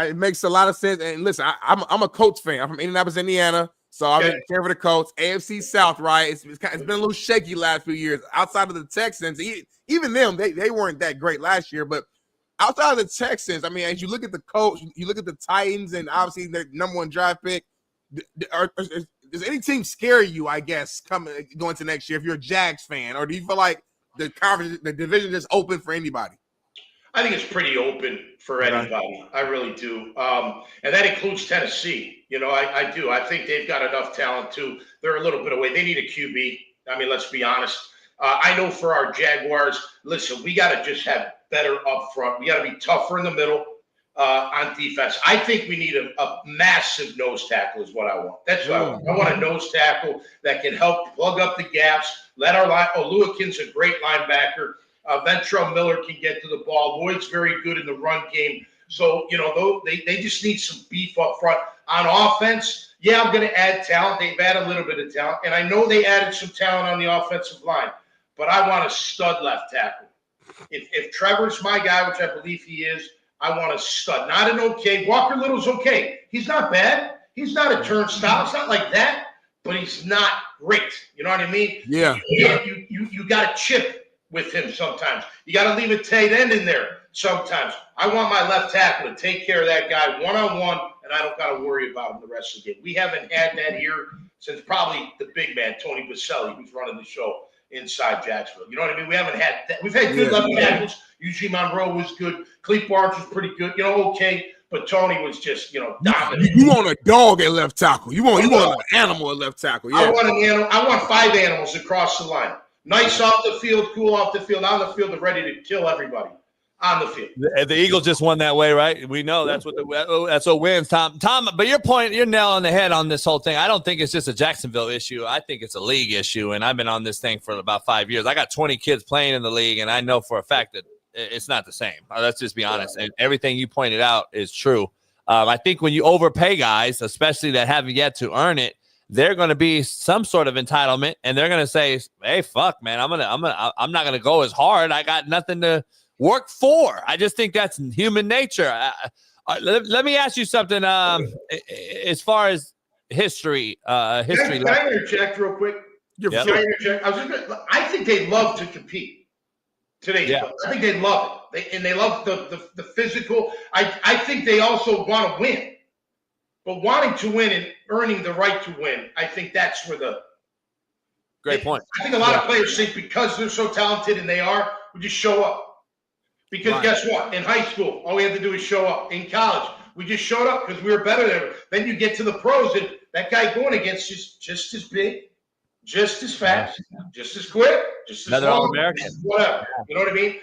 it makes a lot of sense. And listen, I'm a Colts fan. I'm from Indianapolis, Indiana, so I'm in care for the Colts. AFC South, right? It's been a little shaky last few years. Outside of the Texans, even them, they weren't that great last year. But outside of the Texans, I mean, as you look at the Colts, you look at the Titans, and obviously their number 1 draft pick. Does any team scare you, I guess, going to next year if you're a Jags fan? Or do you feel like the division is open for anybody? I think it's pretty open for anybody. I really do. And that includes Tennessee. You know, I do. I think they've got enough talent, too. They're a little bit away. They need a QB. I mean, let's be honest. I know for our Jaguars, listen, we got to just have better up front. We got to be tougher in the middle on defense. I think we need a massive nose tackle is what I want. That's what I want. I want a nose tackle that can help plug up the gaps. Let our line – Lewikin's a great linebacker. Ventrell Miller can get to the ball. Lloyd's very good in the run game. So, you know, they just need some beef up front. On offense, yeah, I'm going to add talent. They've added a little bit of talent. And I know they added some talent on the offensive line. But I want a stud left tackle. If Trevor's my guy, which I believe he is, I want a stud. Not an okay. Walker Little's okay. He's not bad. He's not a turnstile. It's not like that. But he's not great. You know what I mean? Yeah. You got to chip with him sometimes. You got to leave a tight end in there sometimes. I want my left tackle to take care of that guy one-on-one, and I don't got to worry about him the rest of the game. We haven't had that here since probably the big man, Tony Baselli, who's running the show inside Jacksonville. You know what I mean? We haven't had that. We've had good left tackles. Eugene Monroe was good. Cleve Barnes was pretty good. You know, okay. But Tony was just, you know, dominant. You want a dog at left tackle. You want an animal at left tackle. Yeah. I want an animal. I want 5 animals across the line. Nice off the field, cool off the field, on the field, and ready to kill everybody on the field. The Eagles just won that way, right? We know that's what wins, Tom. Tom, but your point, you're nail on the head on this whole thing. I don't think it's just a Jacksonville issue. I think it's a league issue, and I've been on this thing for about 5 years. I got 20 kids playing in the league, and I know for a fact that it's not the same. Let's just be honest. And everything you pointed out is true. I think when you overpay guys, especially that haven't yet to earn it, they're going to be some sort of entitlement, and they're going to say, "Hey, fuck, man, I'm not going to go as hard. I got nothing to work for." I just think that's human nature. Let me ask you something. As far as history, Can I interject real quick? Yep. Can I interject? I think they love to compete today. Yeah. I think they love it, they love the physical. I think they also want to win. But wanting to win and earning the right to win, I think that's where great point. I think a lot of players think because they're so talented and they are, we just show up. Because guess what? In high school, all we had to do is show up. In college, we just showed up because we were better than them. Then you get to the pros, and that guy going against is just as big, just as fast, just as quick, just as another long, All-American. whatever. You know what I mean?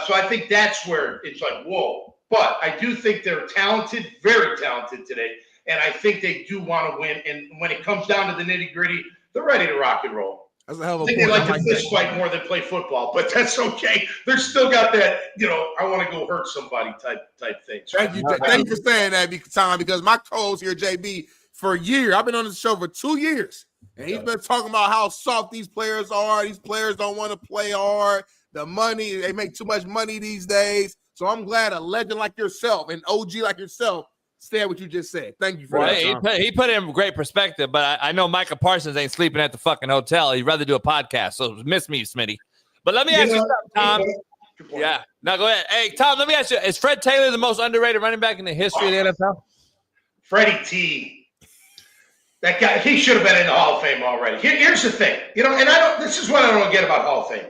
So I think that's where it's like, whoa. But I do think they're talented, very talented today. And I think they do want to win. And when it comes down to the nitty-gritty, they're ready to rock and roll. That's a hell of a I think they like to fist fight more than play football, but that's okay. They're still got that, you know, I want to go hurt somebody type thing. So Thank you for saying that, Tom, because my co-host here, JB, for a year, I've been on the show for 2 years, and he's been talking about how soft these players are. These players don't want to play hard. The money, they make too much money these days. So I'm glad a legend like yourself, an OG like yourself, said what you just said. Thank you for that, Tom. He put it in great perspective, but I know Micah Parsons ain't sleeping at the fucking hotel. He'd rather do a podcast, so miss me, Smitty. But let me ask you something, Tom. Yeah. Now go ahead. Hey, Tom, let me ask you, is Fred Taylor the most underrated running back in the history of the NFL? Freddie T. That guy, he should have been in the Hall of Fame already. Here's the thing, you know, and this is what I don't get about Hall of Fame.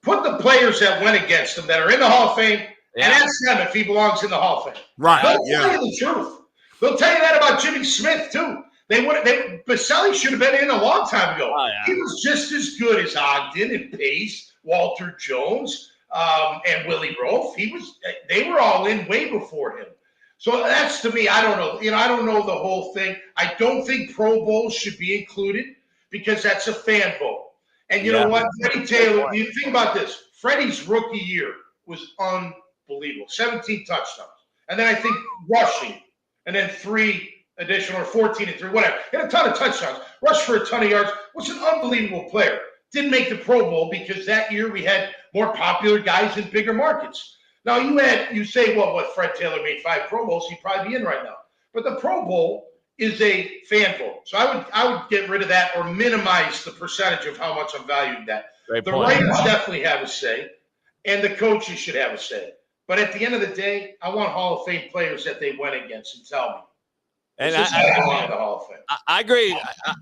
Put the players that went against him that are in the Hall of Fame and ask them if he belongs in the Hall of Fame. Right. They'll tell you the truth. They'll tell you that about Jimmy Smith, too. Baselli should have been in a long time ago. Oh, yeah. He was just as good as Ogden and Pace, Walter Jones, and Willie Roaf. They were all in way before him. So that's, to me, I don't know. You know, I don't know the whole thing. I don't think Pro Bowls should be included because that's a fan vote. And you know what? Freddie Taylor, you think about this. Freddie's rookie year was unbelievable. 17 touchdowns. And then I think rushing. And then 3 additional, or 14 and 3, whatever. He had a ton of touchdowns. Rushed for a ton of yards. Was an unbelievable player. Didn't make the Pro Bowl because that year we had more popular guys in bigger markets. Now you say, well, what, Fred Taylor made 5 Pro Bowls, he'd probably be in right now. But the Pro Bowl is a fan vote. So I would get rid of that or minimize the percentage of how much I'm valuing that. The writers definitely have a say, and the coaches should have a say. But at the end of the day, I want Hall of Fame players that they went against and tell me. And I agree.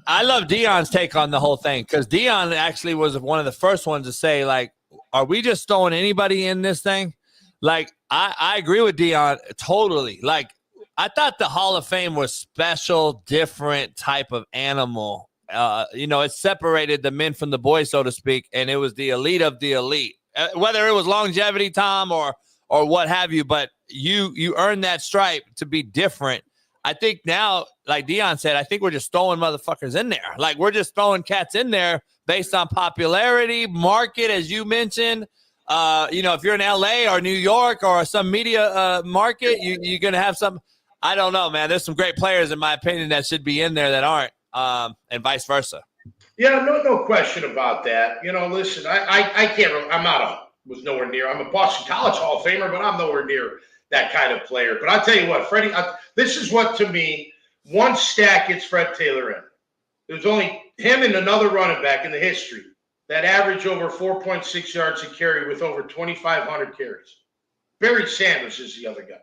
I love Deion's take on the whole thing because Deion actually was one of the first ones to say, like, are we just throwing anybody in this thing? Like, I agree with Dion totally. Like, I thought the Hall of Fame was special, different type of animal. It separated the men from the boys, so to speak, and it was the elite of the elite. Whether it was longevity, Tom, or what have you, but you earned that stripe to be different. I think now, like Dion said, I think we're just throwing motherfuckers in there. Like, we're just throwing cats in there based on popularity, market, as you mentioned. If you're in LA or New York or some media market, you're going to have some. I don't know, man. There's some great players, in my opinion, that should be in there that aren't, and vice versa. Yeah, no question about that. Listen, I can't. Was nowhere near. I'm a Boston College Hall of Famer, but I'm nowhere near that kind of player. But I'll tell you what, Freddie. This is what, to me, one stat gets Fred Taylor in. There's only him and another running back in the history that average over 4.6 yards a carry with over 2,500 carries. Barry Sanders is the other guy.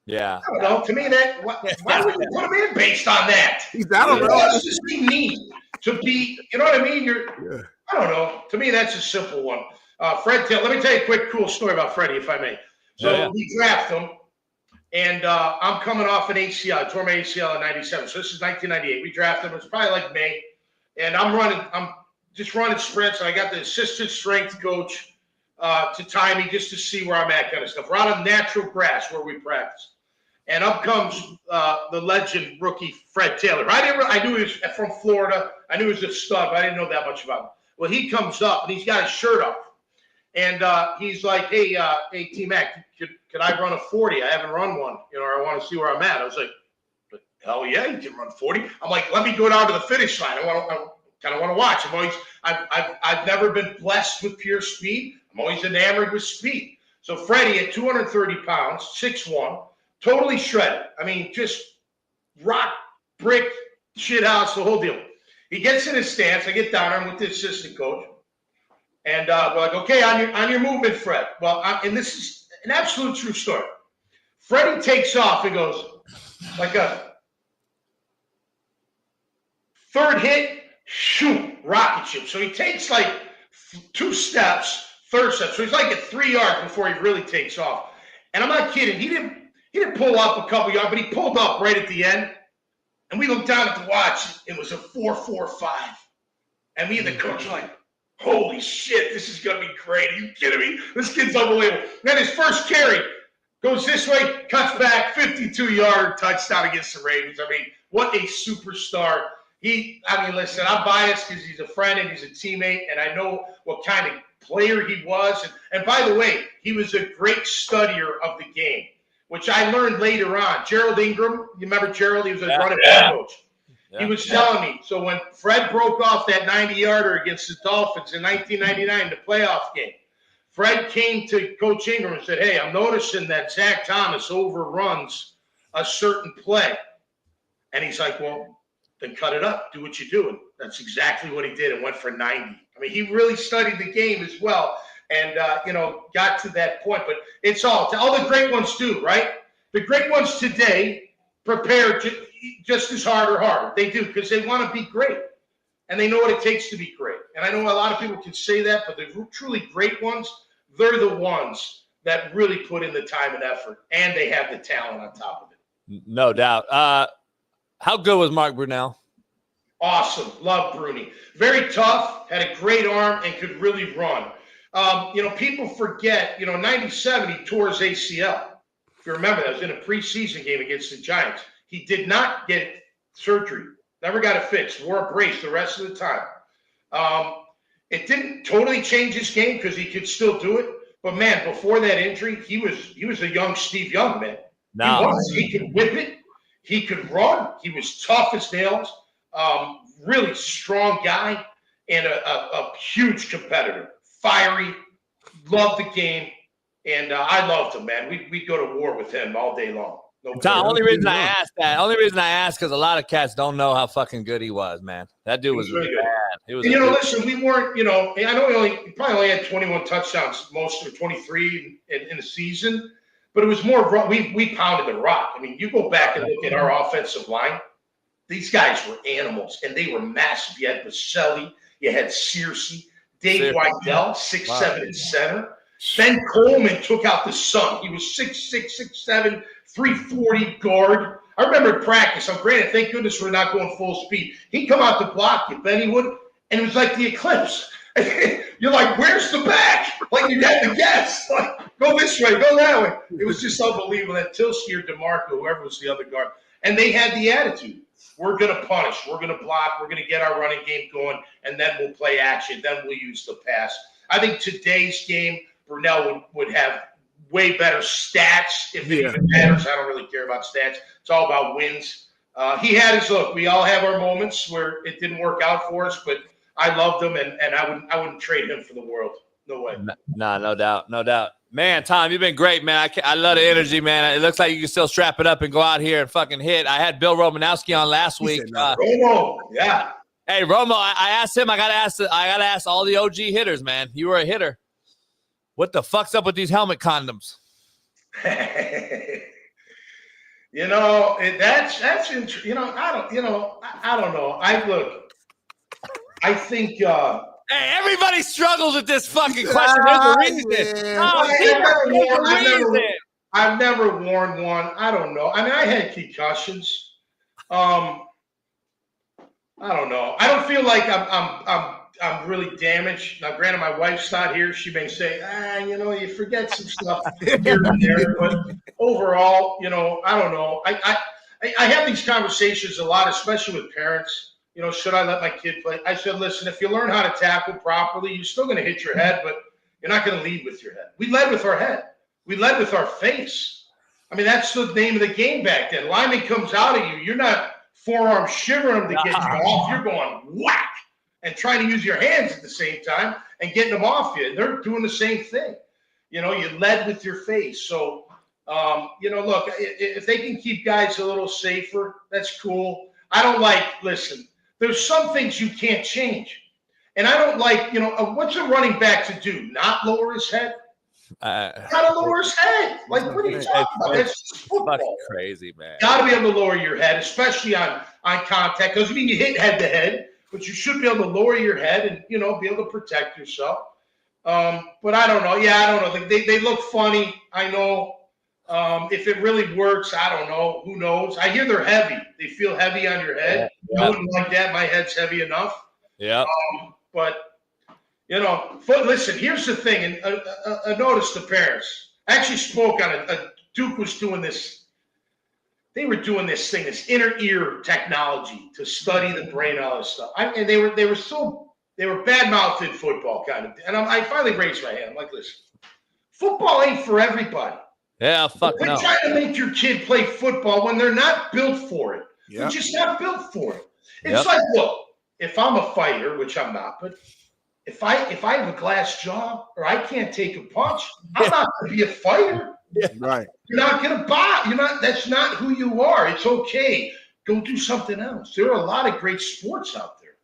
Yeah. I don't know. To me, why would you put him in based on that? I don't know. What does he need to be? You know what I mean? I don't know. To me, that's a simple one. Fred Taylor. Let me tell you a quick, cool story about Freddie, if I may. So we draft him, and I'm coming off an ACL. I tore my ACL in '97. So this is 1998. We drafted him. It's probably like May, and I'm just running sprints. And I got the assistant strength coach to tie me just to see where I'm at, kind of stuff. We're out on natural grass where we practice. And up comes the legend rookie Fred Taylor. I knew he was from Florida. I knew he was a stud, but I didn't know that much about him. Well, he comes up, and he's got his shirt off. And he's like, hey, T-Mac, could I run a 40? I haven't run one, I want to see where I'm at. I was like, hell yeah, you can run 40. I'm like, let me go down to the finish line. I kind of want to watch. I've never been blessed with pure speed. I'm always enamored with speed. So Freddie at 230 pounds, 6'1", totally shredded. I mean, just rock, brick, shit house, the whole deal. He gets in his stance. I get down there. I'm with the assistant coach. And we're like, okay, on your movement, Fred. Well, and this is an absolute true story. Freddie takes off and goes like a third hit, shoot, rocket ship. So he takes like 2 steps, third step. So he's like at 3 yards before he really takes off. And I'm not kidding. He didn't pull up a couple yards, but he pulled up right at the end. And we looked down at the watch. It was a 4.45. And me and the coach were like, holy shit, this is going to be great. Are you kidding me? This kid's unbelievable. And then his first carry goes this way, cuts back, 52-yard touchdown against the Ravens. I mean, what a superstar. Listen, I'm biased because he's a friend and he's a teammate, and I know what kind of player he was. And by the way, he was a great studier of the game, which I learned later on. Gerald Ingram, you remember Gerald? He was a running back coach. Yeah. He was telling me, so when Fred broke off that 90-yarder against the Dolphins in 1999, the playoff game, Fred came to Coach Ingram and said, hey, I'm noticing that Zach Thomas overruns a certain play. And he's like, well, then cut it up. Do what you do. And that's exactly what he did and went for 90. I mean, he really studied the game as well and, got to that point. But it's all the great ones do, right? The great ones today prepare just as hard or harder. They do because they want to be great. And they know what it takes to be great. And I know a lot of people can say that, but the truly great ones, they're the ones that really put in the time and effort. And they have the talent on top of it. No doubt. How good was Mark Brunell? Awesome. Love Bruni. Very tough, had a great arm, and could really run. People forget, 97, he tore his ACL. If you remember, that was in a preseason game against the Giants. He did not get surgery. Never got it fixed. Wore a brace the rest of the time. It didn't totally change his game because he could still do it. But, man, before that injury, he was a young Steve Young, man. No. He could whip it. He could run. He was tough as nails. Really strong guy and a huge competitor. Fiery. Loved the game. And I loved him, man. We'd go to war with him all day long. Tom, only reason I asked because a lot of cats don't know how fucking good he was, man. That dude was really bad. He was. Listen, we weren't. I know he probably only had 21 touchdowns, most or 23 in the season, but it was more. We pounded the rock. I mean, you go back and look at our offensive line. These guys were animals, and they were massive. You had Baselli, you had Searcy, Dave Weidel, 6'7" in center. Ben Coleman took out the Sun. He was 6'6", 6'7", 340 guard. I remember at practice. I'm granted, thank goodness we're not going full speed. He'd come out to block you, Benny would, and it was like the eclipse. You're like, where's the back? Like you had to guess. Like, go this way, go that way. It was just unbelievable. That Tilsky or DeMarco, whoever was the other guard. And they had the attitude. We're going to punish. We're going to block. We're going to get our running game going, and then we'll play action. Then we'll use the pass. I think today's game, Brunell would have way better stats if it even matters. I don't really care about stats. It's all about wins. He had his look. We all have our moments where it didn't work out for us, but I loved him, and I wouldn't trade him for the world. No way. Nah, no doubt. No doubt. Man, Tom, you've been great, man. I love the energy, man. It looks like you can still strap it up and go out here and fucking hit. I had Bill Romanowski on last week. Romo, yeah. Hey, Romo, I asked him. I gotta ask all the OG hitters, man. You were a hitter. What the fuck's up with these helmet condoms? You know, that's you know, I don't know. I think hey, everybody struggles with this fucking question. There's a reason. I've never worn one. I don't know. I mean, I had concussions. I don't know. I don't feel like I'm really damaged. Now, granted, my wife's not here. She may say, you know, you forget some stuff here and there. But overall, you know, I don't know. I have these conversations a lot, especially with parents. You know, should I let my kid play? I said, listen, if you learn how to tackle properly, you're still going to hit your head, but you're not going to lead with your head. We led with our head. We led with our face. I mean, that's the name of the game back then. Lineman comes out at you. You're not forearm shivering them to get you off. You're going whack and trying to use your hands at the same time and getting them off you. They're doing the same thing. You know, you led with your face. So, you know, look, if they can keep guys a little safer, that's cool. I don't listen, there's some things you can't change. And I don't you know, what's a running back to do? Not lower his head? Gotta lower his head. Like, what are you talking about? It's football. Crazy, man. Gotta be able to lower your head, especially on contact. Because, I mean, you hit head to head, but you should be able to lower your head and, you know, be able to protect yourself. But I don't know. Yeah, I don't know. They look funny. I know. If it really works, I don't know. Who knows? I hear they're heavy. They feel heavy on your head. I wouldn't like that. My head's heavy enough. Yeah. But, you know, listen, here's the thing. And I noticed the parents. I actually spoke on a Duke was doing this. They were doing this thing, this inner ear technology to study the brain, all this stuff. And they were bad-mouthed in football, kind of. And I finally raised my hand. I'm like, listen, football ain't for everybody. Yeah, fuck no. They're trying to make your kid play football when they're not built for it. Yep. They're just not built for it. It's like, look, if I'm a fighter, which I'm not, but if I have a glass jaw or I can't take a punch, I'm not going to be a fighter. Right. You're not going to box. That's not who you are. It's okay. Go do something else. There are a lot of great sports out there.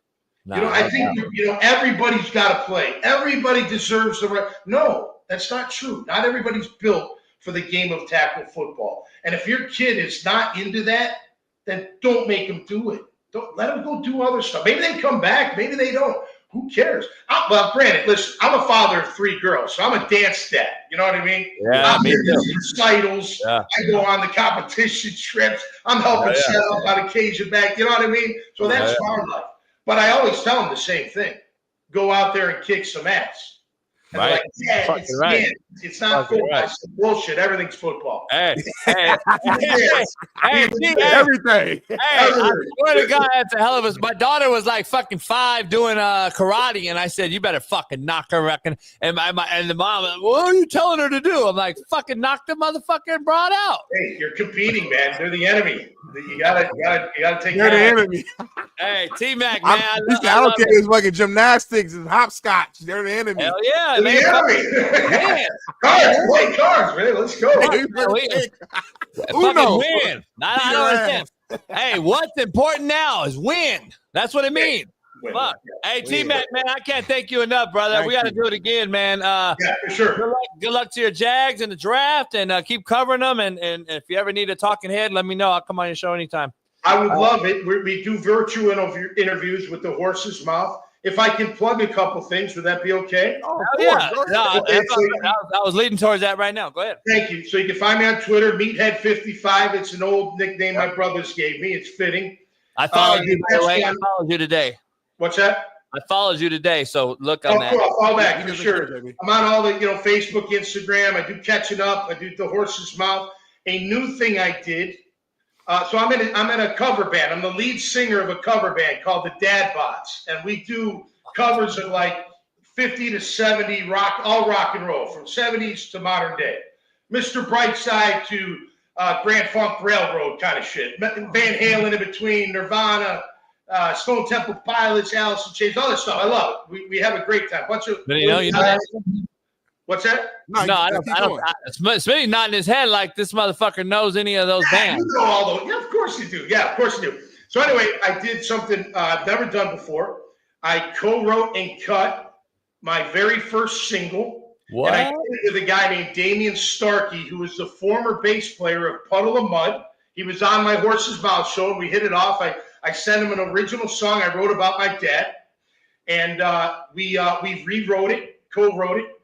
I think everybody's got to play. Everybody deserves the right. No, that's not true. Not everybody's built for the game of tackle football. And if your kid is not into that, then don't make them do it. Don't let them go do other stuff. Maybe they come back. Maybe they don't. Who cares? Well, granted, listen, I'm a father of 3 girls, so I'm a dance dad. You know what I mean? Yeah, I'm in recitals. Yeah. I go on the competition trips. I'm helping set up on occasion back. You know what I mean? So that's our life. But I always tell them the same thing. Go out there and kick some ass. And right. Like, yeah, it's not football. Right. It's bullshit. Everything's football. Hey, everything. Hey, I swear to God, that's a hell of a. My daughter was like fucking 5 doing karate, and I said, "You better fucking knock her, reckon." And the mom, what are you telling her to do? I'm like, "Fucking knock the motherfucking broad out." Hey, you're competing, man. They're the enemy. You gotta take. They're the enemy. Hey, T-Mac, man. I don't care. It's fucking gymnastics and hopscotch. They're the enemy. Hell yeah. Man. Cars, man. Let's go. Who knows? Win. I don't understand. Hey, what's important now is win. That's what it means. Fuck. Hey, T-Mac, man, I can't thank you enough, brother. We got to do it again, man. Yeah, for sure. Good luck to your Jags in the draft, and keep covering them. And if you ever need a talking head, let me know. I'll come on your show anytime. I would love it. We do virtual interviews with the horse's mouth. if I can plug a couple things, would that be okay? Oh, yeah. No, Okay, so I was leading towards that right now. Go ahead. thank you. So you can find me on Twitter, Meathead55. It's an old nickname my brothers gave me. It's fitting. I followed you, by the way. I followed you today. What's that? I followed you today, so look on that. Cool. I'll follow back for sure. I'm on all the, Facebook, Instagram. I do Catching Up. I do The Horse's Mouth. A new thing I did. So I'm in a cover band. I'm the lead singer of a cover band called the Dad Bots, and we do covers of like 50 to 70 all rock and roll, from 70s to modern day. Mr. Brightside to Grand Funk Railroad kind of shit. Van Halen in between, Nirvana, Stone Temple Pilots, Alice in Chains, all that stuff. I love it. We have a great time. What's that? No, I don't. Smitty nodding his head like this motherfucker knows any of those bands. You know all those. Yeah, of course you do. Yeah, of course you do. So anyway, I did something I've never done before. I co-wrote and cut my very first single. What? And I did it with a guy named Damian Starkey, who was the former bass player of Puddle of Mud. He was on my Horse's Mouth show, and we hit it off. I sent him an original song I wrote about my dad, and we rewrote it, co-wrote it.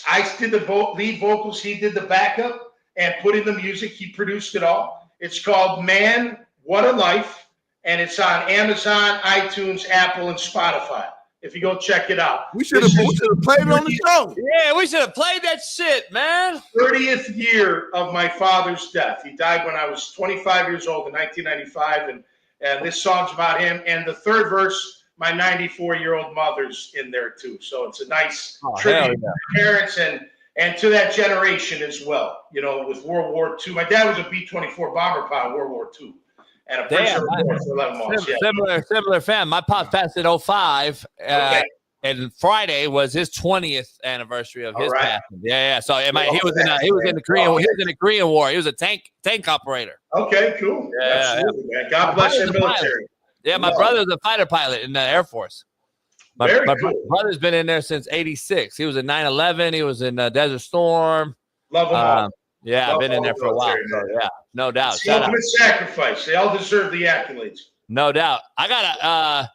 I did the lead vocals, he did the backup, and put in the music. He produced it all. It's called Man, What a Life, and it's on Amazon, iTunes, Apple, and Spotify. If you go check it out. We should have played it on the show. Yeah, we should have played that shit, man. 30th year of my father's death. He died when I was 25 years old in 1995, and this song's about him. And the third verse, my 94-year-old mother's in there too. So it's a nice tribute to my parents and to that generation as well. With World War II. My dad was a B-24 bomber pilot in World War II. And a Prince of War for 11 months. Similar fam. My pop passed in 05. And Friday was his 20th anniversary of his passing. Yeah. So he was in the Korean War. He was a tank operator. Okay, cool. Yeah, absolutely, man. God bless the military. Yeah, my brother's a fighter pilot in the Air Force. My brother's been in there since '86. He was in 9/11. He was in Desert Storm. Love them all. Yeah, I've been in there for a while. So, yeah, no doubt. It's the ultimate sacrifice. They all deserve the accolades. No doubt. I gotta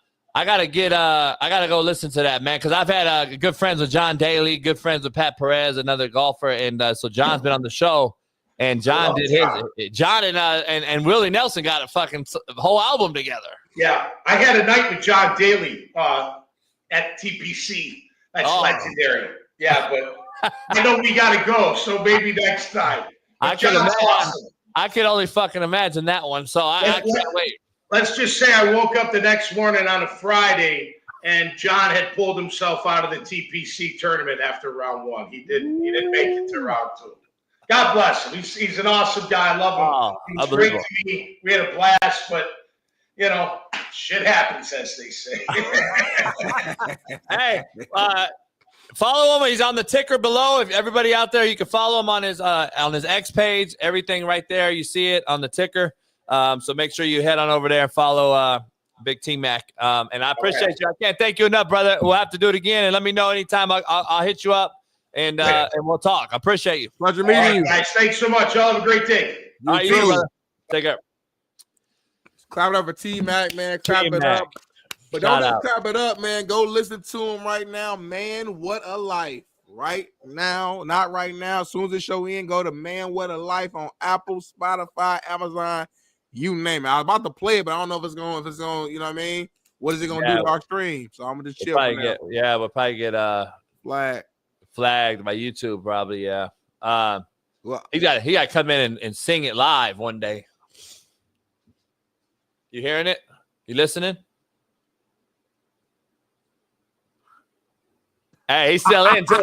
go listen to that, man, because I've had good friends with John Daly, good friends with Pat Perez, another golfer, and so John's been on the show. And John did his. John and Willie Nelson got a fucking whole album together. Yeah, I had a night with John Daly at TPC. That's legendary. Yeah, but I know we got to go, so maybe next time. I can only fucking imagine that one, so I can't wait. Let's just say I woke up the next morning on a Friday, and John had pulled himself out of the TPC tournament after round one. He didn't make it to round two. God bless him. He's an awesome guy. I love him. He was great to me. We had a blast, but shit happens, as they say. Hey, follow him. He's on the ticker below. If everybody out there, you can follow him on his X page. Everything right there, you see it on the ticker. So make sure you head on over there and follow Big T Mac. And I appreciate you. I can't thank you enough, brother. We'll have to do it again, and let me know anytime. I'll hit you up. And we'll talk. I appreciate you. Pleasure meeting you. Guys, thanks so much. Y'all have a great day. All right, you too, brother. Take care. Clap it up for T-Mac, man. Clap it up. But don't just clap it up, man. Go listen to him right now. Man, What a Life. Right now. Not right now. As soon as the show ends, go to Man, What a Life on Apple, Spotify, Amazon, you name it. I was about to play it, but I don't know if it's going, you know what I mean? What is it going to do to our stream? So I'm going to just chill. We'll probably get flagged by YouTube, probably. Yeah. Well, he got to come in and sing it live one day. You hearing it? You listening? Hey, he's still in too.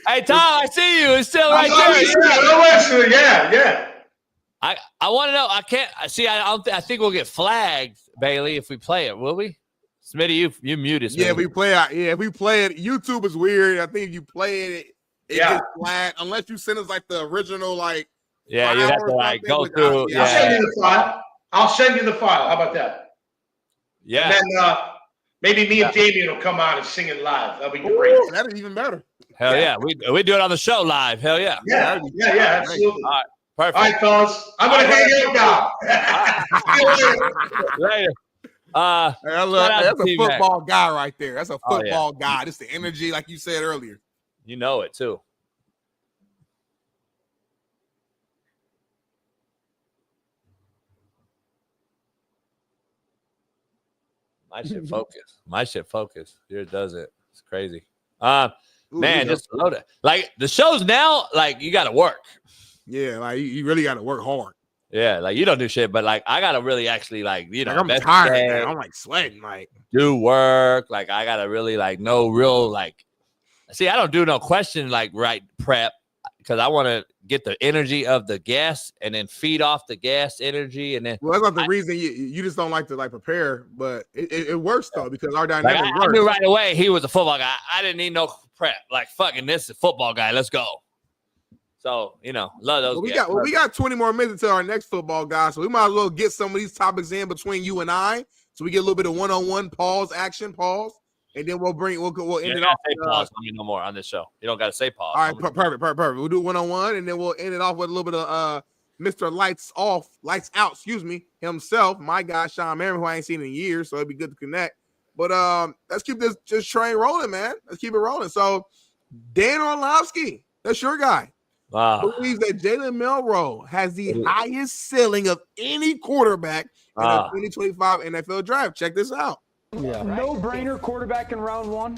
Hey, Tom, I see you. He's still right there. Yeah. I want to know. I can't see. I think we'll get flagged, Bailey, if we play it. Will we? Smitty, you muted. Smitty. Yeah, we play it. Yeah, if we play it, YouTube is weird. I think if you play it, it gets flagged unless you send us like the original, like. Yeah, you have to go through. I'll send you the file. I'll send you the file. How about that? Yeah. And then maybe me and Damien will come on and sing it live. That'll be great. That'd be even better. Hell yeah. We do it on the show live. Hell yeah. Yeah, absolutely. All right. Perfect. All right, fellas. I'm going to hang out now. Later. That's a football guy right there. That's a football guy. This the energy, like you said earlier. You know it too. My shit focus. Here does it. It's crazy. Man, just load it. Like the shows now, like you got to work. Yeah, like you really got to work hard. Yeah, like you don't do shit, but like I gotta really actually like I'm tired, man. I'm like sweating, like do work. Like I gotta really like know real like. See, I don't do no question like prep because I want to get the energy of the gas and then feed off the gas energy and then. Well, that's not the reason you just don't like to like prepare, but it works though because our dynamic works. I knew right away he was a football guy. I didn't need no prep. Like fucking this is a football guy. Let's go. So, love those. We got 20 more minutes until our next football guy. So we might as well get some of these topics in between you and I. So we get a little bit of one-on-one pause. And then we'll end it off. Pause. Let me know more on this show. You don't got to say pause. All right, perfect. We'll do one-on-one, and then we'll end it off with a little bit of Mr. Lights Out, himself, my guy, Shaun, who I ain't seen in years, so it'd be good to connect. But let's keep this train rolling, man. Let's keep it rolling. So Dan Orlovsky, that's your guy. Wow. Believes that Jalen Milroe has the highest ceiling of any quarterback in the 2025 NFL draft. Check this out. Yeah. No-brainer quarterback in round one?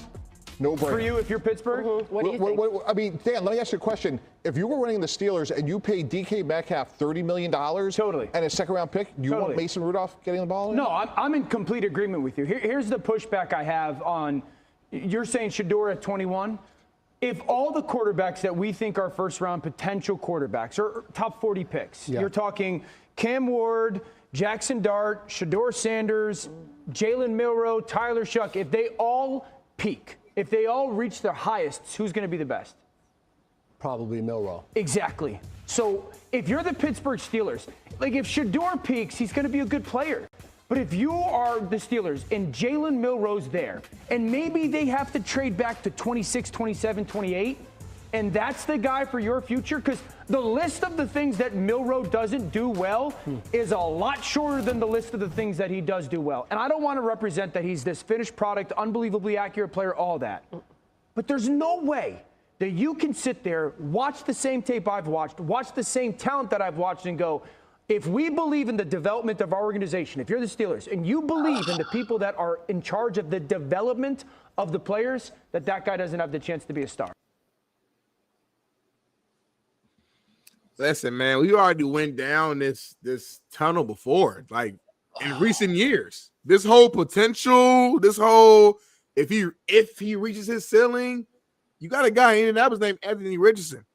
No brainer. For you, if you're Pittsburgh? What do you think? I mean, Dan, let me ask you a question. If you were running the Steelers and you paid DK Metcalf $30 million totally, and a second-round pick, do you want Mason Rudolph getting the ball in? No, I'm in complete agreement with you. Here's the pushback I have on – you're saying Shedeur at 21? If all the quarterbacks that we think are first-round potential quarterbacks are top 40 picks, you're talking Cam Ward, Jackson Dart, Shedeur Sanders, Jalen Milroe, Tyler Shuck, if they all peak, if they all reach their highest, who's going to be the best? Probably Milroe. Exactly. So if you're the Pittsburgh Steelers, like if Shedeur peaks, he's going to be a good player. But if you are the Steelers and Jalen Milroe's there, and maybe they have to trade back to 26, 27, 28, and that's the guy for your future, because the list of the things that Milroe doesn't do well is a lot shorter than the list of the things that he does do well. And I don't want to represent that he's this finished product, unbelievably accurate player, all that. But there's no way that you can sit there, watch the same tape I've watched, watch the same talent that I've watched and go, if we believe in the development of our organization, if you're the Steelers and you believe in the people that are in charge of the development of the players, that guy doesn't have the chance to be a star. Listen, man, we already went down this tunnel before, like in recent years. This whole potential, if he reaches his ceiling, you got a guy in Indianapolis named Anthony Richardson.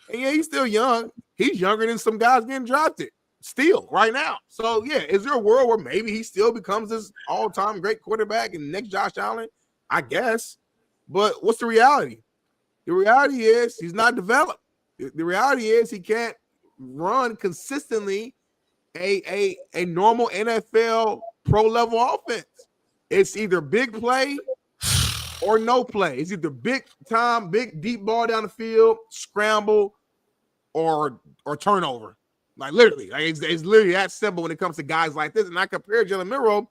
And yeah, he's still young. He's younger than some guys getting drafted still right now. So yeah, is there a world where maybe he still becomes this all-time great quarterback and next Josh Allen? I guess. But what's the reality? The reality is he's not developed. The reality is he can't run consistently a normal NFL pro-level offense. It's either big play or no play. It's either big deep ball down the field, scramble, or turnover. Like literally, like it's literally that simple when it comes to guys like this. And I compare Jalen Milroe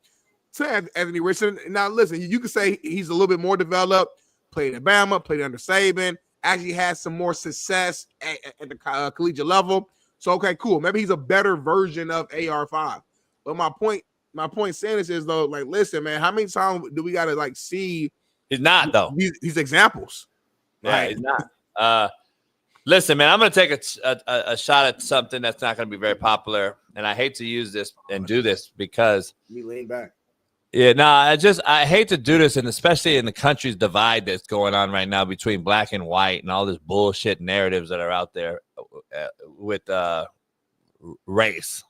to Anthony Richardson. Now listen, you can say he's a little bit more developed, played at Bama, played under Saban, actually has some more success at the collegiate level. So, okay, cool. Maybe he's a better version of AR5. But my point saying this is, though, like, listen, man, how many times do we got to, like, see he's not, though. These examples? Yeah, right? He's not. Listen, man, I'm going to take a shot at something that's not going to be very popular. And I hate to use this and do this because – me lean back. Yeah, no, I hate to do this, and especially in the country's divide that's going on right now between black and white and all this bullshit narratives that are out there with race.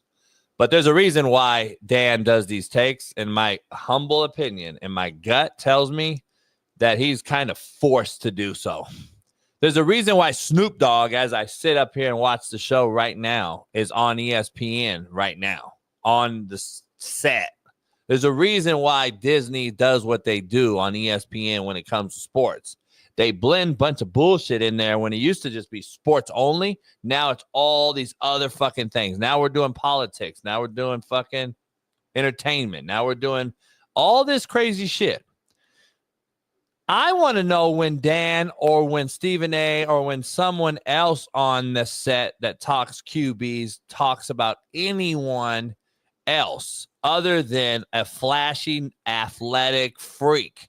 But there's a reason why Dan does these takes, in my humble opinion, and my gut tells me that he's kind of forced to do so. There's a reason why Snoop Dogg, as I sit up here and watch the show right now, is on ESPN right now, on the set. There's a reason why Disney does what they do on ESPN when it comes to sports. They blend a bunch of bullshit in there when it used to just be sports only. Now it's all these other fucking things. Now we're doing politics. Now we're doing fucking entertainment. Now we're doing all this crazy shit. I want to know when Dan or when Stephen A. or when someone else on the set that talks QBs talks about anyone else other than a flashy athletic freak,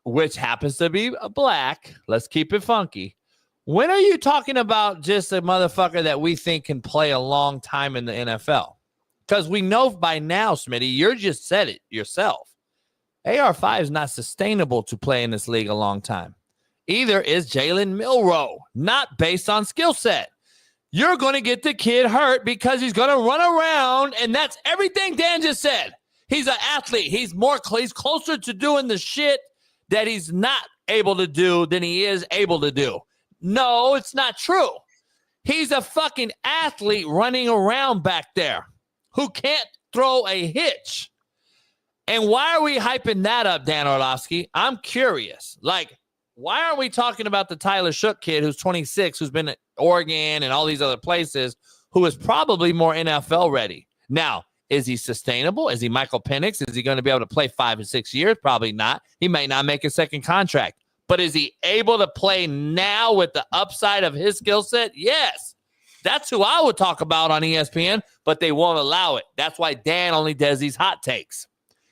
which happens to be a black. Let's keep it funky. When are you talking about just a motherfucker that we think can play a long time in the NFL? Because we know by now, Smitty, you just said it yourself. AR5 is not sustainable to play in this league a long time. Either is Jalen Milroe, not based on skill set. You're going to get the kid hurt because he's going to run around, and that's everything Dan just said. He's an athlete. He's closer to doing the shit that he's not able to do than he is able to do. No, it's not true. He's a fucking athlete running around back there who can't throw a hitch. And why are we hyping that up, Dan Orlovsky? I'm curious. Like, why aren't we talking about the Tyler Shook kid who's 26, who's been at Oregon and all these other places, who is probably more NFL ready? Now, is he sustainable? Is he Michael Penix? Is he going to be able to play 5 or 6 years? Probably not. He may not make a second contract. But is he able to play now with the upside of his skill set? Yes. That's who I would talk about on ESPN, but they won't allow it. That's why Dan only does these hot takes.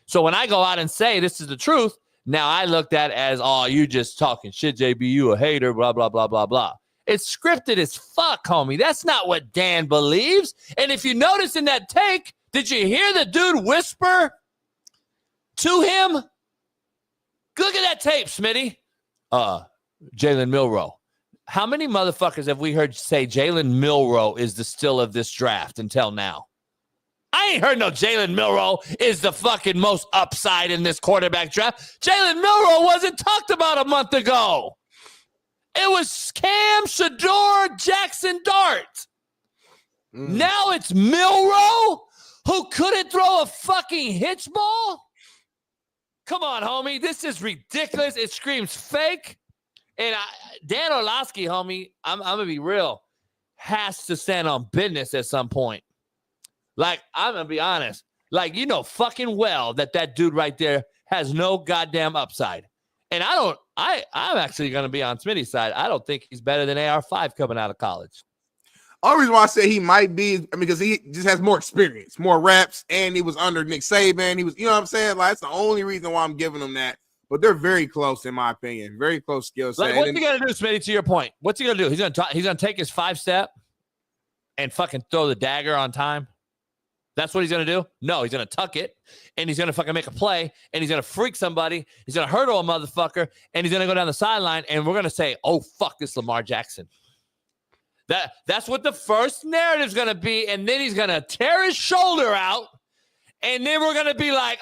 So when I go out and say this is the truth, now I looked at as, oh, you just talking shit, JB, you a hater, blah, blah, blah, blah, blah. It's scripted as fuck, homie. That's not what Dan believes. And if you notice in that take, did you hear the dude whisper to him? Look at that tape, Smitty. Jalen Milroe. How many motherfuckers have we heard say Jalen Milroe is the steal of this draft until now? I ain't heard no Jalen Milroe is the fucking most upside in this quarterback draft. Jalen Milroe wasn't talked about a month ago. It was Cam, Shedeur, Jackson Dart. Now it's Milroe who couldn't throw a fucking hitch ball? Come on, homie. This is ridiculous. It screams fake. And Dan Orlovsky, homie, I'm going to be real, has to stand on business at some point. Like, I'm going to be honest. Like, you know fucking well that dude right there has no goddamn upside. And I'm actually going to be on Smitty's side. I don't think he's better than AR5 coming out of college. Only reason why I say he might be, because he just has more experience, more reps, and he was under Nick Saban. He was, you know what I'm saying? Like, that's the only reason why I'm giving him that. But they're very close, in my opinion. Very close skill set. Like, what's he going to do, Smitty, to your point? What's he going to do? He's going to take his 5-step and fucking throw the dagger on time? That's what he's going to do? No, he's going to tuck it, and he's going to fucking make a play, and he's going to freak somebody. He's going to hurdle a motherfucker, and he's going to go down the sideline, and we're going to say, oh, fuck this Lamar Jackson. That's what the first narrative's going to be, and then he's going to tear his shoulder out, and then we're going to be like,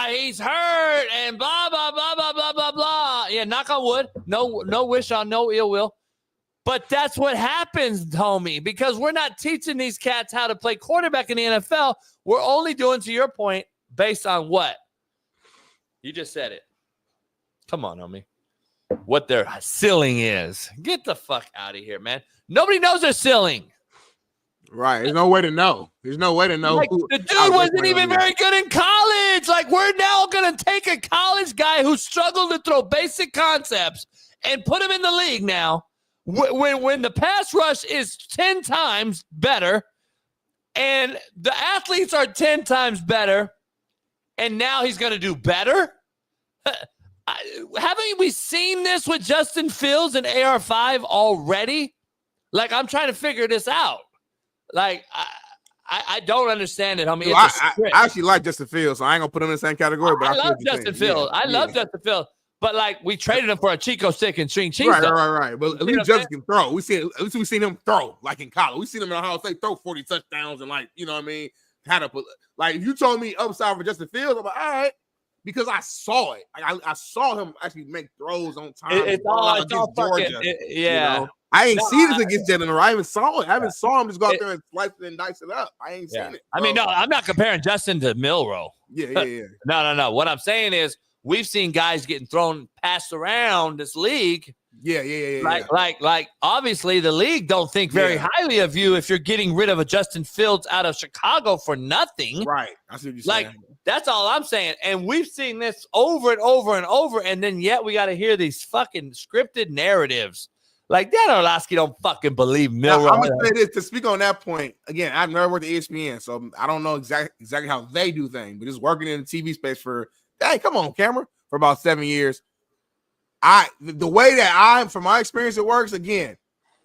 he's hurt, and blah, blah, blah, blah, blah, blah, blah. Yeah, knock on wood. No wish on no ill will. But that's what happens, homie, because we're not teaching these cats how to play quarterback in the NFL. We're only doing, to your point, based on what? You just said it. Come on, homie. What their ceiling is. Get the fuck out of here, man. Nobody knows their ceiling. Right. There's no way to know. There's no way to know. Like, the dude wasn't even very good in college. Like, we're now going to take a college guy who struggled to throw basic concepts and put him in the league now. When the pass rush is 10 times better and the athletes are 10 times better, and now he's going to do better? Haven't we seen this with Justin Fields and AR5 already? Like, I'm trying to figure this out. Like, I don't understand it, homie. I actually like Justin Fields, so I ain't going to put him in the same category. But I love Justin Fields. I love Justin Fields. But, like, we traded him for a Chico stick and string cheese. Right. But at least Justin can throw. At least we seen him throw, like in college. We seen him in Ohio State throw 40 touchdowns and, like, you know what I mean? Like, if you told me upside for Justin Fields, I'm like, all right. Because I saw it. I saw him actually make throws on time. It's all fucking, yeah. You know? I ain't seen this against Jalen. I haven't saw it. I haven't saw him just go out there and slice it and dice it up. I ain't seen it. I mean, no, I'm not comparing Justin to Milroe. Yeah. No. What I'm saying is we've seen guys getting passed around this league Yeah. Like obviously the league don't think very highly of you if you're getting rid of a Justin Fields out of Chicago for nothing. Right. I see what you're like, saying. That's all I'm saying. And we've seen this over and over and over. And then yet we got to hear these fucking scripted narratives. Like Dan Orlovsky don't fucking believe Milroe. I'm gonna say this to speak on that point. Again, I've never worked at ESPN, so I don't know exactly how they do things, but just working in the TV space for come on, camera, for about 7 years. The way that from my experience, it works, again,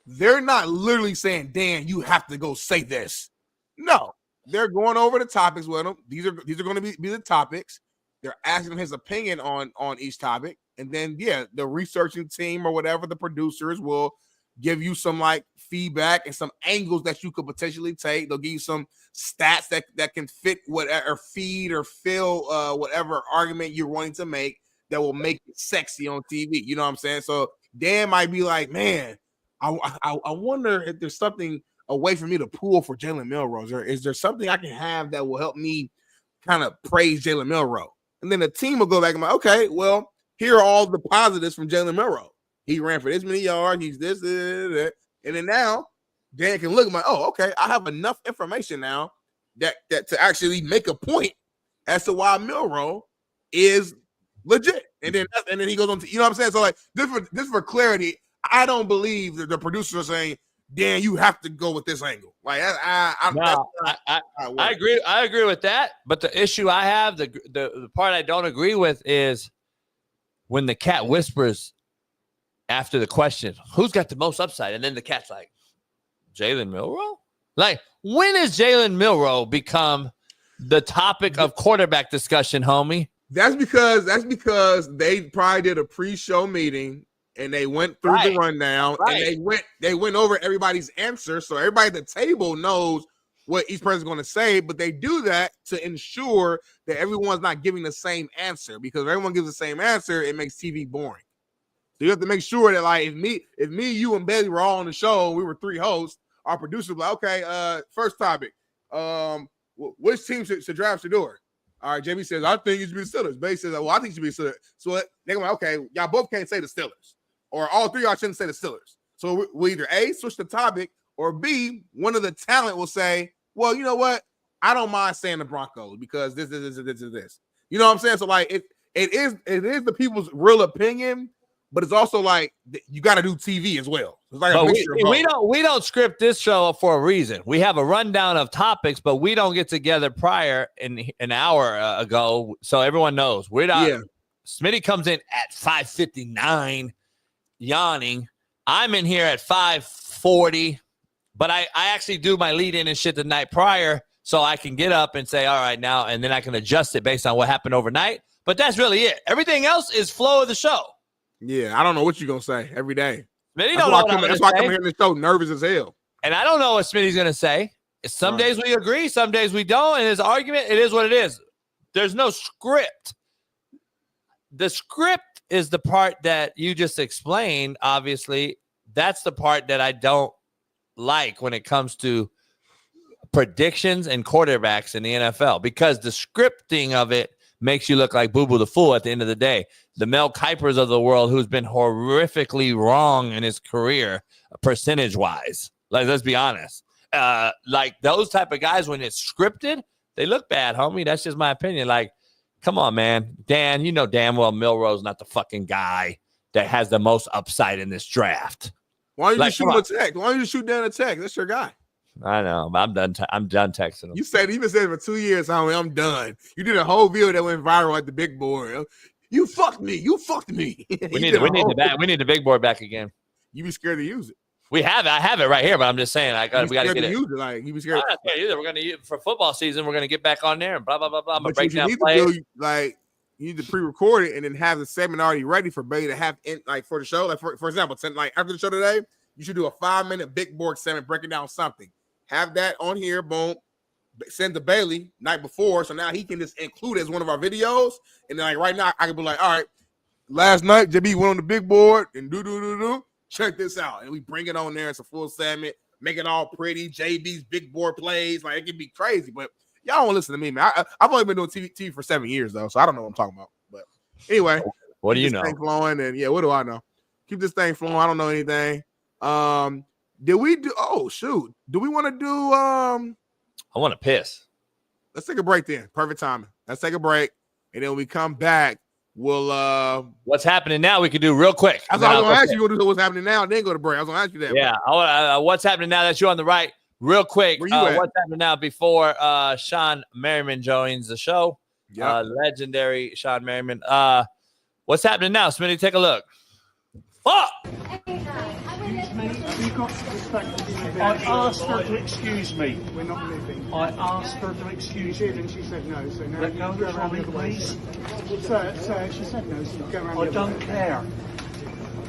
they're not literally saying, Dan, you have to go say this. No, they're going over the topics with him. These are going to be the topics. They're asking him his opinion on each topic. And then, the researching team or whatever, the producers will give you some like feedback and some angles that you could potentially take. They'll give you some stats that can fit whatever feed or fill whatever argument you're wanting to make that will make it sexy on TV. You know what I'm saying? So Dan might be like, man, I wonder if there's something a way for me to pull for Jalen Milroe, or is there something I can have that will help me kind of praise Jalen Milroe? And then the team will go back and be like, okay, well, here are all the positives from Jalen Milroe. He ran for this many yards. He's this. And then now Dan can look at my, okay, I have enough information now that to actually make a point as to why Milroe is legit. And then he goes on to, you know what I'm saying? So like this for clarity, I don't believe that the producers are saying, Dan, you have to go with this angle. Like I agree. I agree with that. But the issue I have, the part I don't agree with is when the cat whispers after the question, who's got the most upside? And then the cat's like, Jalen Milroe? Like, when has Jalen Milroe become the topic of quarterback discussion, homie? That's because they probably did a pre-show meeting and they went through the rundown and they went over everybody's answer. So everybody at the table knows what each person's going to say, but they do that to ensure that everyone's not giving the same answer, because if everyone gives the same answer, it makes TV boring. So you have to make sure that, like, if me, you, and Bailey were all on the show, we were 3 hosts, our producer was like, okay, first topic, which team should draft Shedeur? All right, JB says, I think it should be the Steelers. Bailey says, well, I think it should be the Steelers. So they're like, okay, y'all both can't say the Steelers, or all 3 of y'all shouldn't say the Steelers. So we either A, switch the topic, or B, one of the talent will say, well, you know what? I don't mind saying the Broncos because this. You know what I'm saying? So like it is the people's real opinion, but it's also like you got to do TV as well. It's like a mixture of both. We don't script this show for a reason. We have a rundown of topics, but we don't get together prior an hour ago, so everyone knows we're not. Yeah. Smitty comes in at 5:59, yawning. I'm in here at 5:40. But I actually do my lead in and shit the night prior so I can get up and say, all right, now, and then I can adjust it based on what happened overnight. But that's really it. Everything else is flow of the show. Yeah, I don't know what you're going to say every day. Smitty That's why I come here in the show nervous as hell. And I don't know what Smitty's going to say. Some days we agree, some days we don't. And his argument, it is what it is. There's no script. The script is the part that you just explained, obviously. That's the part that I don't like when it comes to predictions and quarterbacks in the NFL, because the scripting of it makes you look like Boo Boo the Fool at the end of the day. The Mel Kipers of the world, who's been horrifically wrong in his career percentage-wise. Like, let's be honest. Like, those type of guys, when it's scripted, they look bad, homie. That's just my opinion. Like, come on, man. Dan, you know damn well Milroe's not the fucking guy that has the most upside in this draft. Why don't you just shoot him a text? Why don't you just shoot down a text? That's your guy. I know, but I'm done. I'm done texting him. You've been saying for 2 years, homie, I'm done. You did a whole video that went viral at the big board. You fucked me. You fucked me. We need the big board back again. You be scared to use it. We have it. I have it right here, but I'm just saying, we got to get it. Use it. Like, you be scared. I'm not scared either. We're gonna use for football season. We're gonna get back on there and blah blah blah blah. I'm gonna break down plays. You need to pre-record it and then have the segment already ready for Bailey to have in, like, for the show. Like, for example, like after the show today, you should do a 5-minute big board segment breaking down something. Have that on here, boom. Send to Bailey night before, so now he can just include it as one of our videos. And then, like, right now, I can be like, all right, last night JB went on the big board and do. Check this out, and we bring it on there. It's a full segment, make it all pretty. JB's big board plays, like, it can be crazy, but y'all don't listen to me, man. I've only been doing TV for 7 years though, so I don't know what I'm talking about. But anyway, what do you know? Flowing, and yeah, what do I know? Keep this thing flowing. I don't know anything. Did we do? Oh shoot! Do we want to do? I want to piss. Let's take a break then. Perfect timing. Let's take a break, and then when we come back, we'll. What's happening now? We can do real quick. I was going to ask you what's happening now, and then go to break. I was going to ask you that. Yeah. What's happening now that you're on the right? Real quick. Where you at? What's happening now before Shaun Merriman joins the show? Yep. Legendary Shaun Merriman. What's happening now, Smitty? Take a look. Fuck! I asked her to excuse me. We're not leaving. I asked her to excuse me. And she said no. So now let go of me, please. Sir, she said no. So go around. I don't care.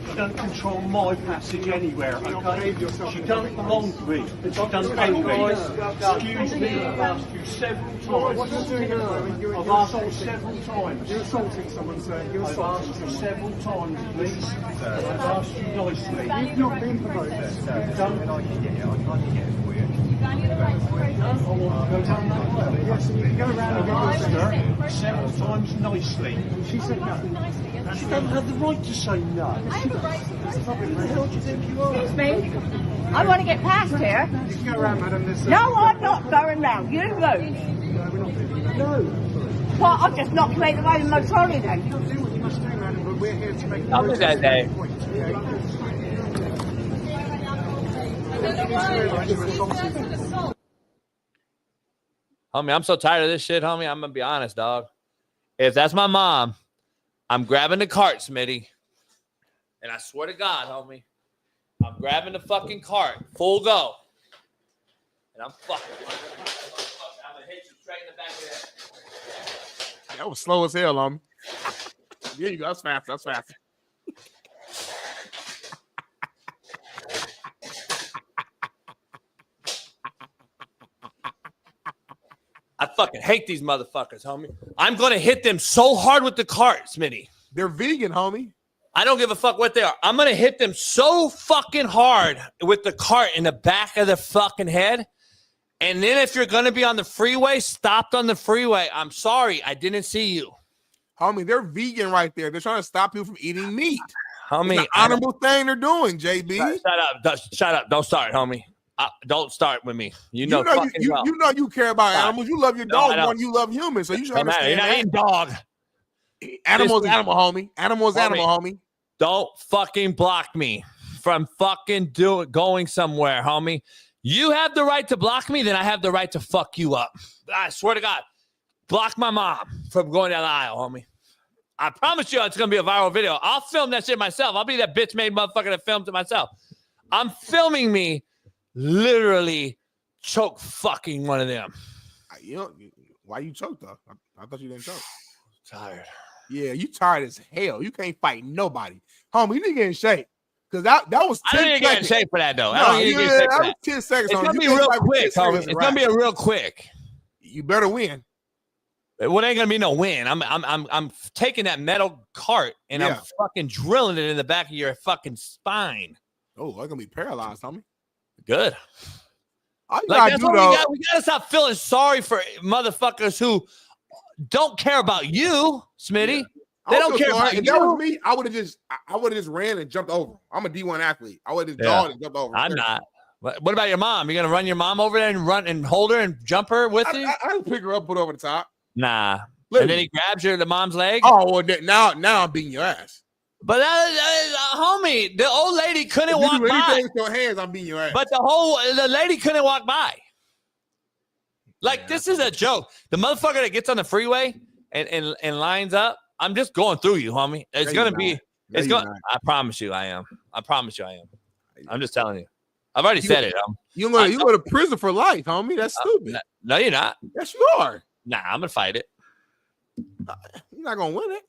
You don't control my passage anywhere, okay? She don't belong to me. She doesn't anyway. Excuse me, I've asked you several times. What are you doing now? I've asked you several times. You're assaulting someone, sir. You're assaulting someone. I've asked you several times, please. I've asked you nicely. You've not been promoted. You've done. I can get it for you. I want to go down that way. Yes, you can go around and ask her several times nicely. She said no. She doesn't have the right to say no. I have a right to excuse me. I want to get past here. You can go around, madam. No, I'm not going round. You move. No. Well, I'll just knock you out the way with my trolley then. You'll do what you must do, madam, but we're here to make How was that day? Homie, I'm so tired of this shit, homie. I'm going to be honest, dog. If that's my mom, I'm grabbing the cart, Smitty. And I swear to God, homie, I'm grabbing the fucking cart. Full go. And I'm fucking. I'm going to hit you straight in the back of that. That was slow as hell, homie. There you go. That's fast. That's fast. I fucking hate these motherfuckers, homie. I'm going to hit them so hard with the cart, Smitty. They're vegan, homie. I don't give a fuck what they are. I'm going to hit them so fucking hard with the cart in the back of their fucking head. And then if you're going to be on the freeway, stopped on the freeway, I'm sorry. I didn't see you. Homie, they're vegan right there. They're trying to stop you from eating meat. Homie. It's an honorable thing they're doing, JB. Shut up. Don't start, homie. Don't start with me. You know you care about animals. You love your dog more than you love humans. So you should understand. You're not eating dog. Animals, animal, homie. Animals, animal, homie. Don't fucking block me from fucking going somewhere, homie. You have the right to block me, then I have the right to fuck you up. I swear to God. Block my mom from going down the aisle, homie. I promise you it's going to be a viral video. I'll film that shit myself. I'll be that bitch-made motherfucker that films it myself. I'm filming me literally choke fucking one of them. You know, why you choked, though? I thought you didn't choke. Tired. Yeah, you tired as hell. You can't fight nobody. Homie, you need to get in shape. Because that was 10 seconds. I didn't get in shape for that, though. I don't need to get in shape for that. 10 seconds. It's going to be real quick, homie. It's going to be a real quick. You better win. Well, it ain't gonna be no win. I'm taking that metal cart and I'm fucking drilling it in the back of your fucking spine. Oh, I'm gonna be paralyzed, homie. Good. Like, we gotta stop feeling sorry for motherfuckers who don't care about you, Smitty. Yeah. They don't care about you. If that was me, I would have just ran and jumped over. I'm a D1 athlete. I would have just gone and jumped over. I'm not. What about your mom? You gonna run your mom over there and run and hold her and jump her with you? I'll pick her up, put her over the top. Nah. And then he grabs the mom's leg. Oh, well, now I'm beating your ass. But homie, the old lady couldn't walk by. Anything with your hands, I'm beating your ass. But the lady couldn't walk by. Like, this is a joke. The motherfucker that gets on the freeway and lines up, I'm just going through you, homie. It's gonna be. It's going. I promise you, I am. I promise you, I am. I'm just telling you. I've already said it. You go to prison for life, homie. That's stupid. No, you're not. Yes, you are. Nah, I'm gonna fight it. You're not gonna win it.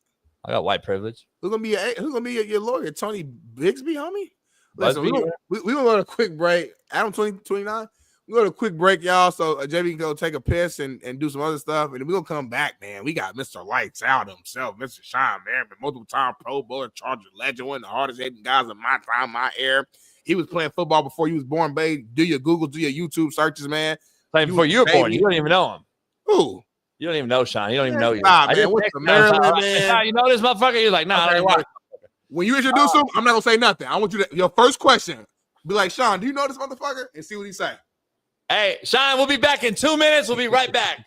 I got white privilege. Who's gonna be your lawyer? Tony Bigsby, homie. Listen, we gonna go to a quick break. Adam 2029. We go to a quick break, y'all. So JB can go take a piss and do some other stuff, and then we gonna come back, man. We got Mr. Lights Out himself, Mr. Shaun Merriman, multiple-time Pro Bowler, Charger legend, one of the hardest hitting guys of my time, my era. He was playing football before he was born, babe. Do your Google, do your YouTube searches, man. Playing before you were born. You don't even know him. Who? You don't even know Shaun. You don't even know you. Nah, man. What's the Maryland, man? You know this motherfucker? You're like, nah. Okay, When you introduce him, I'm not gonna say nothing. I want you to your first question. Be like, Shaun, do you know this motherfucker? And see what he say. Hey, Shaun, we'll be back in 2 minutes. We'll be right back.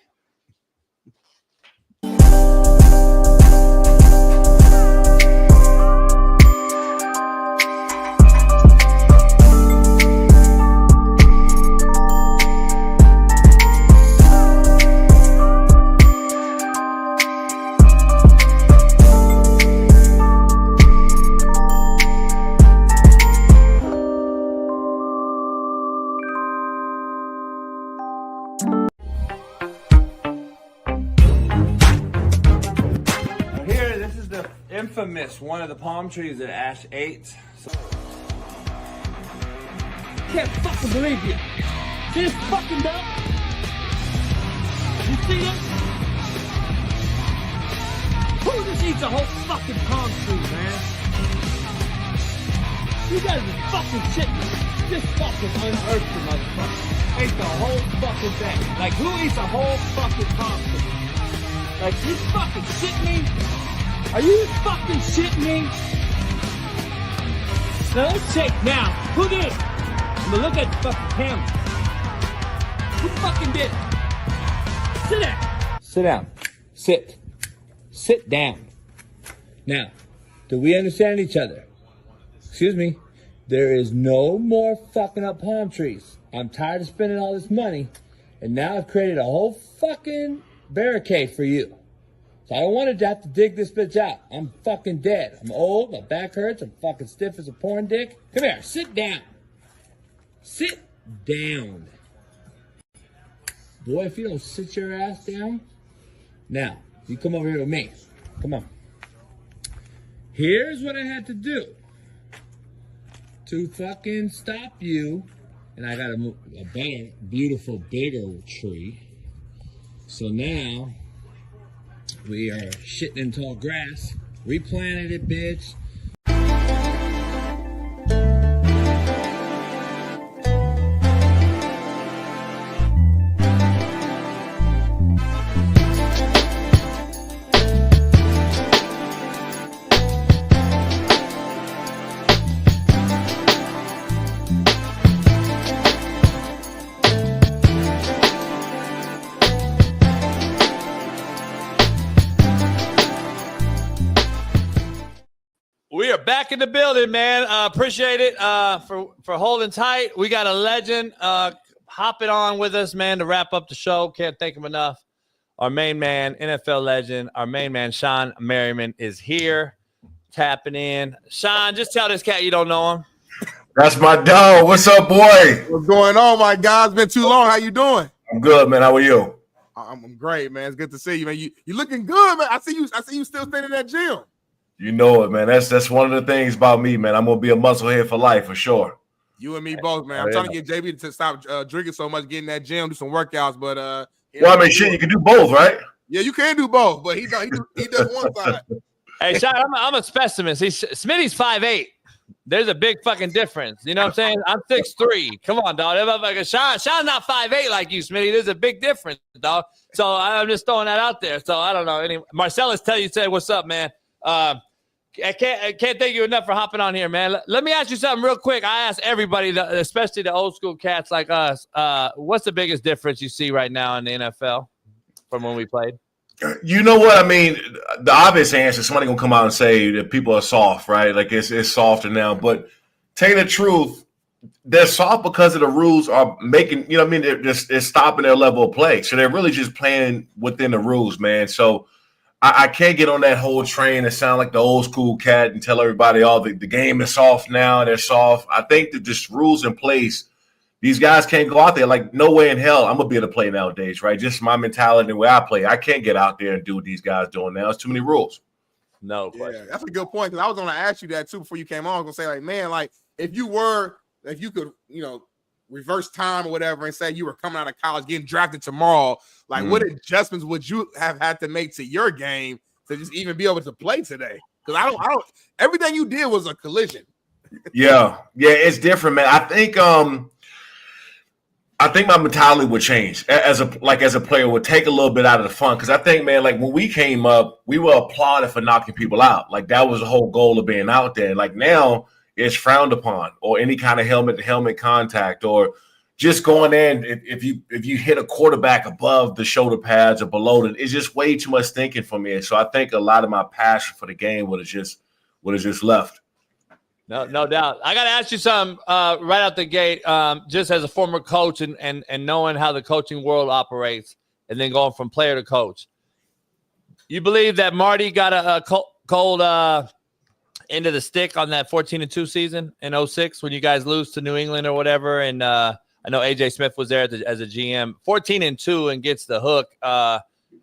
Here, this is the infamous one of the palm trees that Ash ate. Can't fucking believe you. See this fucking dog? You see this? Who just eats a whole fucking palm tree, man? You guys are fucking shitting. This fucking unearthed the motherfucker. Ate the whole fucking thing. Like, who eats a whole fucking palm tree? Like, you fucking shitting me? Are you fucking shitting me? Now, let's check now. Who did it? I'm gonna look at the fucking camera. Who fucking did it? Sit down. Sit down. Sit. Sit down. Now, do we understand each other? Excuse me. There is no more fucking up palm trees. I'm tired of spending all this money, and now I've created a whole fucking barricade for you. So I don't want to have to dig this bitch out. I'm fucking dead. I'm old, my back hurts, I'm fucking stiff as a porn dick. Come here, sit down. Sit down. Boy, if you don't sit your ass down, now, you come over here with me. Come on. Here's what I had to do to fucking stop you. And I got a better, beautiful, bigger tree. So now, we are shitting in tall grass. Replanted it, bitch. We are back in the building, man. Appreciate it for holding tight. We got a legend hopping on with us, man, to wrap up the show. Can't thank him enough. Our main man, NFL legend, our main man, Shaun Merriman, is here, tapping in. Shaun, just tell this cat you don't know him. That's my dog. What's up, boy? What's going on, my guy? It's been too long. How you doing? I'm good, man. How are you? I'm great, man. It's good to see you, man. You looking good, man. I see you still staying in that gym. You know it, man. That's one of the things about me, man. I'm gonna be a musclehead for life, for sure. You and me both, man. I'm trying to get JB to stop drinking so much, get in that gym, do some workouts. But well, I mean, shit, you can do both, right? Yeah, you can do both, but he does one side. Hey, Shaun, I'm a specimen. See, Smitty's 5'8". There's a big fucking difference. You know what I'm saying? I'm 6'3". Come on, dog. Shaun's not 5'8" like you, Smitty. There's a big difference, dog. So I'm just throwing that out there. So I don't know. Marcellus said, what's up, man? I can't thank you enough for hopping on here, man. Let me ask you something real quick. I ask everybody, especially the old school cats like us, what's the biggest difference you see right now in the NFL from when we played? You know what I mean? The obvious answer, somebody gonna come out and say that people are soft, right? Like it's softer now. But tell you the truth, they're soft because of the rules are making, you know what I mean? They're stopping their level of play. So they're really just playing within the rules, man. So I can't get on that whole train and sound like the old school cat and tell everybody, the game is soft now, they're soft. I think that just rules in place, these guys can't go out there. Like, no way in hell I'm going to be able to play nowadays, right? Just my mentality and the way I play. I can't get out there and do what these guys doing now. It's too many rules. No question. Yeah, that's a good point, because I was going to ask you that, too, before you came on. I was going to say, like, man, like, if you could, reverse time or whatever and say you were coming out of college, getting drafted tomorrow, like what adjustments would you have had to make to your game to just even be able to play today? Because I don't everything you did was a collision. Yeah, it's different, man. I think I think my mentality would change as a player, would take a little bit out of the fun. Because I think, man, like when we came up, we were applauded for knocking people out. Like that was the whole goal of being out there. Like now it's frowned upon, or any kind of helmet to helmet contact, or just going in. If you hit a quarterback above the shoulder pads or below it, it's just way too much thinking for me. So I think a lot of my passion for the game would have just left. No doubt. I got to ask you something right out the gate, just as a former coach and knowing how the coaching world operates and then going from player to coach. You believe that Marty got a cold end of the stick on that 14-2 season in 2006 when you guys lose to New England or whatever? And I know A.J. Smith was there as a GM. 14-2 and gets the hook. I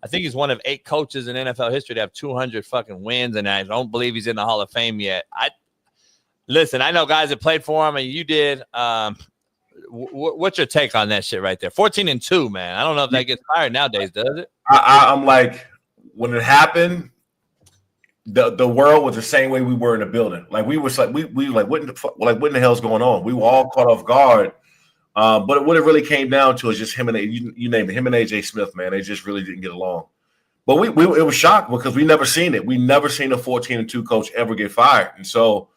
think he's one of 8 coaches in NFL history to have 200 fucking wins, and I don't believe he's in the Hall of Fame yet. Listen, I know guys that played for him, and you did. What's your take on that shit right there? 14-2, man. I don't know if that gets fired nowadays, does it? I'm like, when it happened, the world was the same way we were in the building. Like we was like we like what in the hell's going on? We were all caught off guard. But what it really came down to is just him and you name it, him and AJ Smith, man. They just really didn't get along. But it was shocked because we never seen it. We never seen a 14-2 coach ever get fired, and so.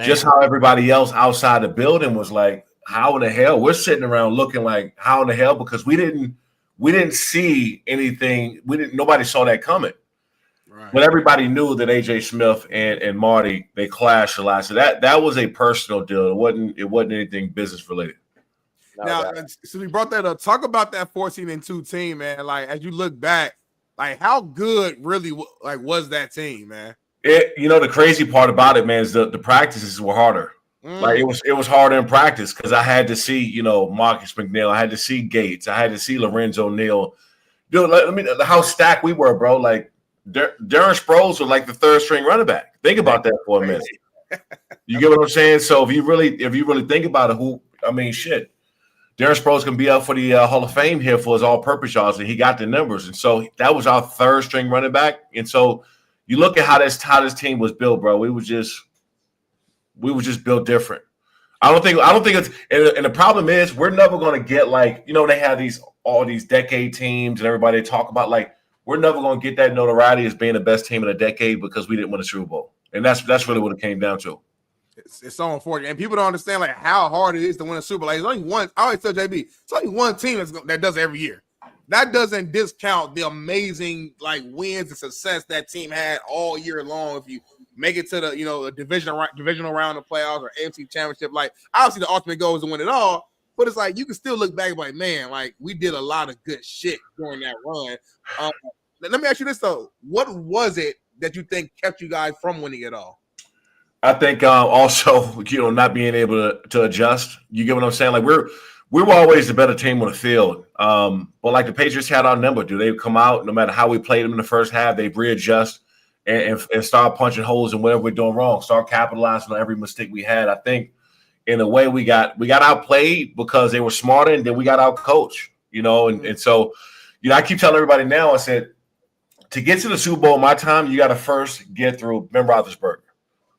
Just how everybody else outside the building was like, how in the hell? We're sitting around looking like, how in the hell? Because we didn't see anything. Nobody saw that coming. Right. But everybody knew that AJ Smith and Marty, they clashed a lot. So that was a personal deal. It wasn't anything business related. Now, so we brought that up. Talk about that 14-2 team, man. Like as you look back, like how good really was that team, man? The crazy part about it, man, is the practices were harder. Like it was harder in practice because I had to see, Marcus McNeil, I had to see Gates, I had to see Lorenzo Neal. Dude, how stacked we were, bro. Like Darren Sproles was like the third string running back. Think about that for a minute. You get what I'm saying? So if you really think about it, shit. Darren Sproles can be up for the Hall of Fame here for his all-purpose yards, and he got the numbers. And so that was our third string running back. And so you look at how this team was built, bro. We were just built different. I don't think it's and the problem is we're never going to get like, they have all these decade teams and everybody talk about, like, we're never going to get that notoriety as being the best team in a decade because we didn't win a Super Bowl. And that's really what it came down to. It's so unfortunate. And people don't understand like how hard it is to win a Super Bowl. Like, there's only one, I always tell JB, it's only one team that does it every year. That doesn't discount the amazing wins and success that team had all year long. If you make it to the divisional round of playoffs or AFC Championship, obviously the ultimate goal is to win it all. But it's like you can still look back like, man, we did a lot of good shit during that run. Let me ask you this though: what was it that you think kept you guys from winning it all? I think also not being able to adjust. You get what I'm saying? Like we were always the better team on the field. But the Patriots had our number. They would come out, no matter how we played them in the first half, they'd readjust and start punching holes in whatever we're doing wrong, start capitalizing on every mistake we had. I think in a way we got outplayed because they were smarter, and then we got outcoached, and so, I keep telling everybody now, I said, to get to the Super Bowl in my time, you got to first get through Ben Roethlisberger.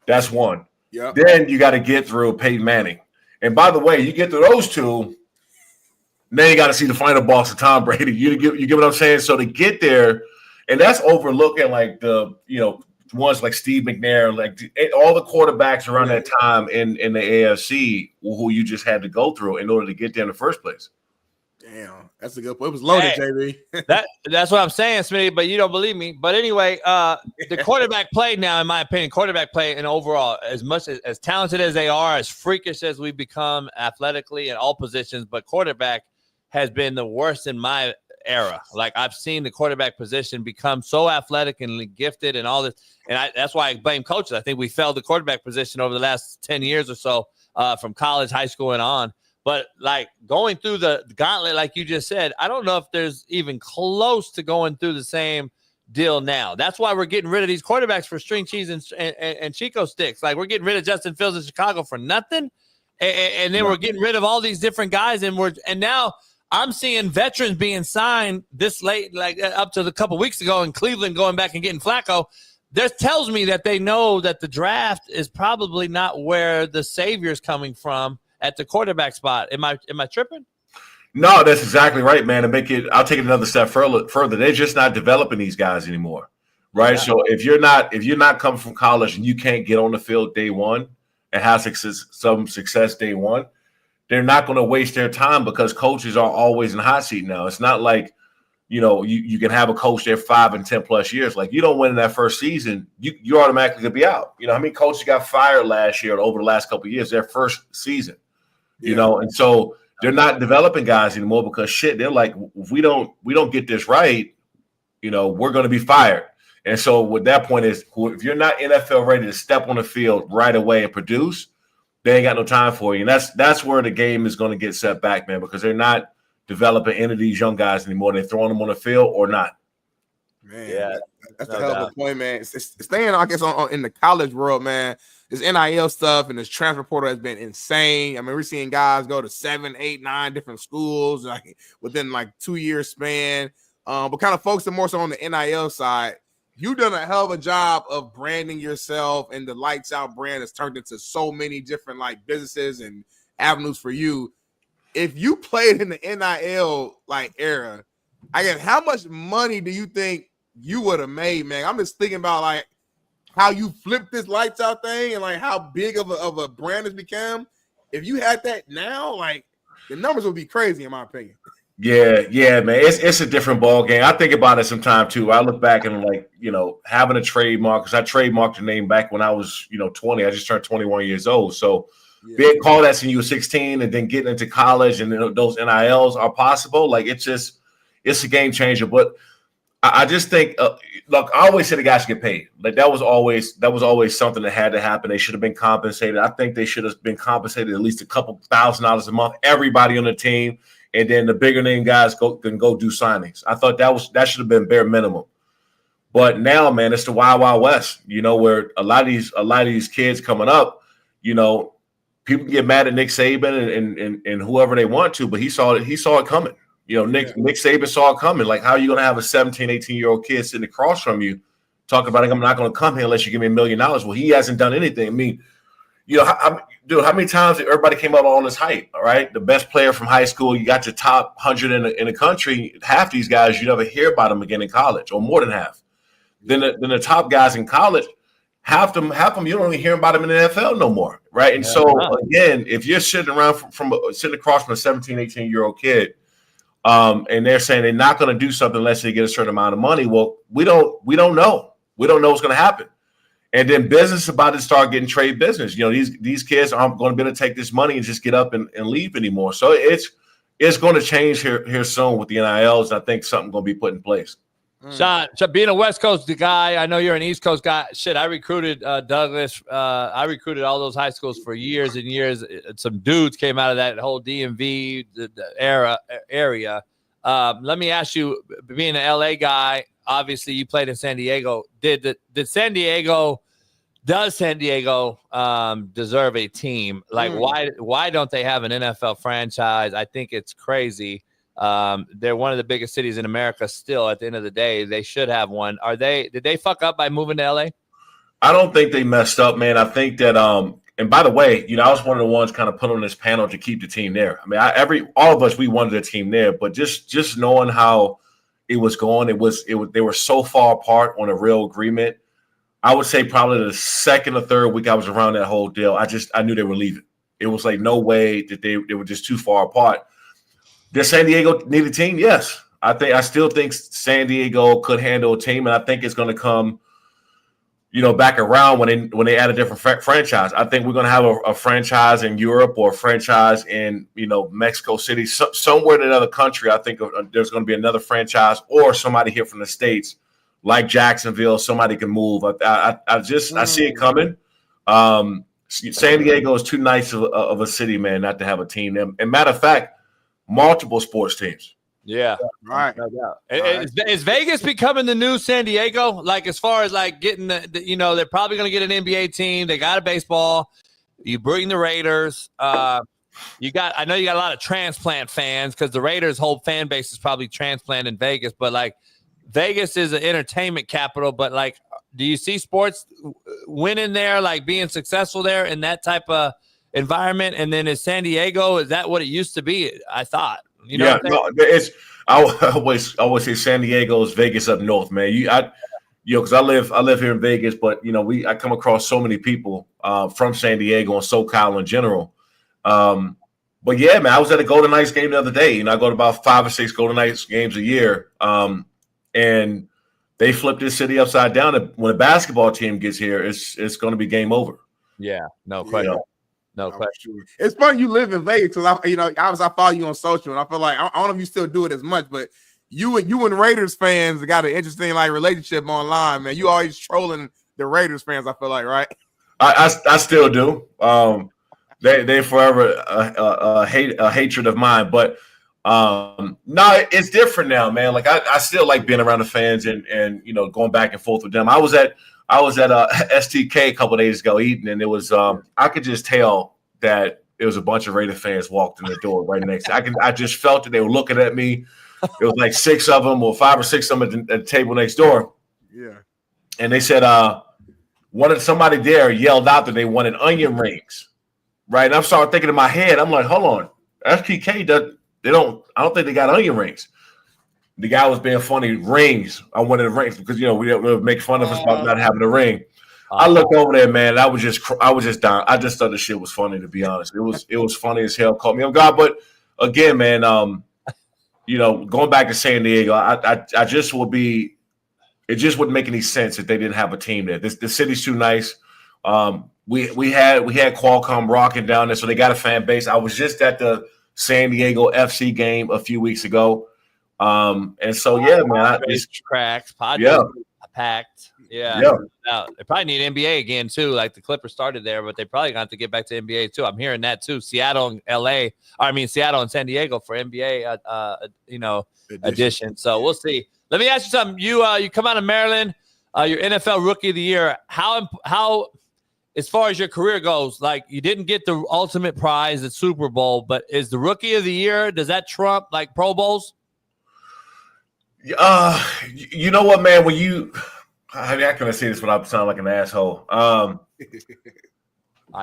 That's one. Yep. Then you got to get through Peyton Manning. And by the way, you get through those two, now you got to see the final boss of Tom Brady. You get what I'm saying? So to get there, and that's overlooking the ones like Steve McNair, all the quarterbacks around that time in the AFC who you just had to go through in order to get there in the first place. Damn, that's a good point. It was loaded, JB. That's what I'm saying, Smitty, but you don't believe me. But anyway, the quarterback play now, in my opinion, and overall, as much as talented as they are, as freakish as we've become athletically in all positions, but quarterback has been the worst in my era. I've seen the quarterback position become so athletic and gifted and all this. And that's why I blame coaches. I think we failed the quarterback position over the last 10 years or so from college, high school, and on. But going through the gauntlet, like you just said, I don't know if there's even close to going through the same deal now. That's why we're getting rid of these quarterbacks for string cheese and Chico sticks. We're getting rid of Justin Fields in Chicago for nothing. And then we're getting rid of all these different guys. And now I'm seeing veterans being signed this late, up to a couple weeks ago in Cleveland, going back and getting Flacco. That tells me that they know that the draft is probably not where the savior's coming from at the quarterback spot. Am I tripping? No, that's exactly right, man. I'll take it another step further. They're just not developing these guys anymore, right? Yeah. So if you're not coming from college and you can't get on the field day one and have some success day one, they're not going to waste their time because coaches are always in the hot seat now. It's not like, you can have a coach there 5 and 10 plus years. Like you don't win in that first season, you automatically could be out. How many coaches got fired last year or over the last couple of years, their first season, and so they're not developing guys anymore because they're like, if we don't get this right, we're going to be fired. And so with that point is, if you're not NFL ready to step on the field right away and produce, they ain't got no time for you. And that's where the game is going to get set back, man, because they're not developing any of these young guys anymore. They're throwing them on the field or not. Man, that's a hell of a point, man. It's staying, I guess, in the college world, man. This NIL stuff and this transfer portal has been insane. I mean, we're seeing guys go to 7, 8, 9 different schools like within like 2-year span. But kind of focusing more so on the NIL side. You've done a hell of a job of branding yourself, and the Lights Out brand has turned into so many different like businesses and avenues for you. If you played in the NIL like era, I guess how much money do you think you would have made, man? I'm just thinking about like how you flipped this Lights Out thing and like how big of a brand it's become. If you had that now, like the numbers would be crazy in my opinion. Yeah, man. It's a different ball game. I think about it sometime too. I look back and like, having a trademark, because I trademarked the name back when I was, 20. I just turned 21 years old. So being called that when you were 16 and then getting into college and those NILs are possible. Like it's a game changer. But I just think, look, I always said the guys should get paid. Like that was always something that had to happen. They should have been compensated. I think they should have been compensated at least a couple $1,000s a month. Everybody on the team. And then the bigger name guys can go do signings. I thought that should have been bare minimum. But now, man, it's the Wild Wild West. Where a lot of these kids coming up, people can get mad at Nick Saban and whoever they want to, but he saw it coming. Nick Saban saw it coming. Like, how are you going to have a 17, 18-year-old kid sitting across from you talking about, I'm not going to come here unless you give me $1 million? Well, he hasn't done anything. I mean, how many times everybody came out on this hype? All right, the best player from high school, you got your top 100 in the country. Half these guys, you never hear about them again in college, or more than half. Then the top guys in college, half them, you don't even hear about them in the NFL no more, right? And so again, if you're sitting around sitting across from a 17, 18-year-old kid, and they're saying they're not going to do something unless they get a certain amount of money, well, we don't know. We don't know what's going to happen. And then business is about to start getting trade business. These kids aren't going to be able to take this money and just get up and leave anymore. So it's going to change here soon with the NILs. I think something's going to be put in place. Shaun, being a West Coast guy, I know you're an East Coast guy. I recruited Douglas. I recruited all those high schools for years and years. Some dudes came out of that whole DMV area. Let me ask you, being an LA guy, obviously you played in San Diego. Does San Diego deserve a team? Like, why don't they have an NFL franchise? I think it's crazy. They're one of the biggest cities in America still. At the end of the day, they should have one. Did they fuck up by moving to LA? I don't think they messed up, man. I think that and by the way, I was one of the ones kind of put on this panel to keep the team there. I mean, all of us, we wanted a team there, but just knowing how it was going, they were so far apart on a real agreement. I would say probably the second or third week I was around that whole deal, I knew they were leaving. It was like no way that they were just too far apart. Does San Diego need a team? Yes. I still think San Diego could handle a team, and I think it's going to come, back around when they add a different franchise. I think we're going to have a franchise in Europe or a franchise in, Mexico City, somewhere in another country. I think there's going to be another franchise or somebody here from the States like Jacksonville. Somebody can move. I see it coming. San Diego is too nice of a city, man, not to have a team. And matter of fact, multiple sports teams. Yeah. Right. Is Vegas becoming the new San Diego? Like, as far as like getting they're probably going to get an NBA team. They got a baseball. You bring the Raiders. I know you got a lot of transplant fans because the Raiders' whole fan base is probably transplant in Vegas. But like, Vegas is an entertainment capital. But like, do you see sports winning there, like being successful there in that type of environment? And then is San Diego, is that what it used to be? I thought. You know I always say San Diego is Vegas up north, man. Because I live here in Vegas, but I come across so many people from San Diego and SoCal in general. But yeah, man, I was at a Golden Knights game the other day. I go to about 5 or 6 Golden Knights games a year, and they flip this city upside down. When a basketball team gets here, it's going to be game over. Yeah, no question. No question. It's funny you live in Vegas because I follow you on social, and I feel like I don't know if you still do it as much, but you and Raiders fans got an interesting relationship online, man. You always trolling the Raiders fans. I feel like, right? I still do. They forever a hatred of mine, but no, it's different now, man. Like I still like being around the fans and going back and forth with them. I was at STK a couple of days ago eating, and it was I could just tell that it was a bunch of Raider fans walked in the door right next. I just felt that they were looking at me. It was like 6 of them or 5 or 6 of them at the table next door. Yeah, and they said somebody there yelled out that they wanted onion rings. Right, and I'm starting thinking in my head, I'm like, hold on, STK I don't think they got onion rings. The guy was being funny. Rings. I wanted rings because we would make fun of us about not having a ring. I looked over there, man. I was just down. I just thought the shit was funny, to be honest. It was funny as hell. Caught me on guard, but again, man, going back to San Diego, I just would be. It just wouldn't make any sense if they didn't have a team there. The city's too nice. We had Qualcomm rocking down there, so they got a fan base. I was just at the San Diego FC game a few weeks ago, and so yeah, man, cracks, packed, yeah. Now they probably need NBA again too. Like the Clippers started there, but they probably got to get back to NBA too. I'm hearing that too. Seattle and San Diego for NBA, edition. So we'll see. Let me ask you something. You come out of Maryland, you're NFL Rookie of the Year. How as far as your career goes, like you didn't get the ultimate prize at Super Bowl, but is the Rookie of the Year, does that trump like Pro Bowls? You know what, man? How can I say this without sounding like an asshole?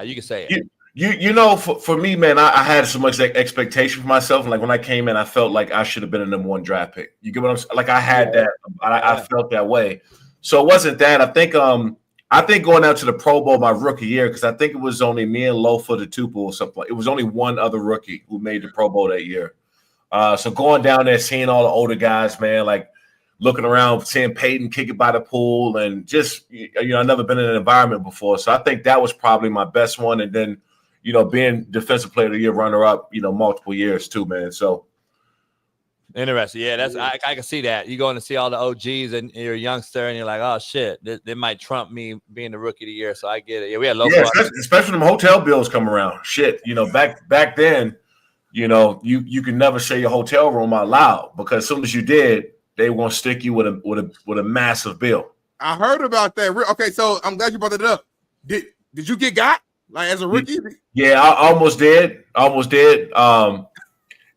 You can say it. For me, man, I had so much expectation for myself. Like when I came in, I felt like I should have been a number 1 draft pick. You get what I'm saying? Like I had that. I felt that way. So it wasn't that. I think going out to the Pro Bowl my rookie year, because I think it was only me and Lofa the Tupu or something. It was only one other rookie who made the Pro Bowl that year. So going down there, seeing all the older guys, man, like looking around, seeing Peyton kick it by the pool, and just I've never been in an environment before. So I think that was probably my best one. And then being Defensive Player of the Year runner-up, multiple years too, man. So interesting. Yeah, I can see that. You going to see all the OGs and you're a youngster and you're like, oh shit, they might trump me being the Rookie of the Year. So I get it. Yeah, we had especially when hotel bills come around. Shit, back then, you could never share your hotel room out loud because as soon as you did, they won't stick you with a massive bill. I heard about that. Okay, so I'm glad you brought it up. Did you get got like as a rookie? Yeah, I almost did.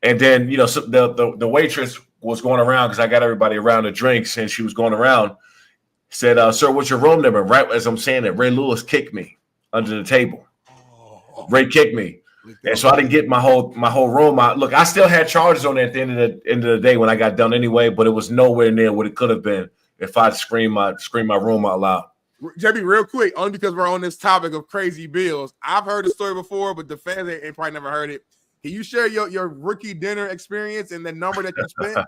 And then, the waitress was going around because I got everybody around the drinks, and she was going around, said, sir, what's your room number? Right as I'm saying it, Ray Lewis kicked me under the table. Ray kicked me. And so I didn't get my whole room out. Look, I still had charges on it at the end of the day when I got done anyway, but it was nowhere near what it could have been if I'd screamed my room out loud. JB, real quick, only because we're on this topic of crazy bills. I've heard the story before, but the fans ain't probably never heard it. Can you share your rookie dinner experience and the number that you spent?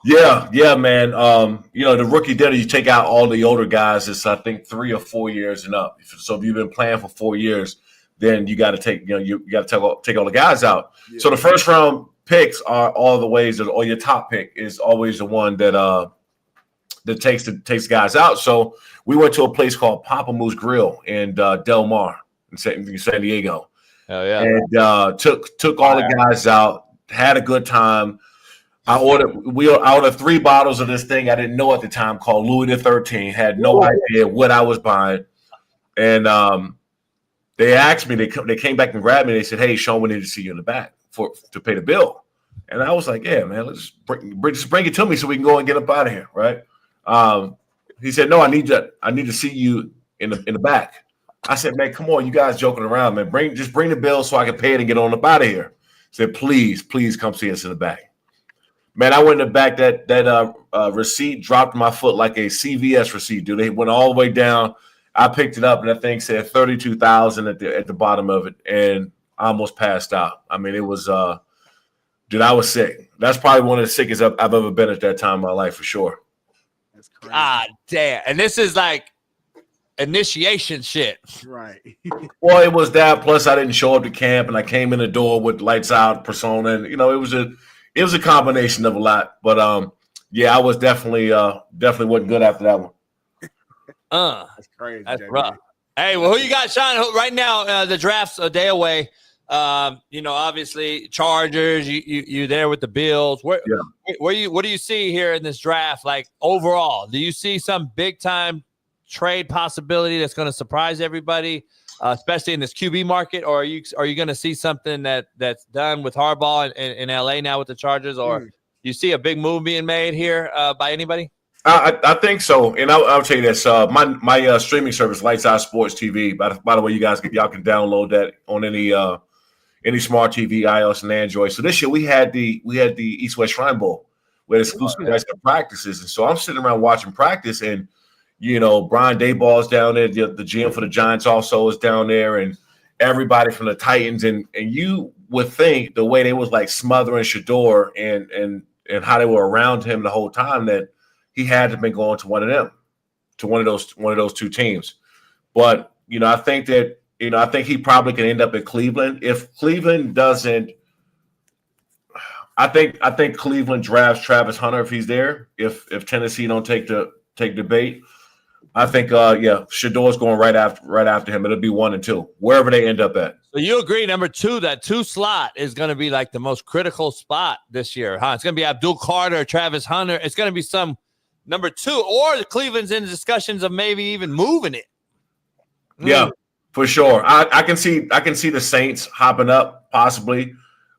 Yeah, man. The rookie dinner, you take out all the older guys. It's I think 3 or 4 years and up. So if you've been playing for 4 years, then you got to take take all the guys out. Yeah. So the first round picks are all the ways that, or your top pick is always the one that takes guys out. So we went to a place called Papa Moose Grill in Del Mar in San Diego. Oh yeah, and took all the guys out, had a good time. I ordered 3 bottles of this thing I didn't know at the time called Louis XIII. Had no idea what I was buying, and they asked me. They came back and grabbed me. They said, "Hey, Shaun, we need to see you in the back to pay the bill." And I was like, "Yeah, man, let's bring it to me so we can go and get up out of here." Right? He said, "No, I need to see you in the back." I said, "Man, come on, you guys joking around, man. Just bring the bill so I can pay it and get on up out of here." Said, please come see us in the back. Man, I went in the back. That receipt dropped my foot like a CVS receipt, dude. They went all the way down. I picked it up, and that thing said 32,000 at the bottom of it, and I almost passed out. I mean, it was, dude, I was sick. That's probably one of the sickest I've ever been at that time in my life, for sure. Ah, damn. And this is like initiation shit. Right. Well, it was that. Plus, I didn't show up to camp, and I came in the door with lights out persona, and it was a combination of a lot. But yeah, I was definitely wasn't good after that one. That's crazy. That's rough. Hey, well, who you got, Shaun? Right now, the draft's a day away. Obviously, Chargers. You there with the Bills? What do you see here in this draft? Like overall, do you see some big time trade possibility that's going to surprise everybody, especially in this QB market, or are you going to see something that's done with Harbaugh in LA now with the Chargers, or you see a big move being made here by anybody? I think so, and I'll tell you this: my streaming service, Lights Out Sports TV. By the way, y'all can download that on any smart TV, iOS and Android. So this year we had the East West Shrine Bowl with exclusive practices, and so I'm sitting around watching practice, and Brian Dayball's down there, the GM for the Giants also is down there, and everybody from the Titans, and you would think the way they was like smothering Shador and how they were around him the whole time that he had to have been going to one of them, to one of those two teams. But I think that I think he probably can end up at Cleveland if Cleveland doesn't. I think Cleveland drafts Travis Hunter if he's there. If Tennessee don't take the bait, I think Shador's going right after him. It'll be 1 and 2 wherever they end up at. So you agree, number 2, that 2 slot is going to be like the most critical spot this year, huh? It's going to be Abdul Carter, Travis Hunter. It's going to be some number 2, or the Cleveland's in discussions of maybe even moving it. Yeah, for sure. I can see the Saints hopping up possibly.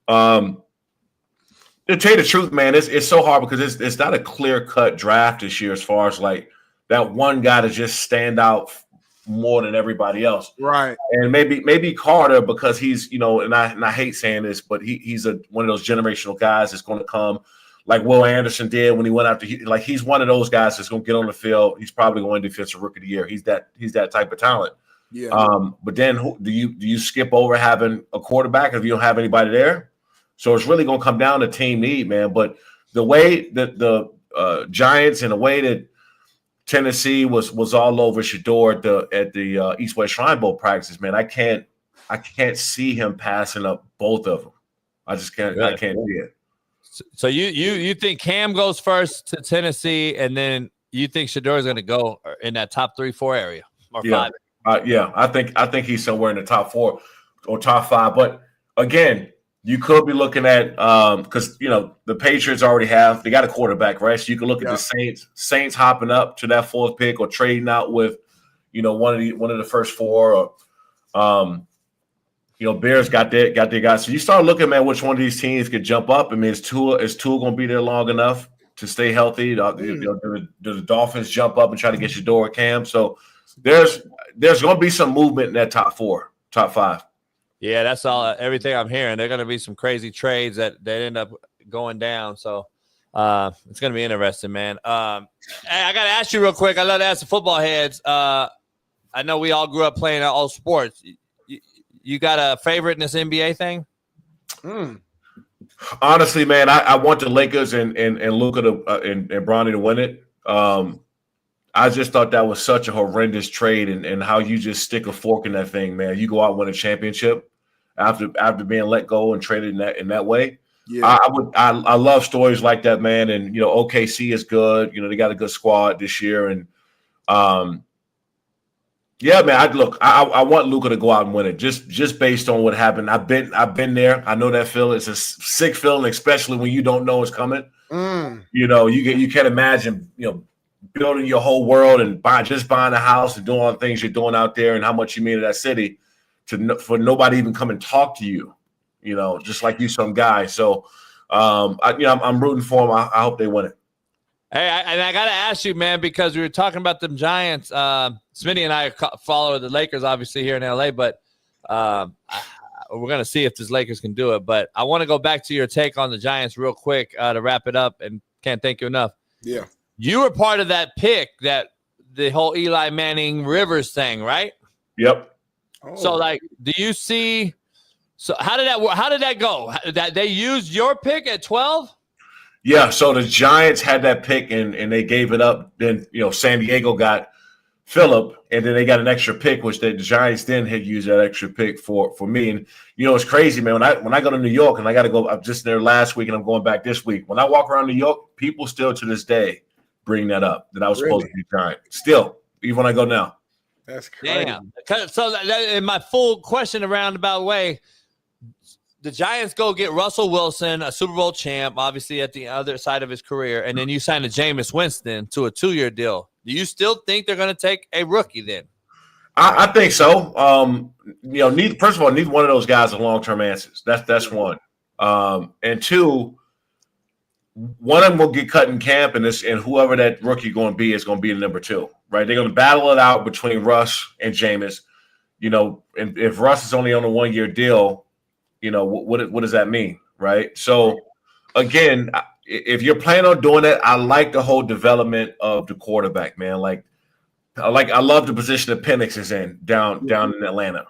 To tell you the truth, man, it's so hard because it's not a clear-cut draft this year as far as like that one guy to just stand out more than everybody else. Right. And maybe Carter, because he's, and I hate saying this, but he's one of those generational guys that's going to come like Will Anderson did when he went after, he's one of those guys that's going to get on the field. He's probably going to defensive rookie of the year. He's that type of talent. Yeah. But then do you skip over having a quarterback if you don't have anybody there? So it's really going to come down to team need, man. But the way that the Giants and the way that Tennessee was all over Shador at the East West Shrine Bowl practices, man, I can't see him passing up both of them. I just can't. I can't see it. So you think Cam goes first to Tennessee, and then you think Shador is going to go in that top 3-4 area or 5? Yeah, I think he's somewhere in the top 4 or top 5. But again, you could be looking at because the Patriots already they got a quarterback, right? So you can look at the Saints hopping up to that 4th pick or trading out with one of the first 4 or Bears got their guys. So you start looking at which one of these teams could jump up. I mean, is Tua going to be there long enough to stay healthy? Do the Dolphins jump up and try to get Shador or Cam? So there's going to be some movement in that top 4, top 5. Yeah, that's all. Everything I'm hearing, there are going to be some crazy trades that end up going down. So it's going to be interesting, man. Hey, I got to ask you real quick. I love to ask the football heads. I know we all grew up playing all sports. You got a favorite in this NBA thing? Honestly, man, I want the Lakers and Luka and Bronny to win it. I just thought that was such a horrendous trade, and how you just stick a fork in that thing, man. You go out and win a championship after being let go and traded in that way. Yeah. I love stories like that, man. And OKC is good. They got a good squad this year, and yeah, man. I want Luka to go out and win it just based on what happened. I've been there. I know that feeling. It's a sick feeling, especially when you don't know it's coming. You can't imagine building your whole world and buying a house and doing all the things you're doing out there and how much you mean to that city for nobody even come and talk to you, just like you some guy. So, I'm rooting for them. I hope they win it. Hey, I got to ask you, man, because we were talking about them Giants. Smitty and I follow the Lakers, obviously, here in LA, but we're going to see if this Lakers can do it. But I want to go back to your take on the Giants real quick to wrap it up, and can't thank you enough. Yeah. You were part of that pick, that the whole Eli Manning Rivers thing, right? Yep. So, like, do you see – so how did that work? How did that go? That they used your pick at 12? Yeah, so the Giants had that pick, and they gave it up. Then, San Diego got Phillip, and then they got an extra pick, which the Giants then had used that extra pick for me. And, it's crazy, man. When I go to New York, and I got to go – I'm just there last week, and I'm going back this week. When I walk around New York, people still to this day bring that up, that I was supposed to be Giant. Still, even when I go now. That's crazy. Damn. So in my full question, a roundabout way, the Giants go get Russell Wilson, a Super Bowl champ, obviously at the other side of his career, and then you sign a Jameis Winston to a 2-year deal. Do you still think they're going to take a rookie then? I think so. First of all, neither one of those guys are long-term answers. That's one. And two, one of them will get cut in camp, and whoever that rookie going to be is going to be the number 2, right? They're going to battle it out between Russ and Jameis. And if Russ is only on a 1-year deal, what does that mean, right? So, again, if you're planning on doing that, I like the whole development of the quarterback, man. I love the position that Penix is in down in Atlanta.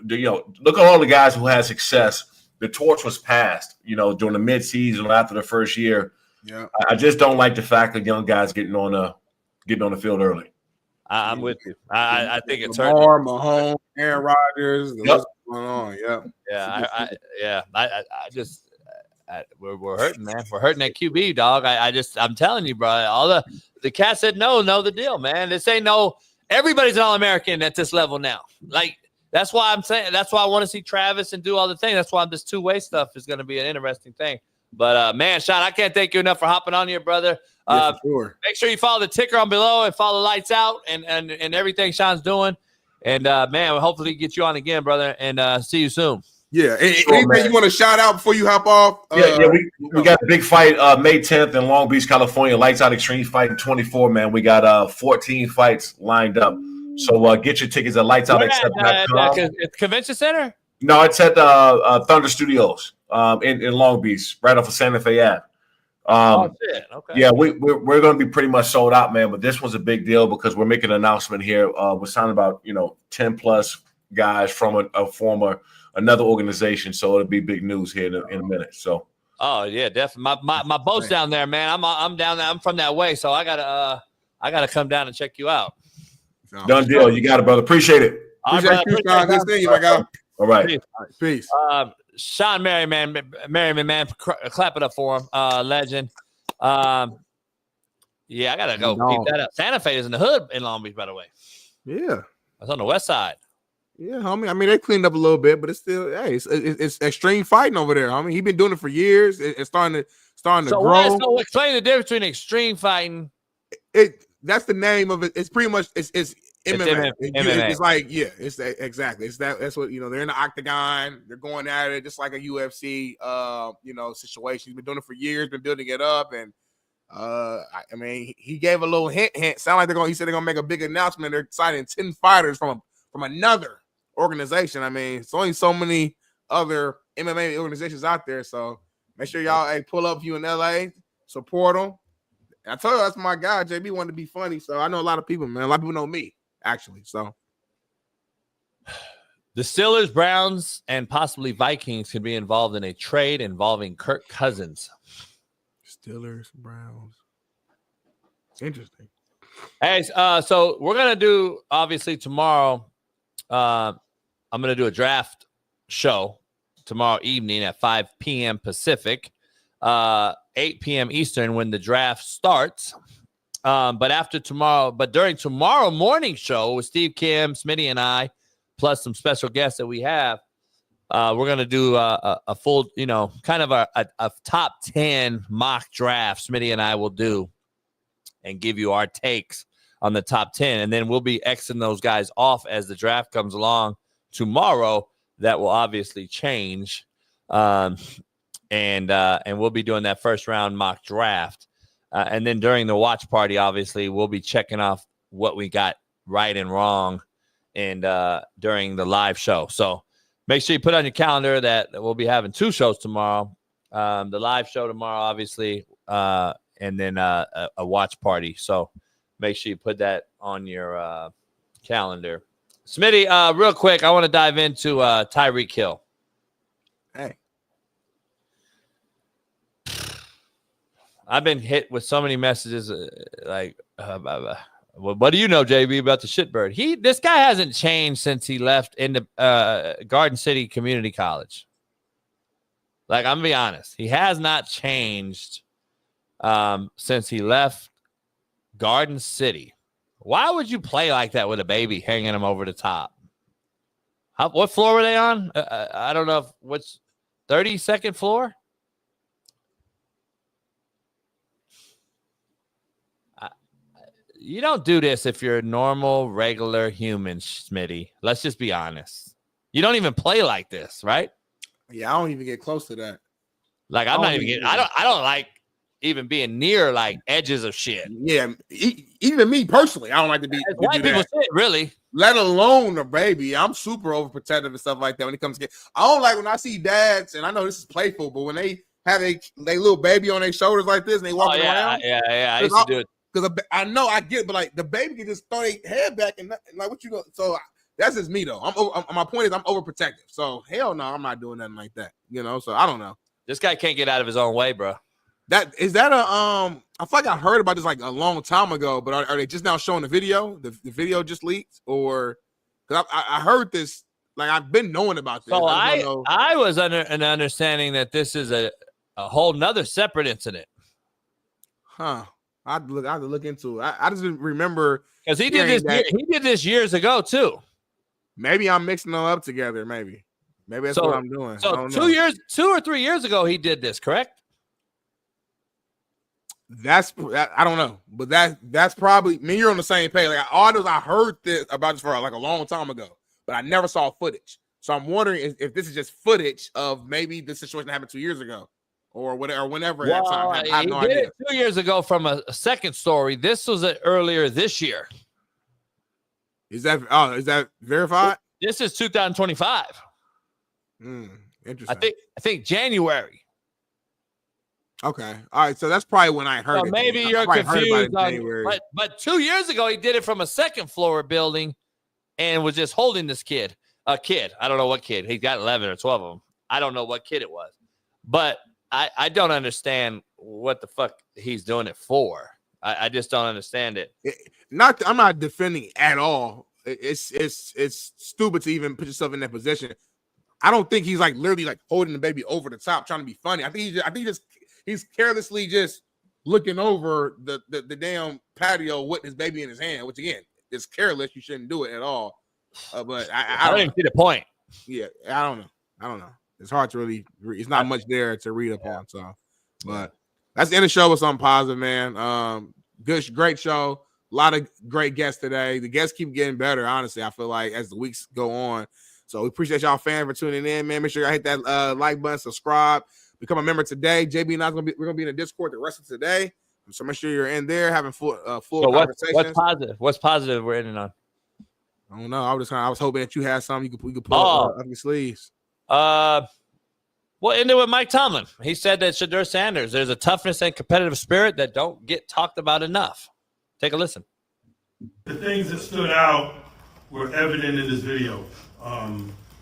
Look at all the guys who had success. The torch was passed, during the midseason after the first year. Yeah, I just don't like the fact that young guys getting on the field early. I'm with you. I think it's Lamar, Mahomes, Aaron Rodgers. What's going on? Yeah. We're hurting, man. We're hurting that QB, dog. I'm telling you, bro. All the cats said know the deal, man. This ain't no. Everybody's an All-American at this level now. Like, that's why I'm saying. That's why I want to see Travis and do all the things. That's why this two-way stuff is going to be an interesting thing. But man, Shaun, I can't thank you enough for hopping on here, brother. Sure. Make sure you follow the ticker on below and follow Lights Out and everything Shaun's doing. And man, we'll hopefully get you on again, brother. And see you soon. Yeah. Anything you want to shout out before you hop off? We got a big fight May 10th in Long Beach, California. Lights Out Extreme Fighting 24, man. We got 14 fights lined up. So get your tickets at lightsoutxcept.com. Convention Center? No, it's at Thunder Studios in Long Beach, right off of Santa Fe Ave. Shit. Okay. Yeah, we're going to be pretty much sold out, man. But this was a big deal because we're making an announcement here. We're signing about 10 plus guys from another organization, so it'll be big news here in a minute. So. Oh yeah, definitely. My boat's down there, man. I'm down there. I'm from that way, so I gotta come down and check you out. Done deal. You got it, brother. Appreciate it. Appreciate you, Shaun. Good seeing you, my guy. All right. Peace. Shaun Merriman, man, clap it up for him. Legend. Yeah, I gotta go keep that up. Santa Fe is in the hood in Long Beach, by the way. Yeah, that's on the west side. Yeah, homie. I mean, they cleaned up a little bit, but it's still, it's extreme fighting over there. I mean, he's been doing it for years. It's starting to grow. So explain the difference between extreme fighting. That's the name of it. It's pretty much it's MMA. It's like it's exactly. It's that's what they're in the octagon. They're going at it just like a UFC situation. He's been doing it for years. Been building it up, and I mean, he gave a little hint. Sound like he said they're gonna make a big announcement. They're signing 10 fighters from another organization. I mean, it's only so many other MMA organizations out there. So make sure y'all pull up if you in LA, support them. And I told you that's my guy. JB wanted to be funny, so I know a lot of people, man. A lot of people know me, actually. So the Steelers, Browns, and possibly Vikings could be involved in a trade involving Kirk Cousins. Steelers, Browns. Interesting. Hey, so we're gonna do obviously tomorrow. I'm gonna do a draft show tomorrow evening at 5 p.m. Pacific, 8 p.m. Eastern when the draft starts. But during tomorrow morning show with Steve, Kim, Smitty, and I, plus some special guests that we have, we're gonna do a full, kind of a top 10 mock draft. Smitty and I will do and give you our takes on the top 10. And then we'll be Xing those guys off as the draft comes along tomorrow. That will obviously change. And we'll be doing that first round mock draft. And then during the watch party, obviously, we'll be checking off what we got right and wrong and during the live show. So Make sure you put on your calendar that we'll be having 2 shows tomorrow. The live show tomorrow, obviously, and then a watch party. So make sure you put that on your calendar. Smitty, real quick, I want to dive into Tyreek Hill. Hey. I've been hit with so many messages what do you know, JB, about the shitbird? This guy hasn't changed since he left in the Garden City Community College. Like, I'm going to be honest. He has not changed since he left Garden City. Why would you play like that with a baby hanging him over the top? What floor were they on? I don't know. What's 32nd floor? You don't do this if you're a normal, regular human, Smitty. Let's just be honest. You don't even play like this, right? Yeah, I don't even get close to that. Like, I'm not even getting. I don't like even being near like edges of shit. Yeah, even me personally, I don't like to be. As white people say, really. Let alone a baby. I'm super overprotective and stuff like that when it comes to. I don't like when I see dads, and I know this is playful, but when they have a little baby on their shoulders like this and they walking around. Yeah, I used to do it. Because I know I get it, but like the baby can just throw their head back and like what you go. So that's just me though. My point is I'm overprotective. So hell no, I'm not doing nothing like that. You know. So I don't know. This guy can't get out of his own way, bro. That I feel like I heard about this like a long time ago, but are they just now showing the video? The video just leaked, or because I heard this, like I've been knowing about this. So I was under an understanding that this is a whole nother separate incident. Huh. I have to look into it. I just didn't remember because he did this. He did this years ago too. Maybe I'm mixing them up together. Maybe that's what I'm doing. So 2 or 3 years ago, he did this, correct? I don't know, but that's probably me. You're on the same page. Like I heard this about this for like a long time ago, but I never saw footage. So I'm wondering if this is just footage of maybe the situation that happened 2 years ago. Or whatever, or whenever that time. I have no idea. 2 years ago from a second story. This was earlier this year. Is that verified? This is 2025. Interesting. I think January. Okay. All right. So that's probably when I heard it. Maybe you're confused. But 2 years ago, he did it from a second floor building and was just holding this kid. A kid. I don't know what kid. He got 11 or 12 of them. I don't know what kid it was. But I don't understand what the fuck he's doing it for. I just don't understand it. I'm not defending at all. It's stupid to even put yourself in that position. I don't think he's like literally like holding the baby over the top, trying to be funny. I think he's carelessly just looking over the damn patio with his baby in his hand, which again is careless. You shouldn't do it at all. But I don't even see the point. Yeah, I don't know. It's hard to really. It's not much there to read upon. So, but that's the end of the show with something positive, man. Great show. A lot of great guests today. The guests keep getting better. Honestly, I feel like as the weeks go on. So we appreciate y'all fans for tuning in, man. Make sure y'all hit that like button, subscribe, become a member today. JB and I we're gonna be in the Discord the rest of today. So make sure you're in there having full conversations. What's positive? What's positive we're ending on? I don't know. I was hoping that you had something you could pull up your sleeves. We'll end it with Mike Tomlin. He said that Shedeur Sanders, there's a toughness and competitive spirit that don't get talked about enough. Take a listen. The things that stood out were evident in this video.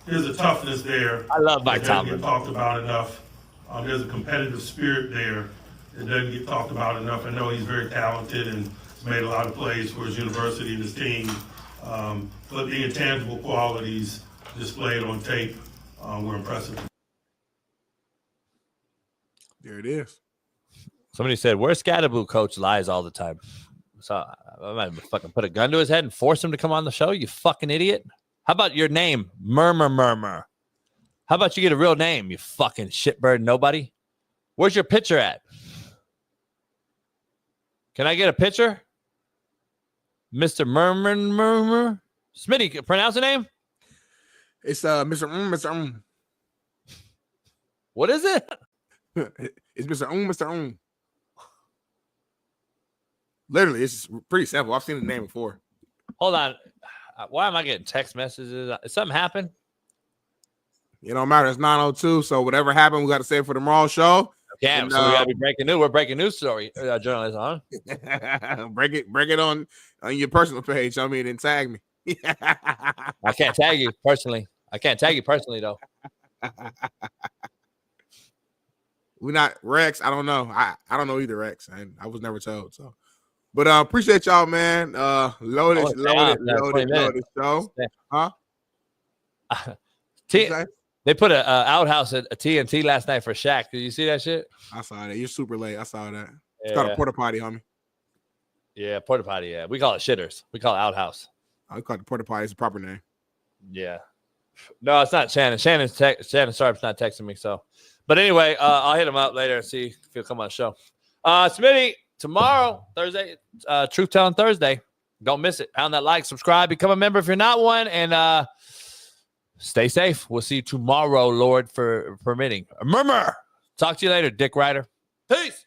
There's a toughness there. I love Mike Tomlin. Doesn't get talked about enough. There's a competitive spirit there that doesn't get talked about enough. I know he's very talented and has made a lot of plays for his university and his team. But the intangible qualities displayed on tape were impressive. There it is. Somebody said, where's Scatterboo coach lies all the time? So I might fucking put a gun to his head and force him to come on the show, you fucking idiot. How about your name? Murmur. How about you get a real name, you fucking shitbird nobody? Where's your picture at? Can I get a picture? Mr. Murmur? Smitty, pronounce the name? It's Mr. What is it? It's Mr. Literally, it's pretty simple. I've seen the name before. Hold on. Why am I getting text messages? Did something happen? It don't matter. It's 9:02. So whatever happened, we got to save for tomorrow's show. Yeah, so we got to be breaking news. We're breaking news story journalists, huh? break it on your personal page. I mean, and tag me. I can't tag you personally. Though. We're not Rex. I don't know. I don't know either, Rex. I was never told. So, but appreciate y'all, man. Loaded show. Huh? They put a outhouse at a TNT last night for Shaq. Did you see that shit? I saw that. You're super late. I saw that. It's called a porta potty, homie. Yeah, porta potty. Yeah, we call it shitters. We call it outhouse. I call it the porta potty. It's the proper name. Yeah. No, it's not Shannon. Shannon Sharp's not texting me. So, but anyway, I'll hit him up later and see if he'll come on the show. Smitty, tomorrow, Thursday, Truth Telling Thursday. Don't miss it. Pound that like, subscribe, become a member if you're not one, and stay safe. We'll see you tomorrow, Lord for permitting. Murmur. Talk to you later, Dick Ryder. Peace.